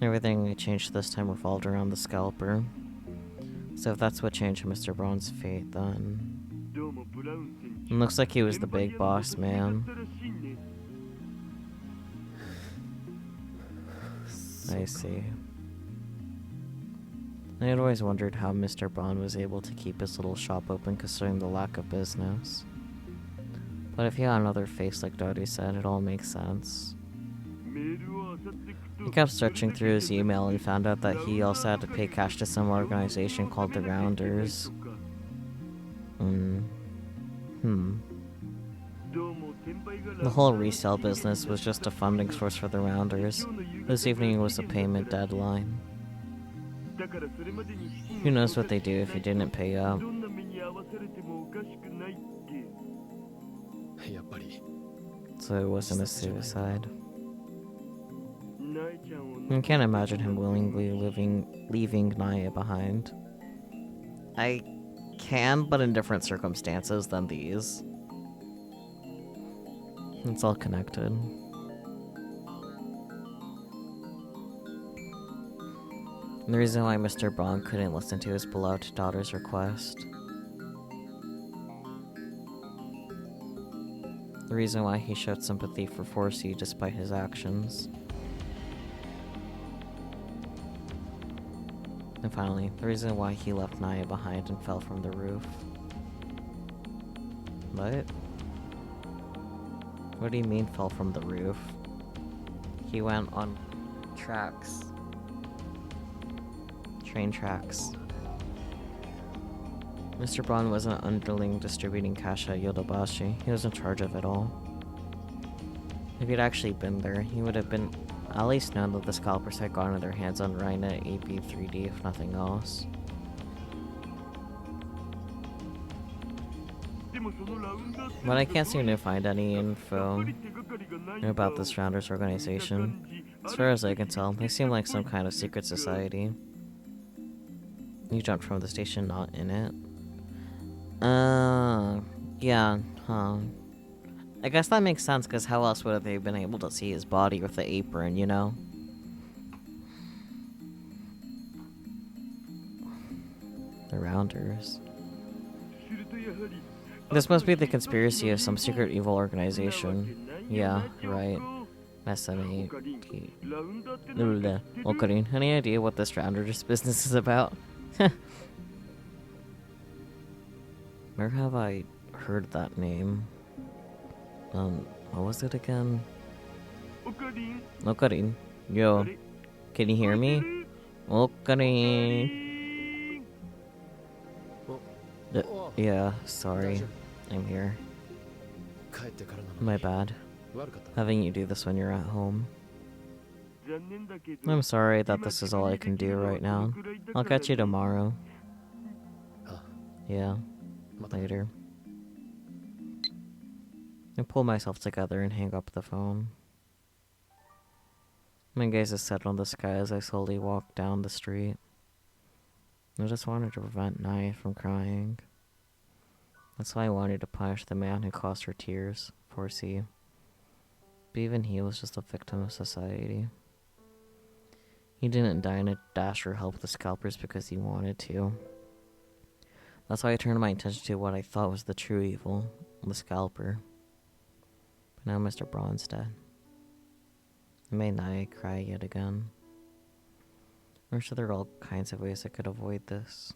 Everything I changed this time revolved around the scalper. So if that's what changed Mr. Braun's fate, then... it looks like he was the big boss, man. I see. I had always wondered how Mr. Braun was able to keep his little shop open considering the lack of business. But if he had another face like Dottie said, it all makes sense. He kept searching through his email and found out that he also had to pay cash to some organization called the Rounders. The whole resale business was just a funding source for the Rounders. This evening was a payment deadline. Who knows what they do if you didn't pay up. やっぱり So it wasn't a suicide. I can't imagine him willingly leaving Naya behind. I can, but in different circumstances than these. It's all connected. The reason why Mr. Braun couldn't listen to his beloved daughter's request. The reason why he showed sympathy for 4C despite his actions. And finally, the reason why he left Naya behind and fell from the roof. What? What do you mean fell from the roof? He went on tracks. Train tracks. Mr. Braun was an underling distributing cash at Yodobashi. He was in charge of it all. If he'd actually been there, he would have been at least known that the scalpers had gotten their hands on Rhina AP3D, if nothing else. But I can't seem to find any info about this Rounders organization. As far as I can tell, they seem like some kind of secret society. You jumped from the station, not in it. Yeah, huh. I guess that makes sense, because how else would they been able to see his body with the apron, you know? The Rounders. This must be the conspiracy of some secret evil organization. Yeah, right. SMA. Okarin, any idea what this Rounders business is about? Where have I heard that name? What was it again? Okarin. Yo, can you hear me? Okarin. Yeah, sorry. I'm here. 帰ってからなのに My bad. 悪かったな Having you do this when you're at home. I'm sorry that this is all I can do right now. I'll catch you tomorrow. あ Yeah, また later. I pull myself together and hang up the phone. My gaze is set on the sky as I slowly walk down the street. I just wanted to prevent Naya from crying. That's why I wanted to punish the man who caused her tears, 4C. But even he was just a victim of society. He didn't die in a dash or help the scalpers because he wanted to. That's why I turned my attention to what I thought was the true evil, the scalper. But now Mr. Braun's dead. It made Naya cry yet again. I'm sure there are all kinds of ways I could avoid this.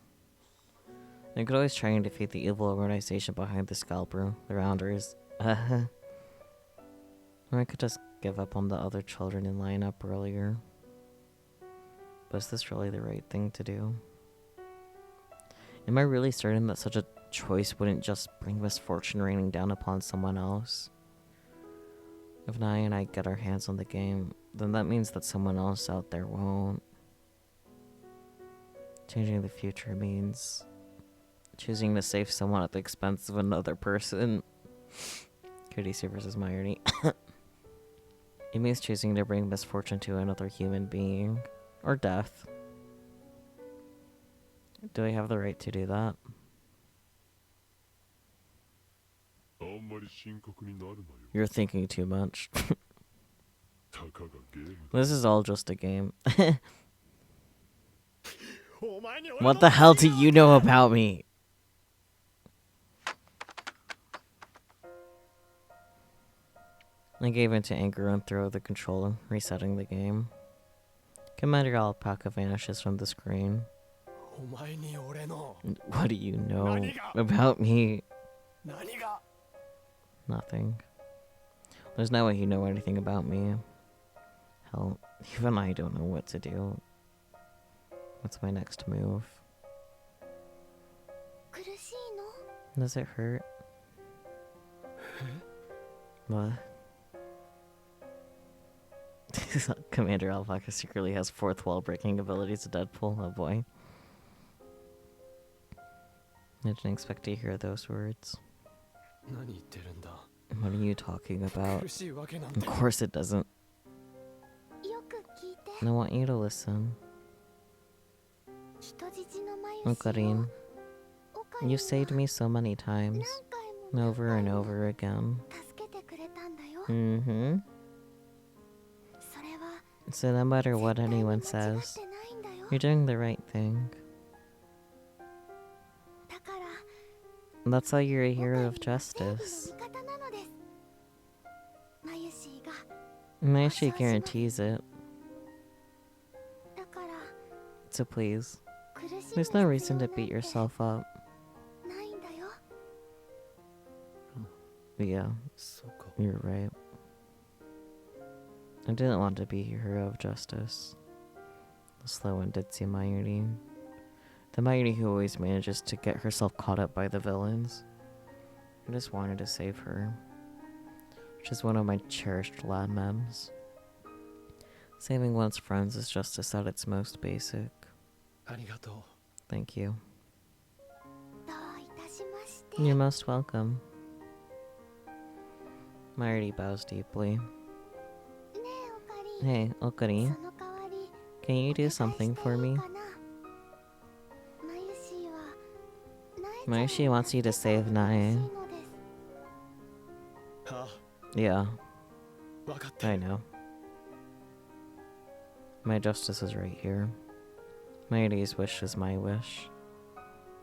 I could always try and defeat the evil organization behind the scalper, the Rounders. Or I could just give up on the other children in lineup earlier. But is this really the right thing to do? Am I really certain that such a choice wouldn't just bring misfortune raining down upon someone else? If Nai and I get our hands on the game, then that means that someone else out there won't. Changing the future means choosing to save someone at the expense of another person. Courtesy versus Myerny. It means choosing to bring misfortune to another human being. Or death. Do I have the right to do that? You're thinking too much. This is all just a game. What the hell do you know about me? I gave in to anger and threw the controller, resetting the game. Commander Alpaca vanishes from the screen. What do you know about me? Nothing. There's no way you know anything about me. Hell, even I don't know what to do. What's my next move? Does it hurt? What? Commander Alpaca secretly has fourth wall breaking abilities to Deadpool. Oh boy. I didn't expect to hear those words. What are you talking about? Of course it doesn't. I want you to listen. Okarin, you saved me so many times. Over and over again. Mm-hmm. So no matter what anyone says, you're doing the right thing. That's why you're a hero of justice. Mayushi guarantees it. So please, there's no reason to beat yourself up. Yeah, you're right. I didn't want to be a hero of justice. The slow one did see Mayuri. The Mayuri who always manages to get herself caught up by the villains. I just wanted to save her. Which is one of my cherished lad mems. Saving one's friends is justice at its most basic. Thank you. You're most welcome. Mayuri bows deeply. Hey, Okari. Can you do something for me? Mayushi wants you to save Nae. Yeah. I know. My justice is right here. Mayuri's wish is my wish.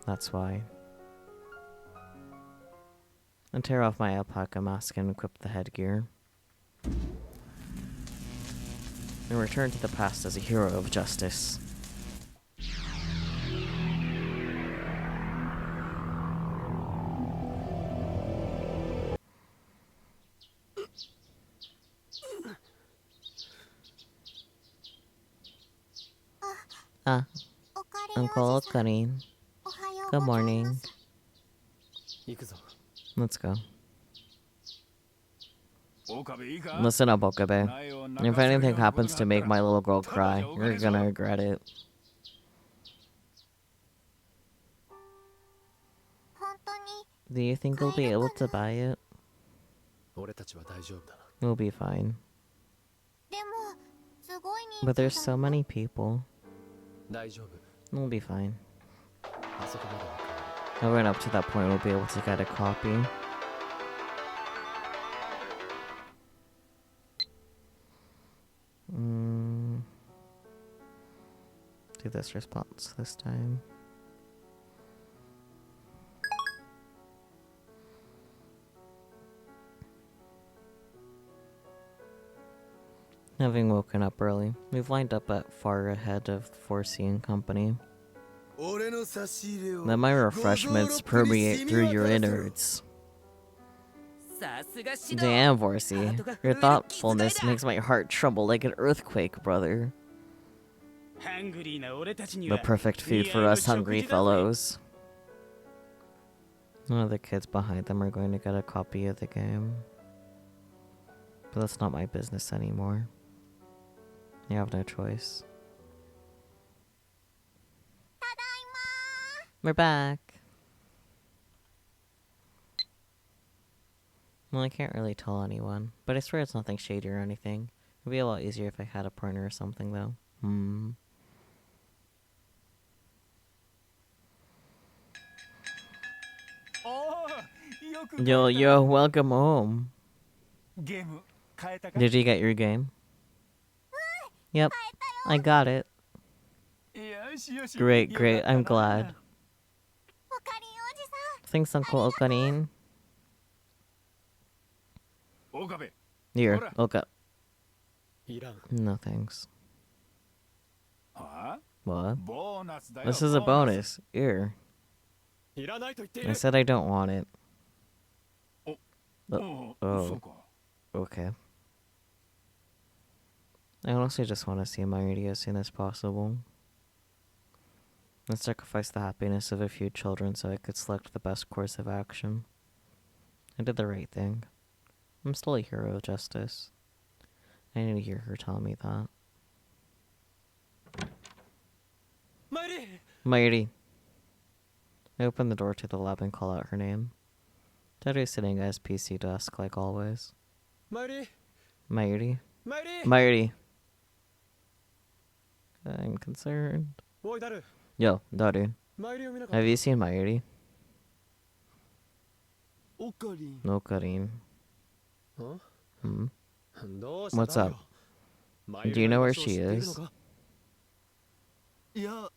That's why. I tear off my alpaca mask and equip the headgear. And return to the past as a hero of justice. Uncle Okarin. Good morning. Let's go. Listen up, Okabe. If anything happens to make my little girl cry, you're gonna regret it. Do you think we'll be able to buy it? We'll be fine. But there's so many people. We'll be fine. I went up to that point, we'll be able to get a copy. Do this response this time. Having woken up early, we've lined up at far ahead of 4C and company. Let my refreshments permeate through your innards. Damn, 4C. Your thoughtfulness makes my heart tremble like an earthquake, brother. The perfect food for us hungry fellows. None of the kids behind them are going to get a copy of the game. But that's not my business anymore. You have no choice. We're back. Well, I can't really tell anyone, but I swear it's nothing shady or anything. It'd be a lot easier if I had a partner or something, though. Yo, welcome home. Did you get your game? Yep, I got it. Great, I'm glad. Thanks, Uncle Okarin. Here, Oka. No thanks. What? This is a bonus. Here. I said I don't want it. Oh. Okay. I honestly just want to see Mairi as soon as possible. Let's sacrifice the happiness of a few children so I could select the best course of action. I did the right thing. I'm still a hero of justice. I need to hear her tell me that. Mairi! I open the door to the lab and call out her name. Tutturu is sitting at his PC desk like always. Mairi? I'm concerned. Yo, Daru. Have you seen Mairi? Okarin. What's up? Do you know where she is? No.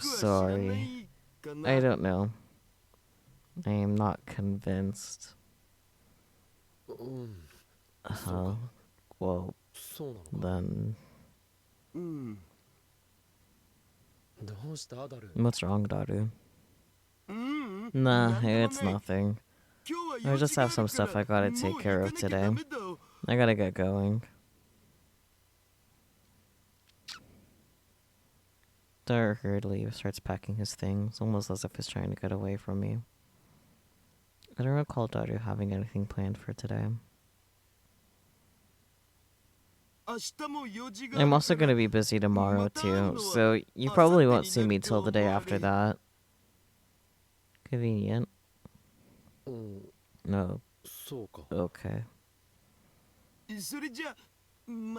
Sorry. I don't know. I am not convinced. Well, then... What's wrong, Daru? Nah, it's nothing. I just have some stuff I gotta take care of today. I gotta get going. Daru hurriedly starts packing his things, almost as if he's trying to get away from me. I don't recall Tutturu having anything planned for today. I'm also going to be busy tomorrow too, so you probably won't see me till the day after that. Convenient. No. Okay.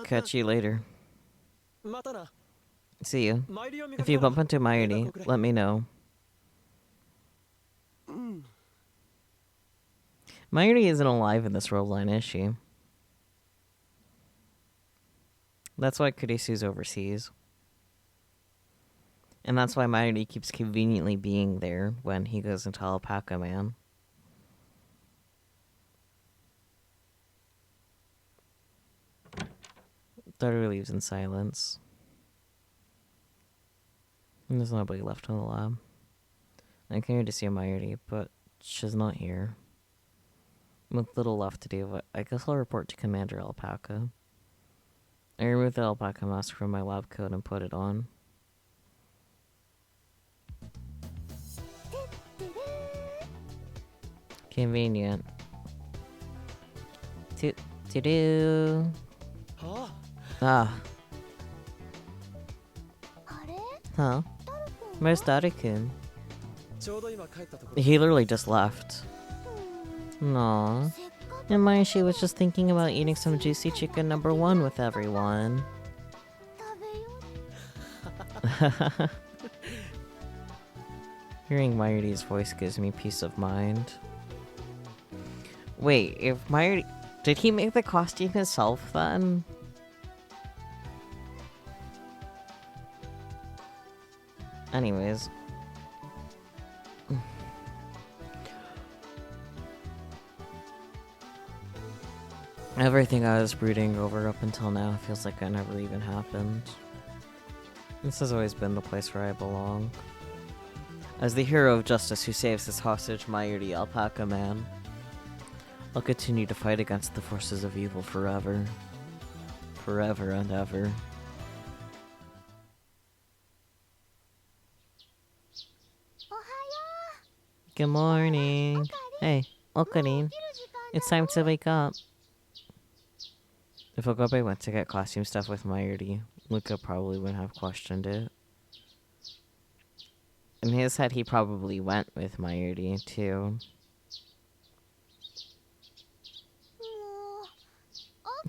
Catch you later. See you. If you bump into Mairi, let me know. Mairi isn't alive in this world line, is she? That's why Kurisu's overseas. And that's why Mairi keeps conveniently being there when he goes into Alpaca, man. Tutturu leaves in silence. And there's nobody left in the lab. I came here to see Mairi, but she's not here. With little left to do, I guess I'll report to Commander Alpaca. I removed the alpaca mask from my lab coat and put it on. Convenient. To-do. Ah. Huh? Where's Daru-kun? He literally just left. Aww. And she was just thinking about eating some juicy chicken #1 with everyone. Hearing Mairi's voice gives me peace of mind. Wait, if Mairi... Did he make the costume himself then? Anyways. Everything I was brooding over up until now feels like it never even happened. This has always been the place where I belong. As the hero of justice who saves his hostage, mighty Alpaca man, I'll continue to fight against the forces of evil forever. Forever and ever. Good morning. Hey, Okarin. It's time to wake up. If Ogobe went to get costume stuff with Mayuri, Luca probably wouldn't have questioned it. In his head, he probably went with Mayuri, too.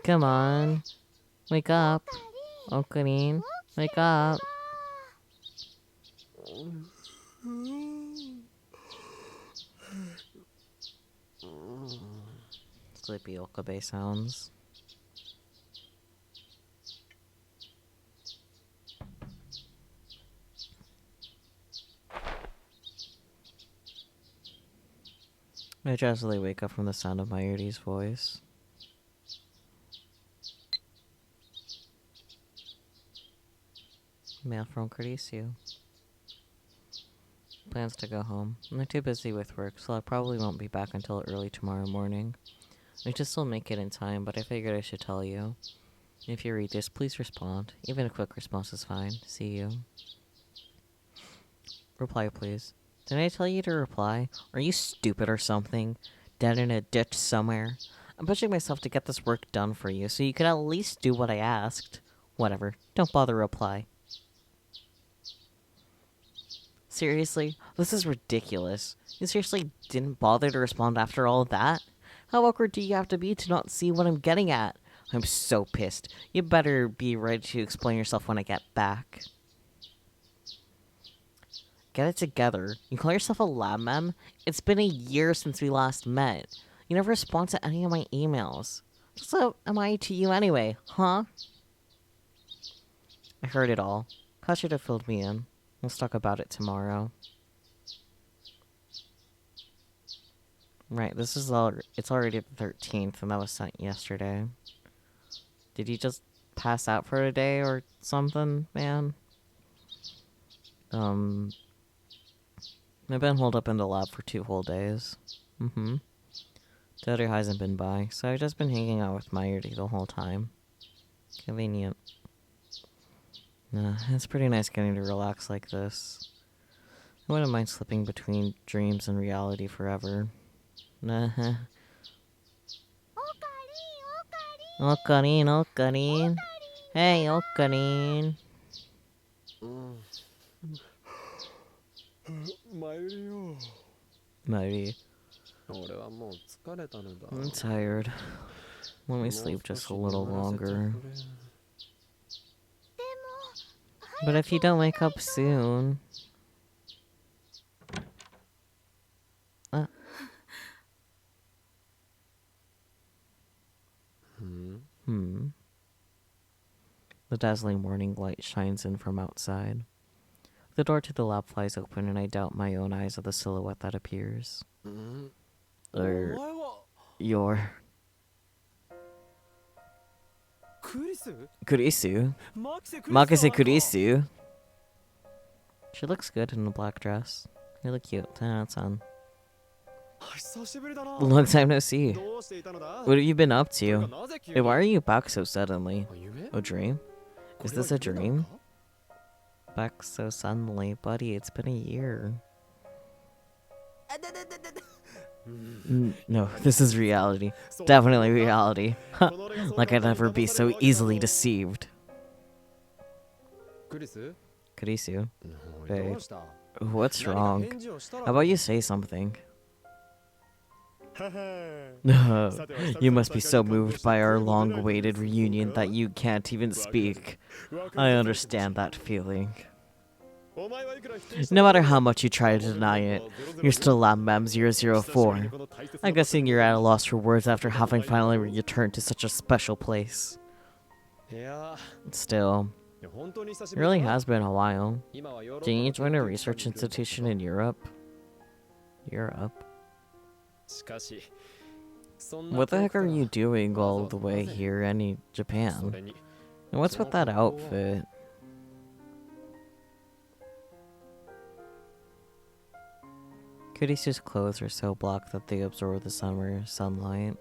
Come on. Wake up. Okarin, wake up. Sleepy Okabe sounds. I drowsily wake up from the sound of Mayuri's voice. Mail from Caricio. Plans to go home. I'm too busy with work, so I probably won't be back until early tomorrow morning. I should still make it in time, but I figured I should tell you. If you read this, please respond. Even a quick response is fine. See you. Reply, please. Did I tell you to reply? Are you stupid or something? Dead in a ditch somewhere? I'm pushing myself to get this work done for you, so you could at least do what I asked. Whatever. Don't bother reply. Seriously? This is ridiculous. You seriously didn't bother to respond after all of that? How awkward do you have to be to not see what I'm getting at? I'm so pissed. You better be ready to explain yourself when I get back. Get it together. You call yourself a lab mem? It's been a year since we last met. You never respond to any of my emails. So am I to you anyway, huh? I heard it all. Class should have filled me in. Let's talk about it tomorrow. Right, it's already the 13th, and that was sent yesterday. Did you just pass out for a day or something, man? I've been holed up in the lab for 2 whole days. Tutturu hasn't been by, so I've just been hanging out with Mayuri the whole time. Convenient. Nah, it's pretty nice getting to relax like this. I wouldn't mind slipping between dreams and reality forever. Nah. Okarin, Okarin. Hey, Okarin. Mayuri. I'm tired. Let me sleep just a little longer. But if you don't wake up soon... The dazzling morning light shines in from outside. The door to the lab flies open and I doubt my own eyes at the silhouette that appears. Your... Kurisu? Makase Kurisu? She looks good in a black dress. Really cute. 10 out of 10. Long time no see. What have you been up to? Hey, why are you back so suddenly? A dream? Is this a dream? Back so suddenly, buddy, it's been a year. No, this is reality. Definitely reality. Like I'd never be so easily deceived. Kurisu? Babe, what's wrong? How about you say something? You must be so moved by our long-awaited reunion that you can't even speak. I understand that feeling. No matter how much you try to deny it, you're still Lab Mem 004. I'm guessing you're at a loss for words after having finally returned to such a special place. Still, it really has been a while. Didn't you join a research institution in Europe? What the heck are you doing all the way here in Japan? And what's with that outfit? Kurisu's clothes are so black that they absorb the summer sunlight.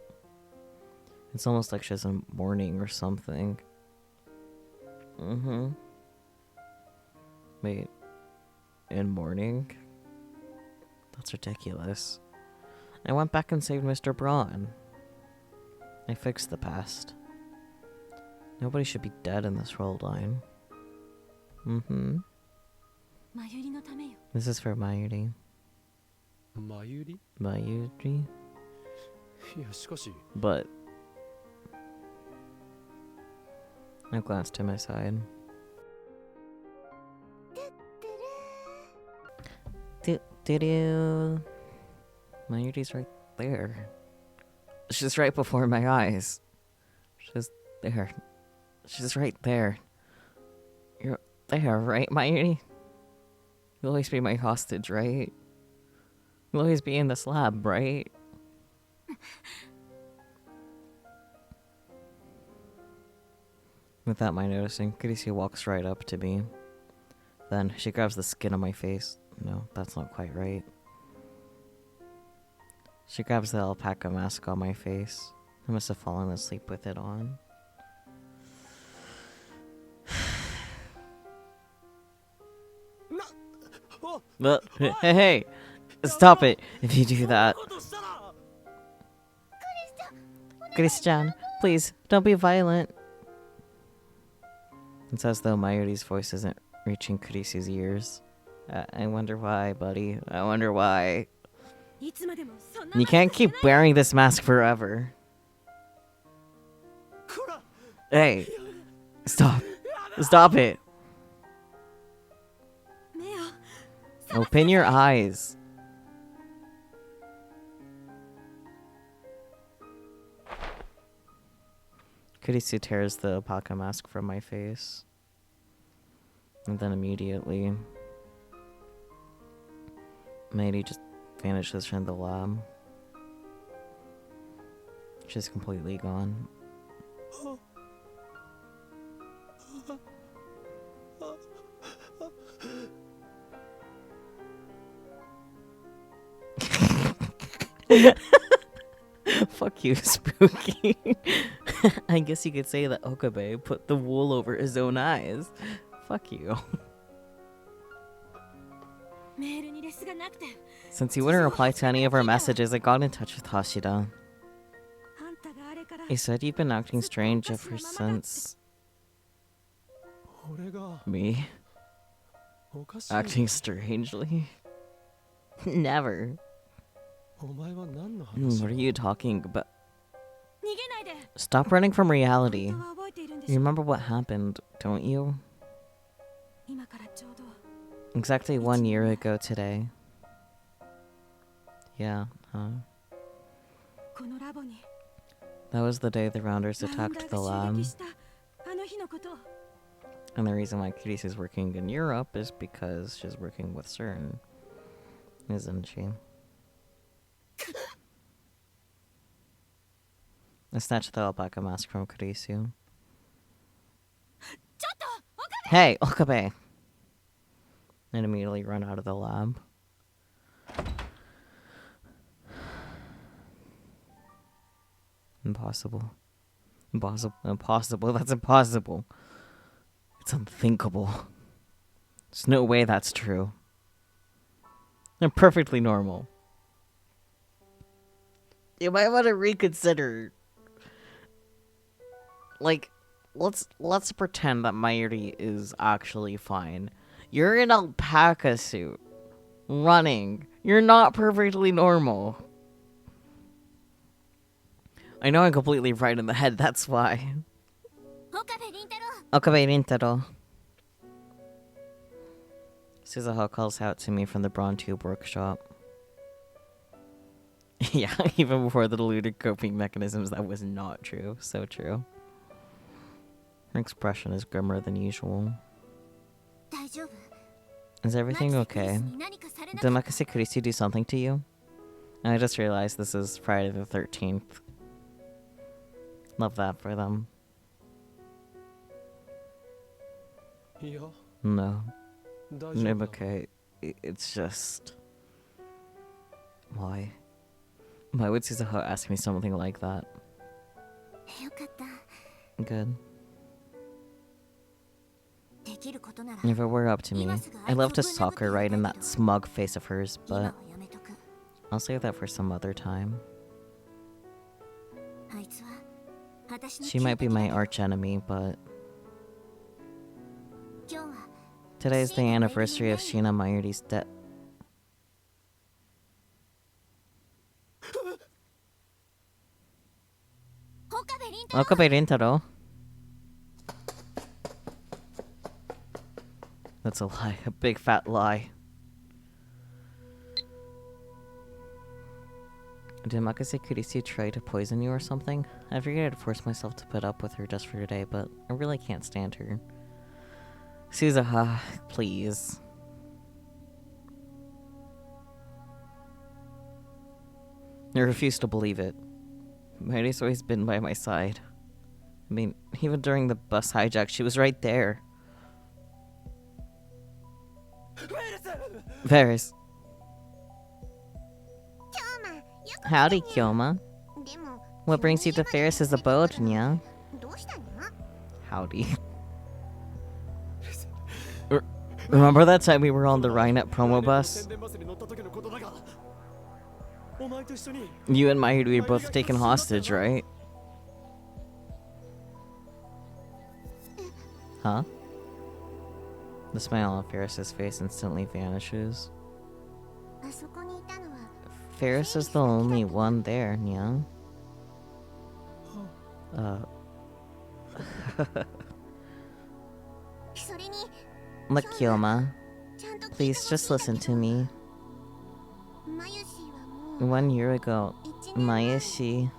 It's almost like she's in mourning or something. Wait. In mourning? That's ridiculous. I went back and saved Mr. Braun. I fixed the past. Nobody should be dead in this world line. This is for Mayuri. Mayuri? Mayuri? But I glanced to my side. Tutturu. Mayuri's right there. She's right before my eyes. She's there. She's right there. You're there, right, Mayuri? You'll always be my hostage, right? You'll always be in this lab, right? Without my noticing, Kurisu walks right up to me. Then she grabs the skin on my face. No, that's not quite right. She grabs the alpaca mask on my face. I must have fallen asleep with it on. But, hey, stop it if you do that. Christian, please, don't be violent. It's as though Mayuri's voice isn't reaching Kurisu's ears. I wonder why, buddy. I wonder why. You can't keep wearing this mask forever. Hey, stop. Stop it. Open your eyes. Kurisu tears the alpaca mask from my face. And then immediately, Mayuri just vanishes from the lab. She's completely gone. Fuck you, Spooky. I guess you could say that Okabe put the wool over his own eyes. Fuck you. Since he wouldn't reply to any of our messages, I got in touch with Hashida. He said you've been acting strange ever since... Me? Acting strangely? Never. What are you talking about? Stop running from reality. You remember what happened, don't you? Exactly 1 year ago today. Yeah, huh? That was the day the Rounders attacked the lab. And the reason why Kurisu is working in Europe is because she's working with CERN. Isn't she? I snatched the alpaca mask from Kurisu. Hey, Okabe! And immediately run out of the lab. Impossible. Impossible. Impossible. That's impossible. It's unthinkable. There's no way that's true. They're perfectly normal. You might want to reconsider. Like, let's pretend that Mayuri is actually fine. You're in an alpaca suit, running. You're not perfectly normal. I know I'm completely right in the head, that's why. Okabe Rintaro. Suzuha calls out to me from the Braun Tube workshop. Yeah, even before the deluded coping mechanisms, that was not true. So true. Her expression is grimmer than usual. Is everything okay? Did Makase Kurisu do something to you? I just realized this is Friday the 13th. Love that for them. いや No. 大丈夫だ Okay. It's just... Why? Why would Suzuha ask me something like that? よかった。 Good. できることなら If it were up to me, I'd love to sock her right in that smug face of hers, 今は but やめとく。 I'll save that for some other time. あいつは私の She might be my 強敵だけど arch enemy, but 今日は today's the anniversary of Sheena Mayuri's death. 岡部倫太 Okabe Rintaro. That's a lie, a big fat lie. Did Makase Kurisu try to poison you or something? I figured I'd force myself to put up with her just for today, but I really can't stand her. Suzuha, please. I refuse to believe it. Mayuri's always been by my side. I mean, even during the bus hijack, she was right there. Varys. 今日もよく Howdy, Kyoma. でも What brings you to Ferris's abode, Nya? どうしたの Howdy. Remember that time we were on the Rhinet promo bus? 宣伝バスに乗った時のことだがお前と一緒に You and Mayuri were both taken hostage, right? Huh? The smile on Ferris's face instantly vanishes. あそこにいたのは Ferris is the only one there, Nya. Uh. それに Look, Kyoma. ちゃんと聞いて Please just listen to me. マユシはもう 1 year ago, 1年前 Mayashi.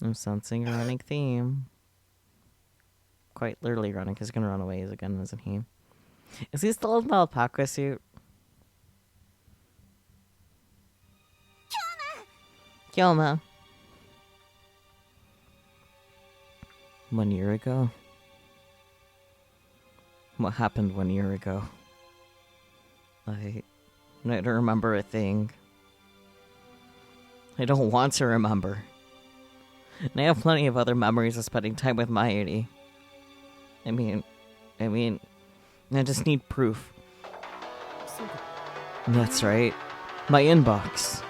I'm sensing a running theme. Quite literally running, because he's gonna run away again, isn't he? Is he still in the alpaca suit? Kyoma! 1 year ago? What happened 1 year ago? I don't remember a thing. I don't want to remember. And I have plenty of other memories of spending time with Mayuri. I mean, I just need proof. そうか That's right. My inbox.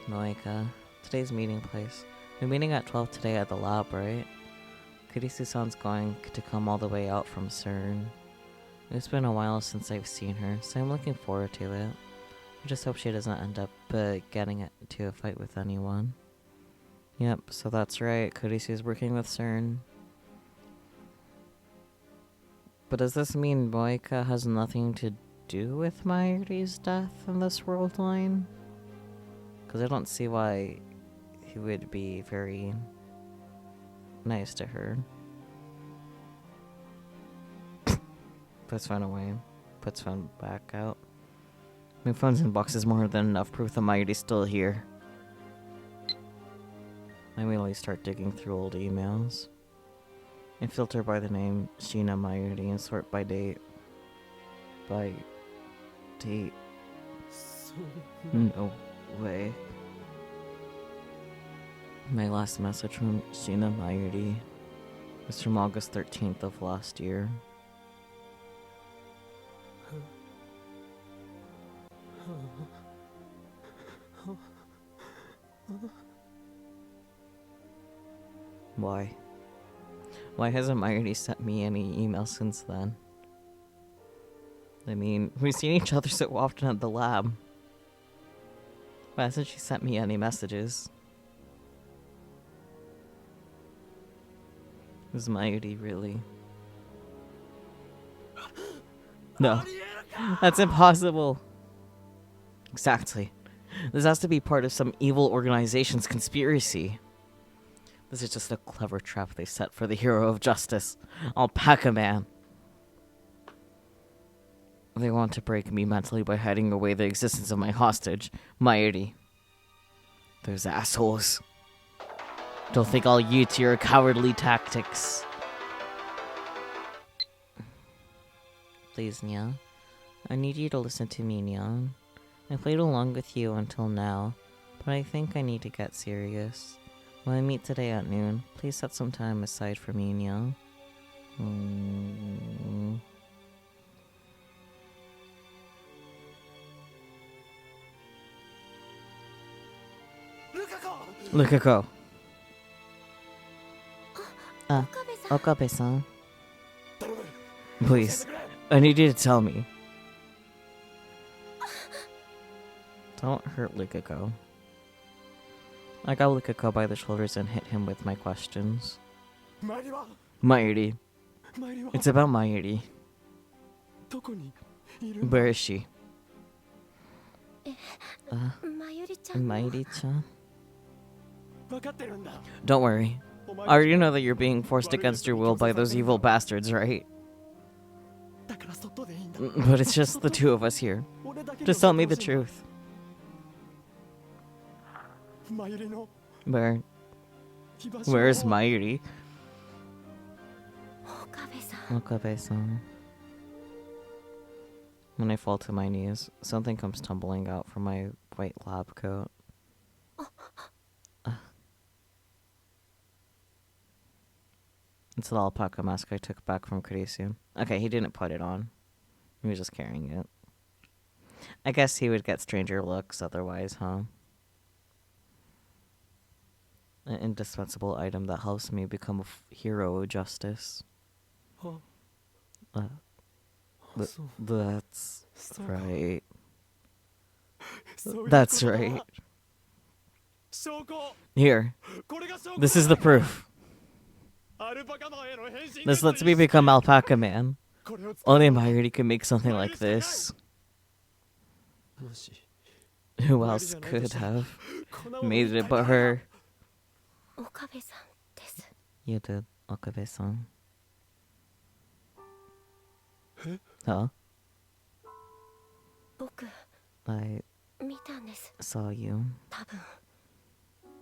Moika, today's meeting place. We're meeting at 12 today at the lab, right? Kurisu-san's going to come all the way out from CERN. It's been a while since I've seen her, so I'm looking forward to it. I just hope she doesn't end up getting into a fight with anyone. Yep, so that's right, Kurisu's working with CERN. But does this mean Moika has nothing to do with Mayuri's death in this world line? Because I don't see why he would be very nice to her. Puts phone away. Puts phone back out. My phone's inbox is more than enough proof that Mayuri's still here. I immediately start digging through old emails. I filter by the name Sheena Mayuri and sort by date. By date. そう No way. My last message from Sheena Mayuri was from August 13th of last year. Why? Why hasn't Mayuri sent me any emails since then? I mean, we've seen each other so often at the lab. Why hasn't she sent me any messages? Is Mayuri really? No. That's impossible. Exactly. This has to be part of some evil organization's conspiracy. This is just a clever trap they set for the hero of justice, Alpaca Man. They want to break me mentally by hiding away the existence of my hostage, Mairi. Those assholes. Don't think I'll yield to your cowardly tactics. Please, Nya. I need you to listen to me, Nya. I played along with you until now, but I think I need to get serious. When I meet today at noon, please set some time aside for me, Nya. Lukako. Okabe-san. Please, I need you to tell me. Don't hurt Lukako. I got Lukako by the shoulders and hit him with my questions. Mairi. It's about Mairi. Where is she? Mairi-chan? Don't worry. I already know that you're being forced against your will by those evil bastards, right? But it's just the two of us here. Just tell me the truth. Where is Mairi? Okabe-san. When I fall to my knees, something comes tumbling out from my white lab coat. It's the alpaca mask I took back from Kurisu. Okay, he didn't put it on. He was just carrying it. I guess he would get stranger looks otherwise, huh? An indispensable item that helps me become a hero of justice. That's right. That's right. Here. This is the proof. This lets me become Alpaca Man. Only Mairi can make something like this. Who else could have made it but her? You did, Okabe-san. Huh? I saw you.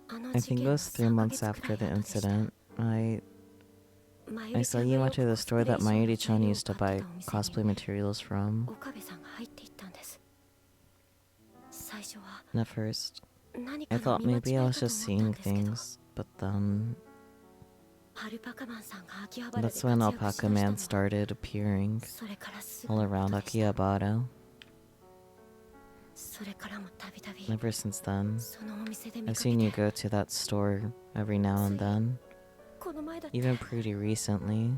I think it was 3 months after the incident. I saw you went to the store that Mairi-chan used to buy cosplay materials from. And at first, I thought maybe I was just seeing things, but then... That's when Alpaca Man started appearing all around Akihabara. Ever since then, I've seen you go to that store every now and then. Even pretty recently.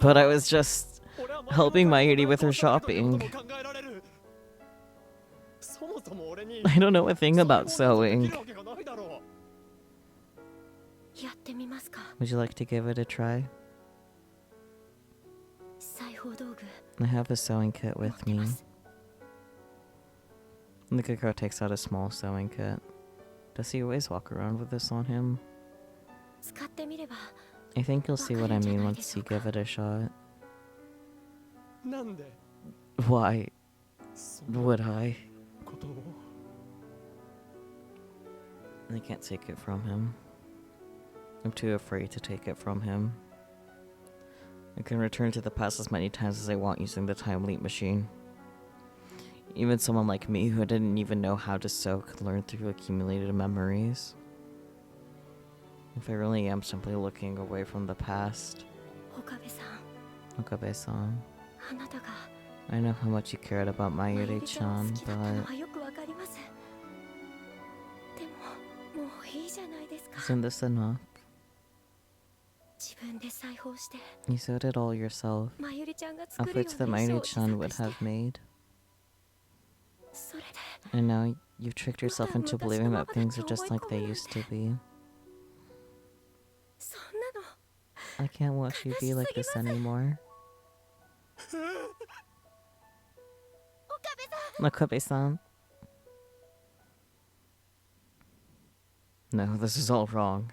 But I was just helping Mairi with her shopping. I don't know a thing about sewing. Would you like to give it a try? I have a sewing kit with me. Nikako takes out a small sewing kit. Does he always walk around with this on him? I think you'll see what I mean once you give it a shot. Why would I? I can't take it from him. I'm too afraid to take it from him. I can return to the past as many times as I want using the time leap machine. Even someone like me who didn't even know how to sew could learn through accumulated memories. If I really am simply looking away from the past. Okabe-san. I know how much you cared about Mairi-chan, but... Isn't this enough? You sewed it all yourself. Outfits that Mairi-chan would have made. And now you've tricked yourself into believing that things are just like they used to be. I can't watch you be like this anymore. Okabe-san. No, this is all wrong.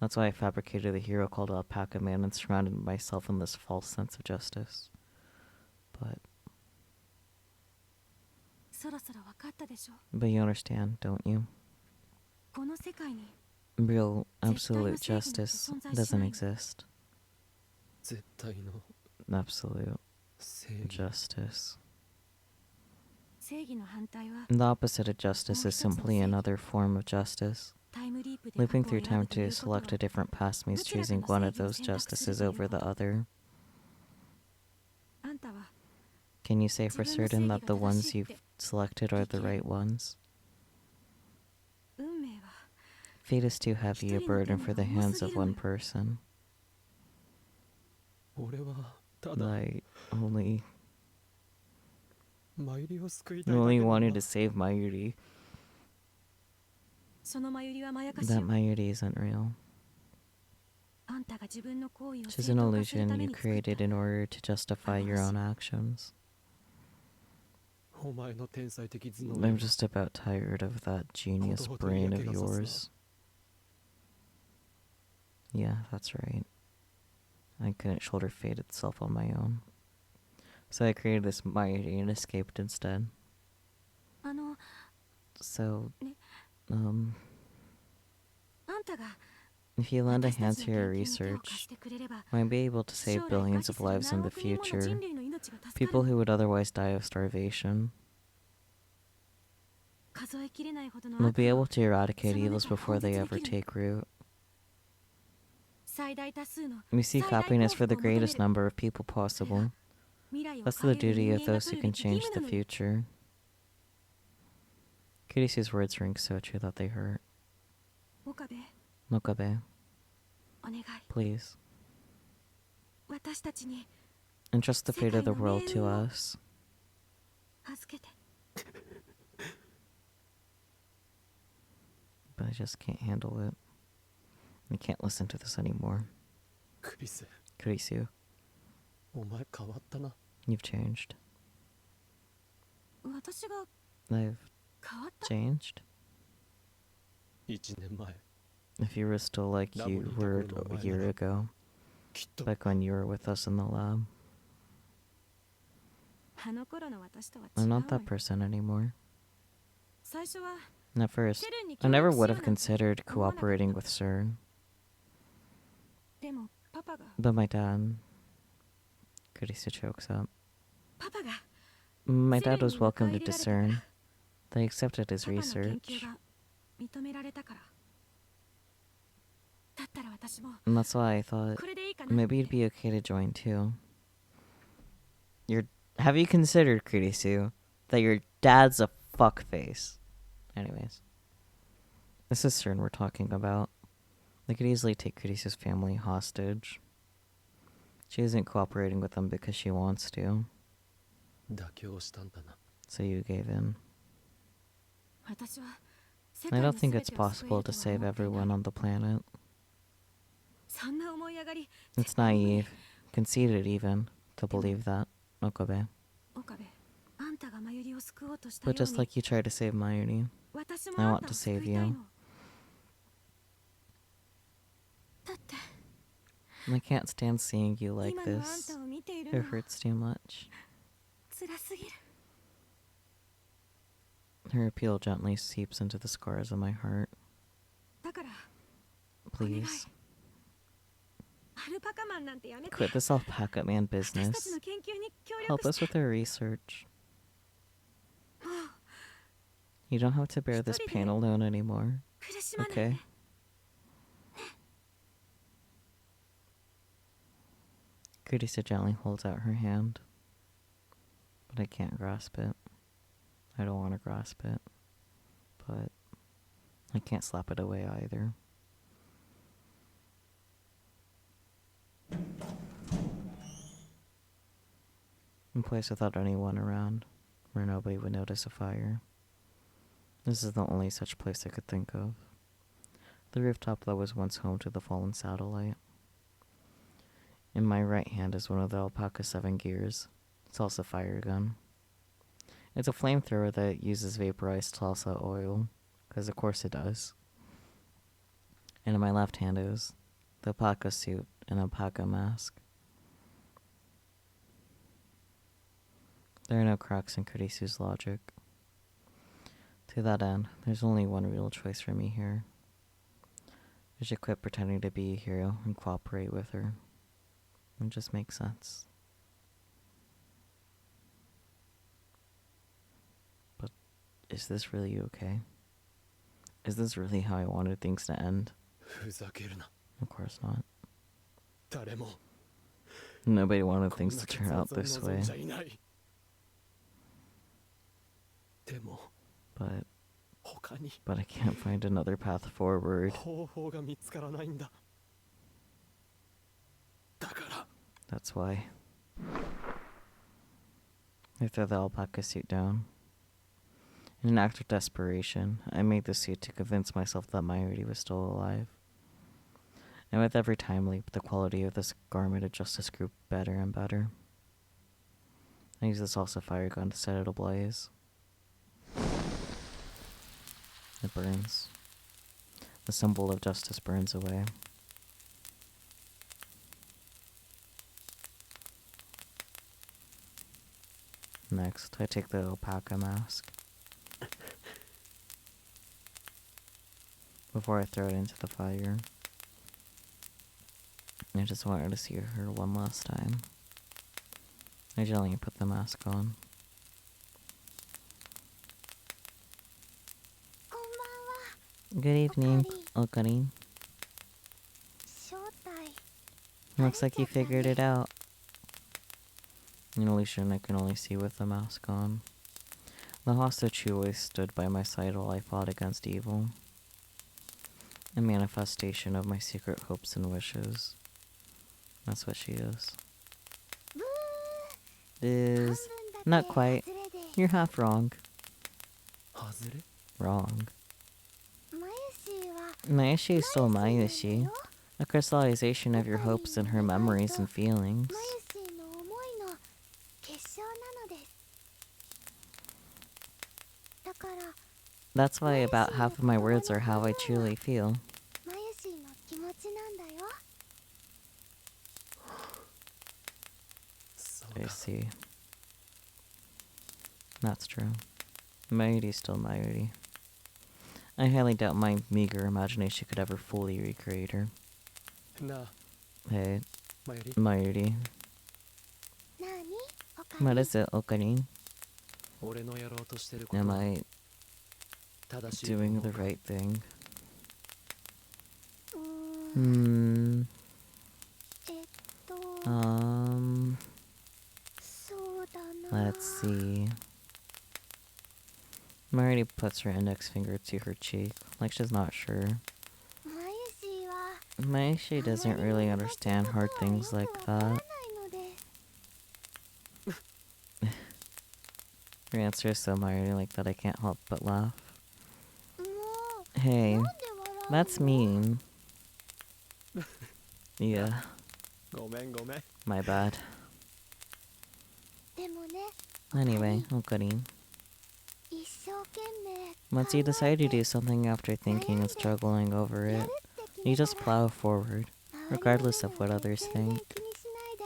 That's why I fabricated a hero called Alpaca Man and surrounded myself in this false sense of justice. But そろそろ分かったでしょ。 but you understand, don't you? この世界に Real 絶対の absolute 正義なんて justice 存在し doesn't ないの。 exist. 絶対の Absolute 正義 justice. 正義の反対は The opposite of justice is simply another form of justice. タイムリープで過 Looping 去を through 選 time ぶとい to うことは select a different past means どちらか choosing の one 正 of 義を those 選択する justices という over こ the と。 other. あんたは Can you say for 自分の certain 正 that 義 the が正 ones しいっ you've て selected are the right ones? 運命は Fate is too heavy a 一人の burden 手に for は the 重 hands すぎ of るの one よ。 person. 俺はただ I only マユリを救いたいだ only けなん wanted だ to save Mayuri. そのまゆりはまやかし That よ。 Mayuri isn't real. あんたが自分の行為を She's 正 an 当化するた illusion め you に作った created in order to justify your own actions. お前の天才的頭脳 I'm just about tired of that genius brain of yours. Yeah, that's right. I couldn't shoulder fate itself on my own. So I created this Mayuri and escaped instead. あの So, ね。 um, あんたが if you lend a 私た hand ち to の your 研究に手を貸 research, してくれれば might be able to 将 save 来餓 billions 死 of する lives in 何 the 億人もの future. 人類の命が助か People る who would otherwise die of starvation 数えきれないほどの will 悪 be を able to eradicate その目 evils から before they 根絶 ever できるの。 take root. 最大多数の We seek 最大 happiness 幸 for 福 the を求め greatest る。 number of people possible. 未来を That's 変 the える duty 人 of 間が those 取 who るべ can き義 change 務 the なのよ。 future. Kurisu's words ring so true that they hurt. 岡部、 Mokabe, お願い。 please, 私たちに entrust the fate of the world to us. 預けて。 But I just can't handle it. I can't listen to this anymore. クリス Kurisu, お前変わったな you've changed. 私が I've 変わった。 changed? 1年前 If you were still like you were a year ago, きっと back when you were with us in the lab, あの頃の私とは違 I'm う not わ that よ。 person anymore. 最初は At first, セルンに I 協 never 力しよ would う have なんて。 considered cooperating with CERN, でもパパが but my dad, Kurisu chokes up. パパが My セル dad ン was に迎え welcomed 入 to れられたから CERN. They accepted his パパの研 research, 究が認められたから。だったら私も and that's why I thought これでいいかな。 maybe it'd be okay to join too. Have you considered, Kurisu, that your dad's a fuckface? Anyways, this is CERN we're talking about. They could easily take Kurisu's family hostage. She isn't cooperating with them because she wants to, 妥協したんだな so you gave in. 私は世 I 界の don't think 全 it's てを救え possible ると to は save 思っていない everyone on the planet. そんな思い上がり It's naive, conceited even, to believe that, Okabe. 岡部、あんたがまゆりを救おうとした But よう just に like you tried to save Mayuri, 私 I もあん want た to を救 save いたい you. の。だって I can't stand seeing you like 今のあん this. たを見ている It の hurts too much. 辛すぎる。 Her appeal gently seeps into the scars of my heart. だから Please, アルパカマンなんてやめて。 quit this alpaca man 私たち business. の研究に協 Help 力 us して。 with our research. You don't have to bear this pain alone anymore, 苦しまない okay? で。 Kurisa gently holds out her hand, but I can't grasp it. I don't want to grasp it, but I can't slap it away either. In place without anyone around, where nobody would notice a fire. This is the only such place I could think of. The rooftop that was once home to the fallen satellite. In my right hand is one of the Alpaca 7 gears. It's also a fire gun. It's a flamethrower that uses vaporized salsa oil, because of course it does. And in my left hand is the Alpaca suit and Alpaca mask. There are no cracks in Kurisu's logic. To that end, there's only one real choice for me here. I should quit pretending to be a hero and cooperate with her. It just makes sense. But is this really okay? Is this really how I wanted things to end? ふざけるな。 Of course not. 誰も Nobody wanted こん things な to 結 turn out 末を this 望 way. んじゃいない。でも But 他に I can't find another path forward. 方法が見つからないんだ。だから That's why. I threw the alpaca suit down. In an act of desperation, I made the suit to convince myself that Mayuri was still alive. And with every time leap, the quality of this garment of justice grew better and better. I used the salsa fire gun to set it ablaze. It burns. The symbol of justice burns away. Next, I take the alpaca mask. Before I throw it into the fire, I just wanted to see her one last time. I gently put the mask on. こんばんは。 Good evening, Okarin. 正体 Looks like you figured it out. In illusion, I can only see with the mask on. The hostage who always stood by my side while I fought against evil. A manifestation of my secret hopes and wishes. That's what she is. ブ Is ー半分だ not け quite. 外れで You're half wrong. 外れ Wrong. マユシーは Mayushi is still マユ Mayushi. シーなんだよ A crystallization of your hopes and her memories and feelings. マユシーの思いの結晶なのです。だから That's why about half of my words are how I truly feel. マユシーの気持ちなんだよ。そう I だ see. That's true. Mayuri's still Mayuri. I highly doubt my meager imagination could ever fully recreate her. なあ Hey, マユリ Mayuri. なあにおかり What is it, Okarin? 俺のやろうとしてること Am は I 正しいと doing 思う the か right thing? うーん Hmm. と Um. そうだな Let's see. Mayuri puts her index finger to her cheek, like she's not sure. マユシーは Mayushi doesn't really understand hard things like わからな that. いので Her answer is so Mayuri like that I can't help but laugh. も Hey, うなんで笑うの that's mean. Yeah, ごめんごめん my bad. でもね Anyway, Okarin. 一生懸命 Once you decide to do something after thinking and struggling over や it, るって決 you めた just ら plow forward, 周りの regardless of 部 what 分に others 全然 think. 気にしないで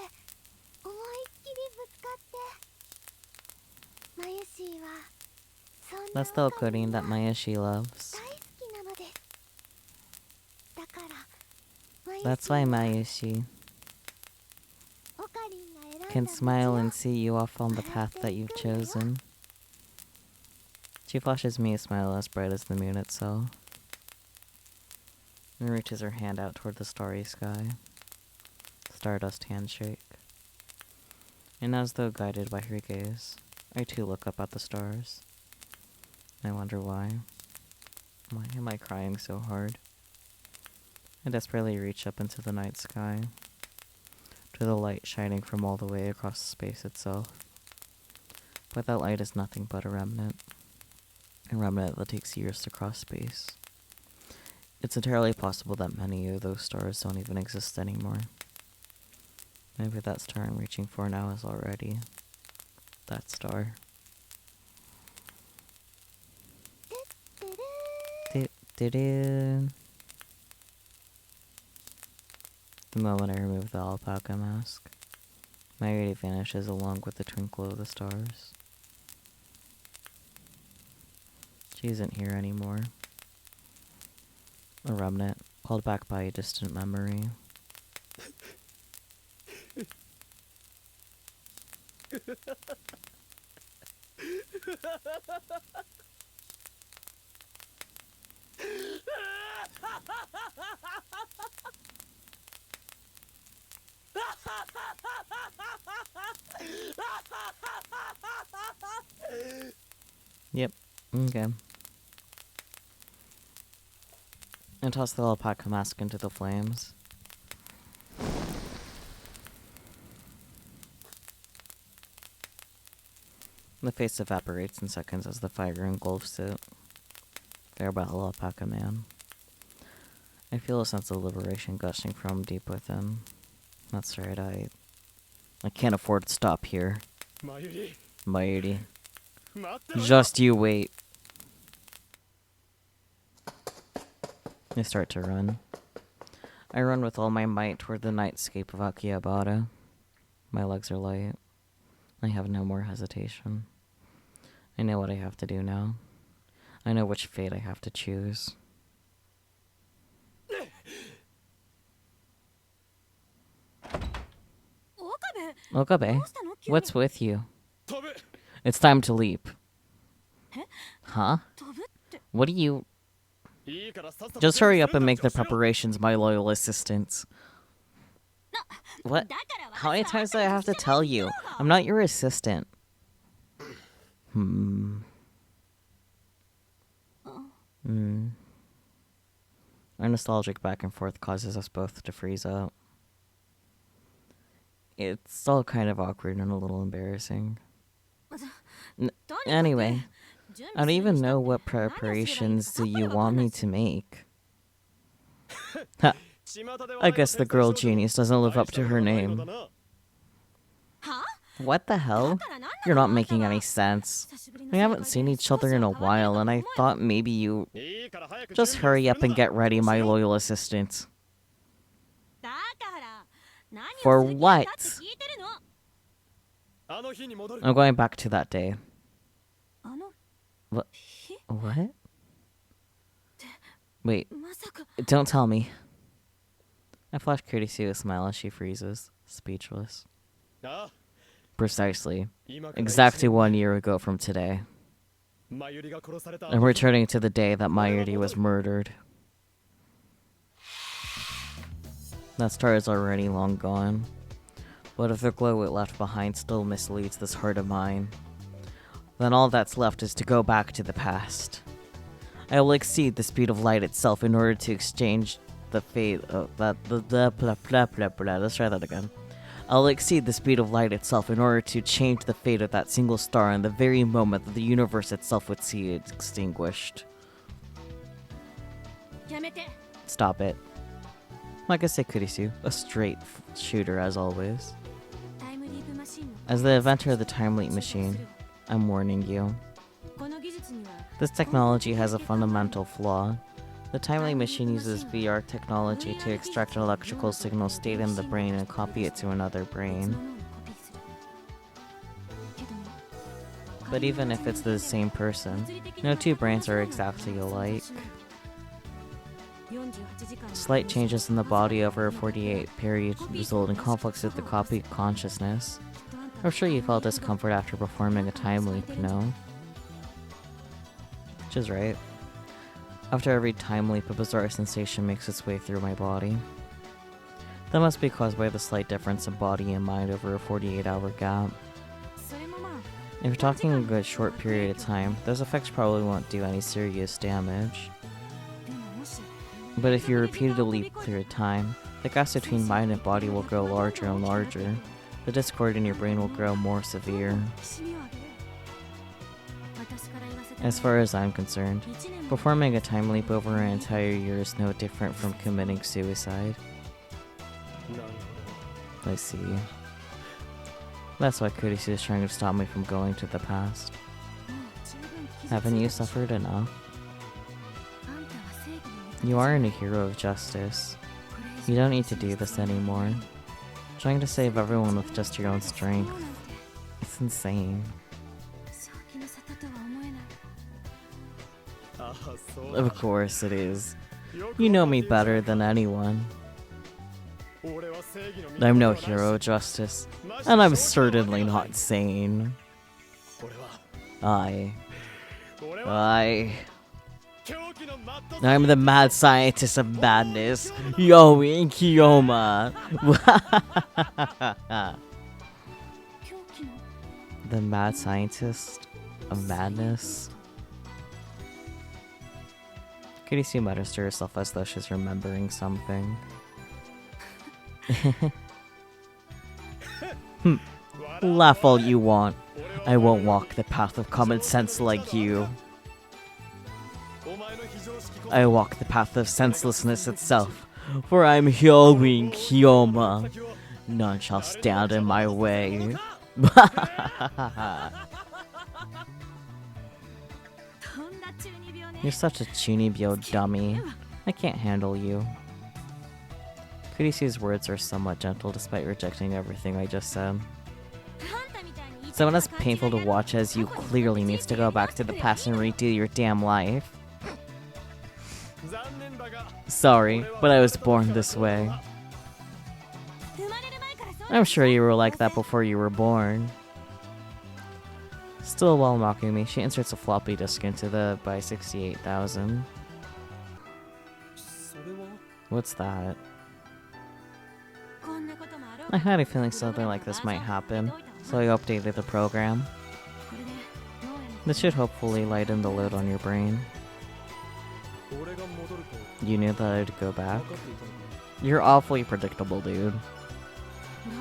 思いっきりぶつかってマユシーはそんな That's the オカリ Okarin ン that が Mayushi loves. 大好きなのですだからマユシ That's ー why は Mayushi オカリンが選んだ can 道 smile を and see you off on the path that you've chosen. She flashes me a smile as bright as the moon itself, and reaches her hand out toward the starry sky. Stardust handshake. And as though guided by her gaze, I too look up at the stars. I wonder why. Why am I crying so hard? I desperately reach up into the night sky, to the light shining from all the way across space itself. But that light is nothing but a remnant that takes years to cross space. It's entirely possible that many of those stars don't even exist anymore. Maybe that star I'm reaching for now is already that star. てるー Do-do-do. The moment I remove the alpaca mask, Mayuri vanishes along with the twinkle of the stars. She isn't here anymore. A remnant, called back by a distant memory. Yep, okay. And toss the alpaca mask into the flames. The face evaporates in seconds as the fire engulfs it. Farewell, Alpaca Man. I feel a sense of liberation gushing from deep within. That's right, I can't afford to stop here. Mayuri. Just you wait. I start to run. I run with all my might toward the nightscape of Akihabara. My legs are light. I have no more hesitation. I know what I have to do now. I know which fate I have to choose. Okabe, what's with you? It's time to leap. Huh? What do you... Just hurry up and make the preparations, my loyal assistants. What? How many times do I have to tell you? I'm not your assistant. Our nostalgic back and forth causes us both to freeze up. It's all kind of awkward and a little embarrassing. Anyway, I don't even know what preparations do you want me to make. Ha! I guess the girl genius doesn't live up to her name. What the hell? You're not making any sense. We haven't seen each other in a while, and I thought maybe you... Just hurry up and get ready, my loyal assistant. For what? I'm going back to that day. What? What? Wait, don't tell me. I flash Courtesy a smile as she freezes, speechless. Precisely. Exactly 1 year ago from today. I'm returning to the day that Mayuri was murdered. That star is already long gone. But if the glow it left behind still misleads this heart of mine, then all that's left is to go back to the past. I will exceed the speed of light itself in order to exchange the fate of Let's try that again. I'll exceed the speed of light itself in order to change the fate of that single star in the very moment that the universe itself would see it extinguished. Stop it. Like I say, Kurisu, a straight shooter as always. As the inventor of the time leap machine, I'm warning you. This technology has a fundamental flaw. The time leap machine uses VR technology to extract an electrical signal state in the brain and copy it to another brain. But even if it's the same person, no two brains are exactly alike. Slight changes in the body over a 48 period result in conflicts with the copied consciousness. I'm sure you felt discomfort after performing a time leap, no? Which is right. After every time leap, a bizarre sensation makes its way through my body. That must be caused by the slight difference in body and mind over a 48-hour gap. If you're talking a good short period of time, those effects probably won't do any serious damage. But if you repeatedly clear time, the gaps between mind and body will grow larger and larger. The discord in your brain will grow more severe. As far as I'm concerned, performing a time leap over an entire year is no different from committing suicide. I see. That's why Kurisu is trying to stop me from going to the past. Haven't you suffered enough? You aren't a hero of justice. You don't need to do this anymore. Trying to save everyone with just your own strength. It's insane. 正気の沙汰とは思えない。ああ、そう Of だ。 course it is. よく You know me わかってい better た than anyone. 俺は正義の味 I'm 方 no ではないし hero hero of justice, まして and I'm 正気のわけ certainly ではない not sane. 俺は I 狂気のマッド I'm the mad scientist of madness, Yoing Kiyoma. 狂気の The mad scientist of madness. Kurisu mutters to herself as though she's remembering something. Laugh all you want. I won't walk the path of common sense like you. お前の非常識こそ I walk the path of senselessness itself, for I'm Hyowing Kiyoma. None shall stand in my way. とんだ中二病ね。 You're such a chunibyo dummy. I can't handle you. Kurisu's words are somewhat gentle despite rejecting everything I just said. あんたみたいに Someone as painful to watch as you clearly needs to go back to the past and redo your damn life. 残念だが Sorry, but I was born this way. 生まれる前からそう I'm sure you were like that before you were born. Still while mocking me, she inserts a floppy disk into the by 68,000. それは What's that? こんなこともあろう I had a feeling something like this might happen, so I updated the program. これで脳への This should hopefully lighten the load on your brain. 俺が戻ると You knew that I'd go 分 back? かっていたのか You're awfully predictable, dude.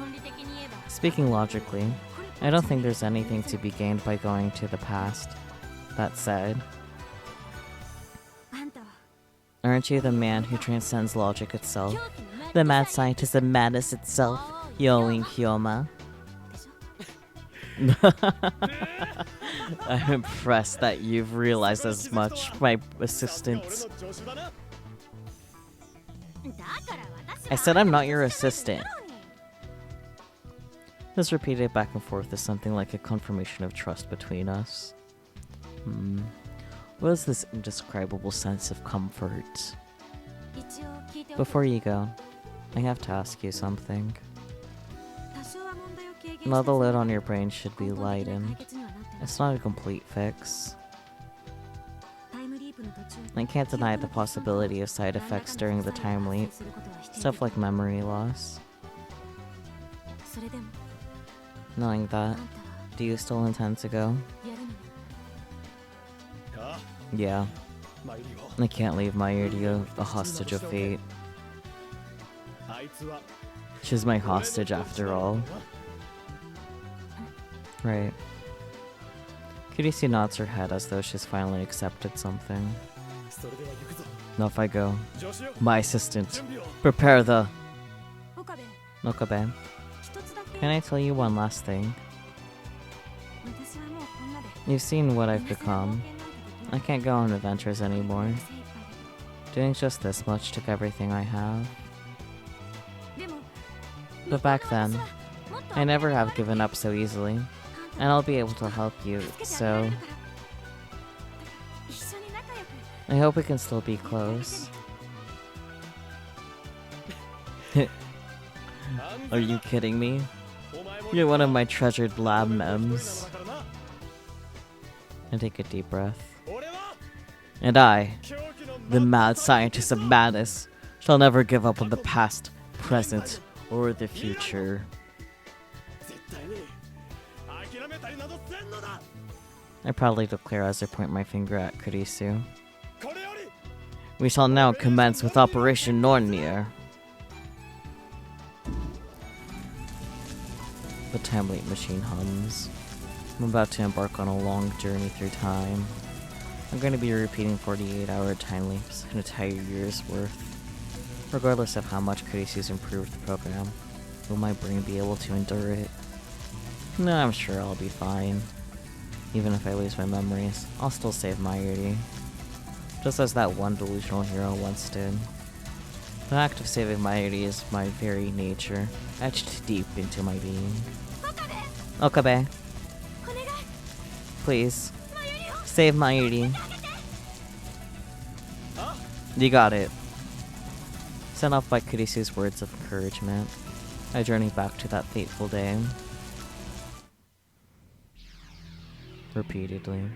論理的に言えば Speaking logically, I don't think there's anything to be gained by going to the past. That said, あんたは aren't you the man who transcends logic itself? 狂気の The mad scientist of madness itself, Yoing Hyoma. でしょ I'm impressed that you've realized as much, my assistant. 俺の助手だな だから私 I said I'm not your assistant. This repeated back and forth is something like a confirmation of trust between us. What is this indescribable sense of comfort? 一応聞いておく Before you go, I have to ask you something. 多少は問題を軽減 Now the した lid on your brain should be 根本的な lightened. 解決にはなってない It's not a complete fix. タイムリープの途中 I can't deny the possibility of side effects during the time leap. Stuff like memory loss. それでも Knowing that, あんたは do you still intend to go? やるのね あ Yeah, あ参りよ I can't leave my Iridio a hostage of fate. あいつは She's my hostage after all. Right. Kurisu nods her head as though she's finally accepted something. それでは行くぞ Now if I go, 助手よ my assistant, 準備を prepare the... 岡部 Nokabe, 一つだけ can I tell you one last thing? 私はもうこんなで You've seen what I've 今更冒 become. 険なんてできな I い can't go on adventures anymore. 精一杯 Doing just this much took everything I have. でも But back then, もっと I never have given up so easily, and I'll be able to help you, 助けてあげられ so るから一緒に仲良く I hope we can still be close. Are you kidding me? お前も You're one of my treasured lab 俺の mems. 一人なのだからな And take a deep breath. 俺は And I, 狂気の the mad scientist of madness, shall never give up on the past, present, or the future. 絶対に諦めたりなどせんのだ I proudly declare as I point my finger at Kurisu. これより We shall now commence with Operation Nornir. The time leap machine hums. I'm about to embark on a long journey through time. I'm going to be repeating 48-hour time leaps, an entire year's worth. Regardless of how much Kurisu's improved the program, will my brain be able to endure it? No, I'm sure I'll be fine. Even if I lose my memories, I'll still save my Yuri. Just as that one delusional hero once did. The act of saving my ID is my very nature, etched deep into my being. Okabe, please, save my ID. You got it. Sent off by Kurisu's words of encouragement, I journey back to that fateful day. Repeatedly,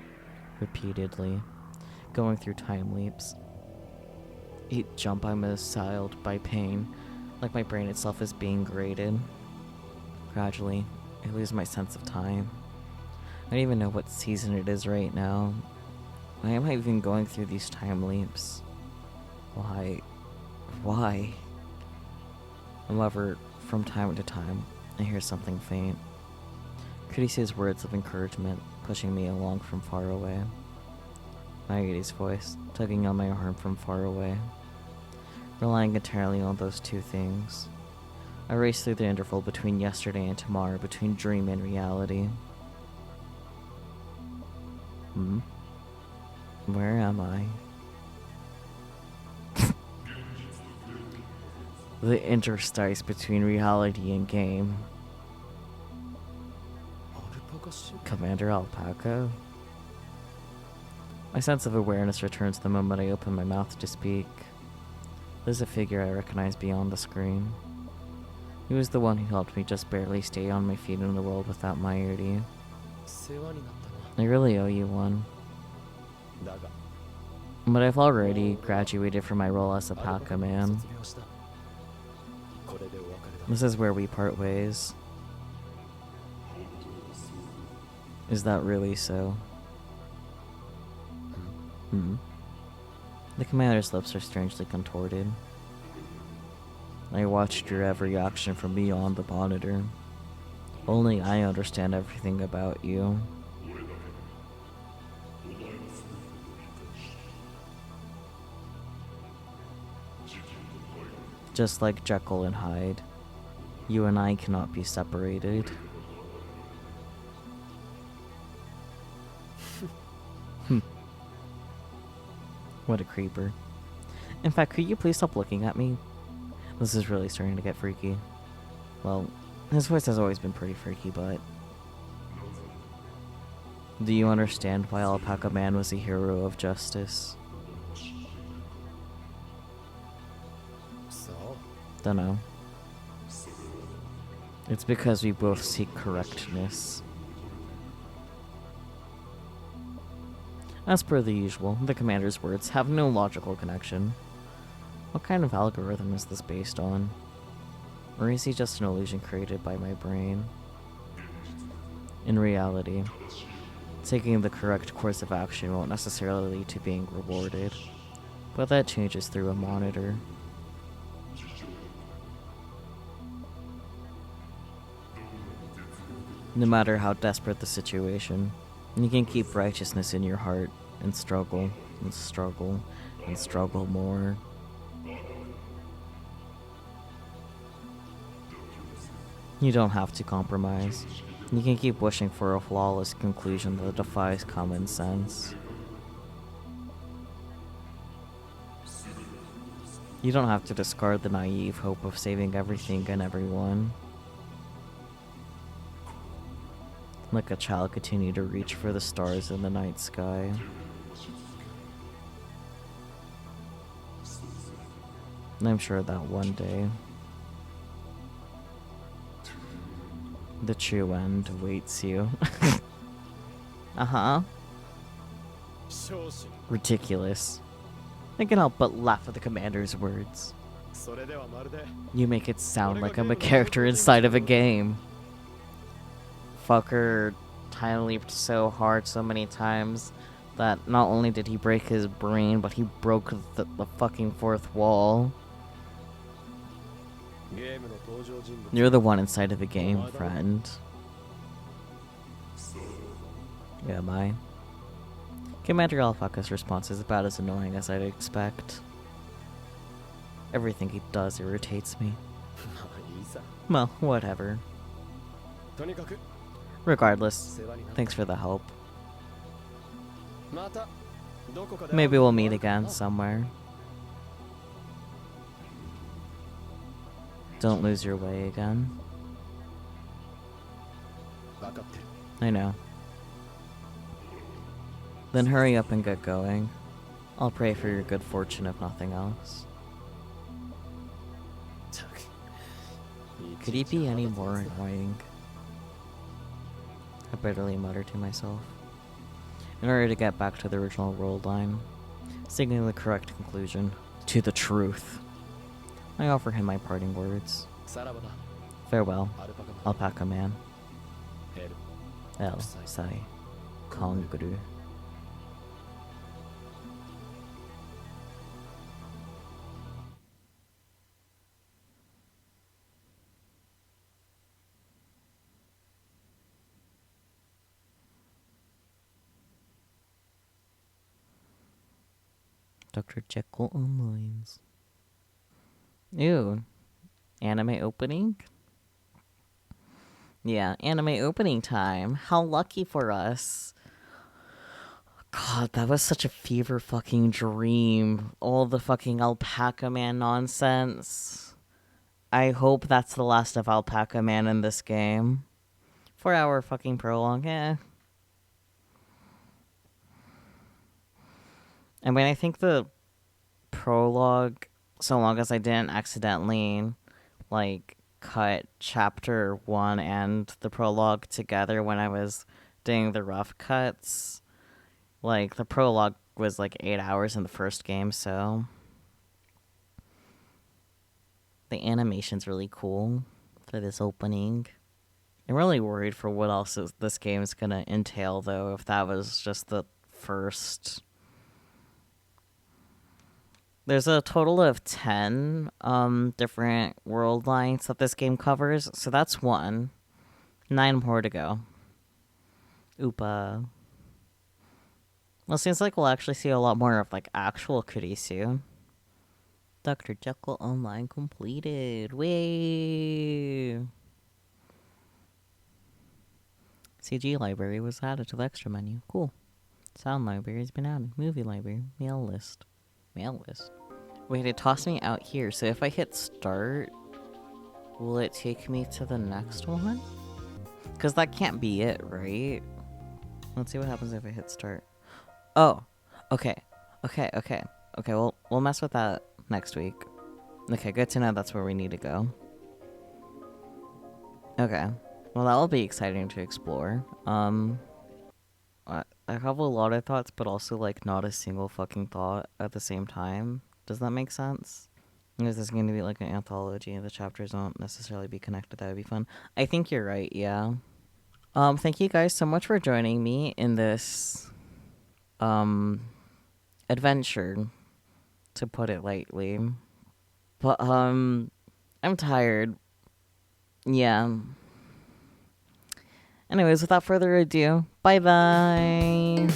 going through time leaps. Each jump I'm assailed by pain, like my brain itself is being grated. Gradually, I lose my sense of time. I don't even know what season it is right now. Why am I even going through these time leaps? Why? However, from time to time, I hear something faint. Kurisu's words of encouragement pushing me along from far away. Mayuri's voice tugging on my arm from far away. Relying entirely on those two things. I race through the interval between yesterday and tomorrow, between dream and reality. Where am I? The interstice between reality and game. Commander Alpaca? My sense of awareness returns the moment I open my mouth to speak. There's a figure I recognize beyond the screen. He was the one who helped me just barely stay on my feet in the world without my eardy. I really owe you one. But I've already graduated from my role as Alpaca man. This is where we part ways. Is that really so? The commander's lips are strangely contorted. I watched your every action from beyond the monitor. Only I understand everything about you. Just like Jekyll and Hyde, you and I cannot be separated. What a creeper. In fact, could you please stop looking at me? This is really starting to get freaky. Well, his voice has always been pretty freaky, but... Do you understand why Alpaca Man was a hero of justice? Dunno. It's because we both seek correctness. As per the usual, the commander's words have no logical connection. What kind of algorithm is this based on? Or is he just an illusion created by my brain? In reality, taking the correct course of action won't necessarily lead to being rewarded, but that changes through a monitor. No matter how desperate the situation, you can keep righteousness in your heart and struggle and struggle and struggle more. You don't have to compromise. You can keep wishing for a flawless conclusion that defies common sense. You don't have to discard the naive hope of saving everything and everyone. Like a child continue to reach for the stars in the night sky. And I'm sure that one day, the true end awaits you. Uh-huh. Ridiculous. I can help but laugh at the commander's words. You make it sound like I'm a character inside of a game. Fucker time leaped so hard so many times that not only did he break his brain, but he broke the fucking fourth wall. You're the one inside of a game, friend. Yeah, am I? Commander Alpaca's response is about as annoying as I'd expect. Everything he does irritates me. Well, whatever. Regardless, thanks for the help. Maybe we'll meet again somewhere. Don't lose your way again. 分かってる I know. Then hurry up and get going. I'll pray for your good fortune if nothing else. ったく Could he be any more annoying? I bitterly muttered to myself. In order to get back to the original world line, signaling the correct conclusion, to the truth, I offer him my parting words. さらばだ Farewell, アルパカマン Alpaca Man. ヘル El Sai Konguru. Dr. Jekyll Onlines. Ew. Anime opening? Yeah, anime opening time. How lucky for us. God, that was such a fever fucking dream. All the fucking Alpaca Man nonsense. I hope that's the last of Alpaca Man in this game. 4-hour fucking prologue, eh. I mean, I think the prologue, so long as I didn't accidentally, like, cut chapter 1 and the prologue together when I was doing the rough cuts, like, the prologue was like 8 hours in the first game, so the animation's really cool for this opening. I'm really worried for what else this game is gonna entail, though, if that was just the first. There's a total of 10 different world lines that this game covers, so that's 1. 9 more to go. Oopa. Well, seems like we'll actually see a lot more of, like, actual Kurisu. Dr. Jekyll Online completed. Way. CG library was added to the extra menu. Cool. Sound library has been added. Movie library. Mail list. Mail list. Wait, it tossed me out here, so if I hit start, will it take me to the next one? Because that can't be it, right? Let's see what happens if I hit start. Oh, okay. Okay, we'll mess with that next week. Okay, good to know that's where we need to go. Okay. Well, that will be exciting to explore. I have a lot of thoughts, but also, like, not a single fucking thought at the same time. Does that make sense? Is this going to be like an anthology and the chapters won't necessarily be connected? That would be fun. I think you're right, yeah. Thank you guys so much for joining me in this adventure, to put it lightly. But I'm tired. Yeah. Anyways, without further ado, bye-bye.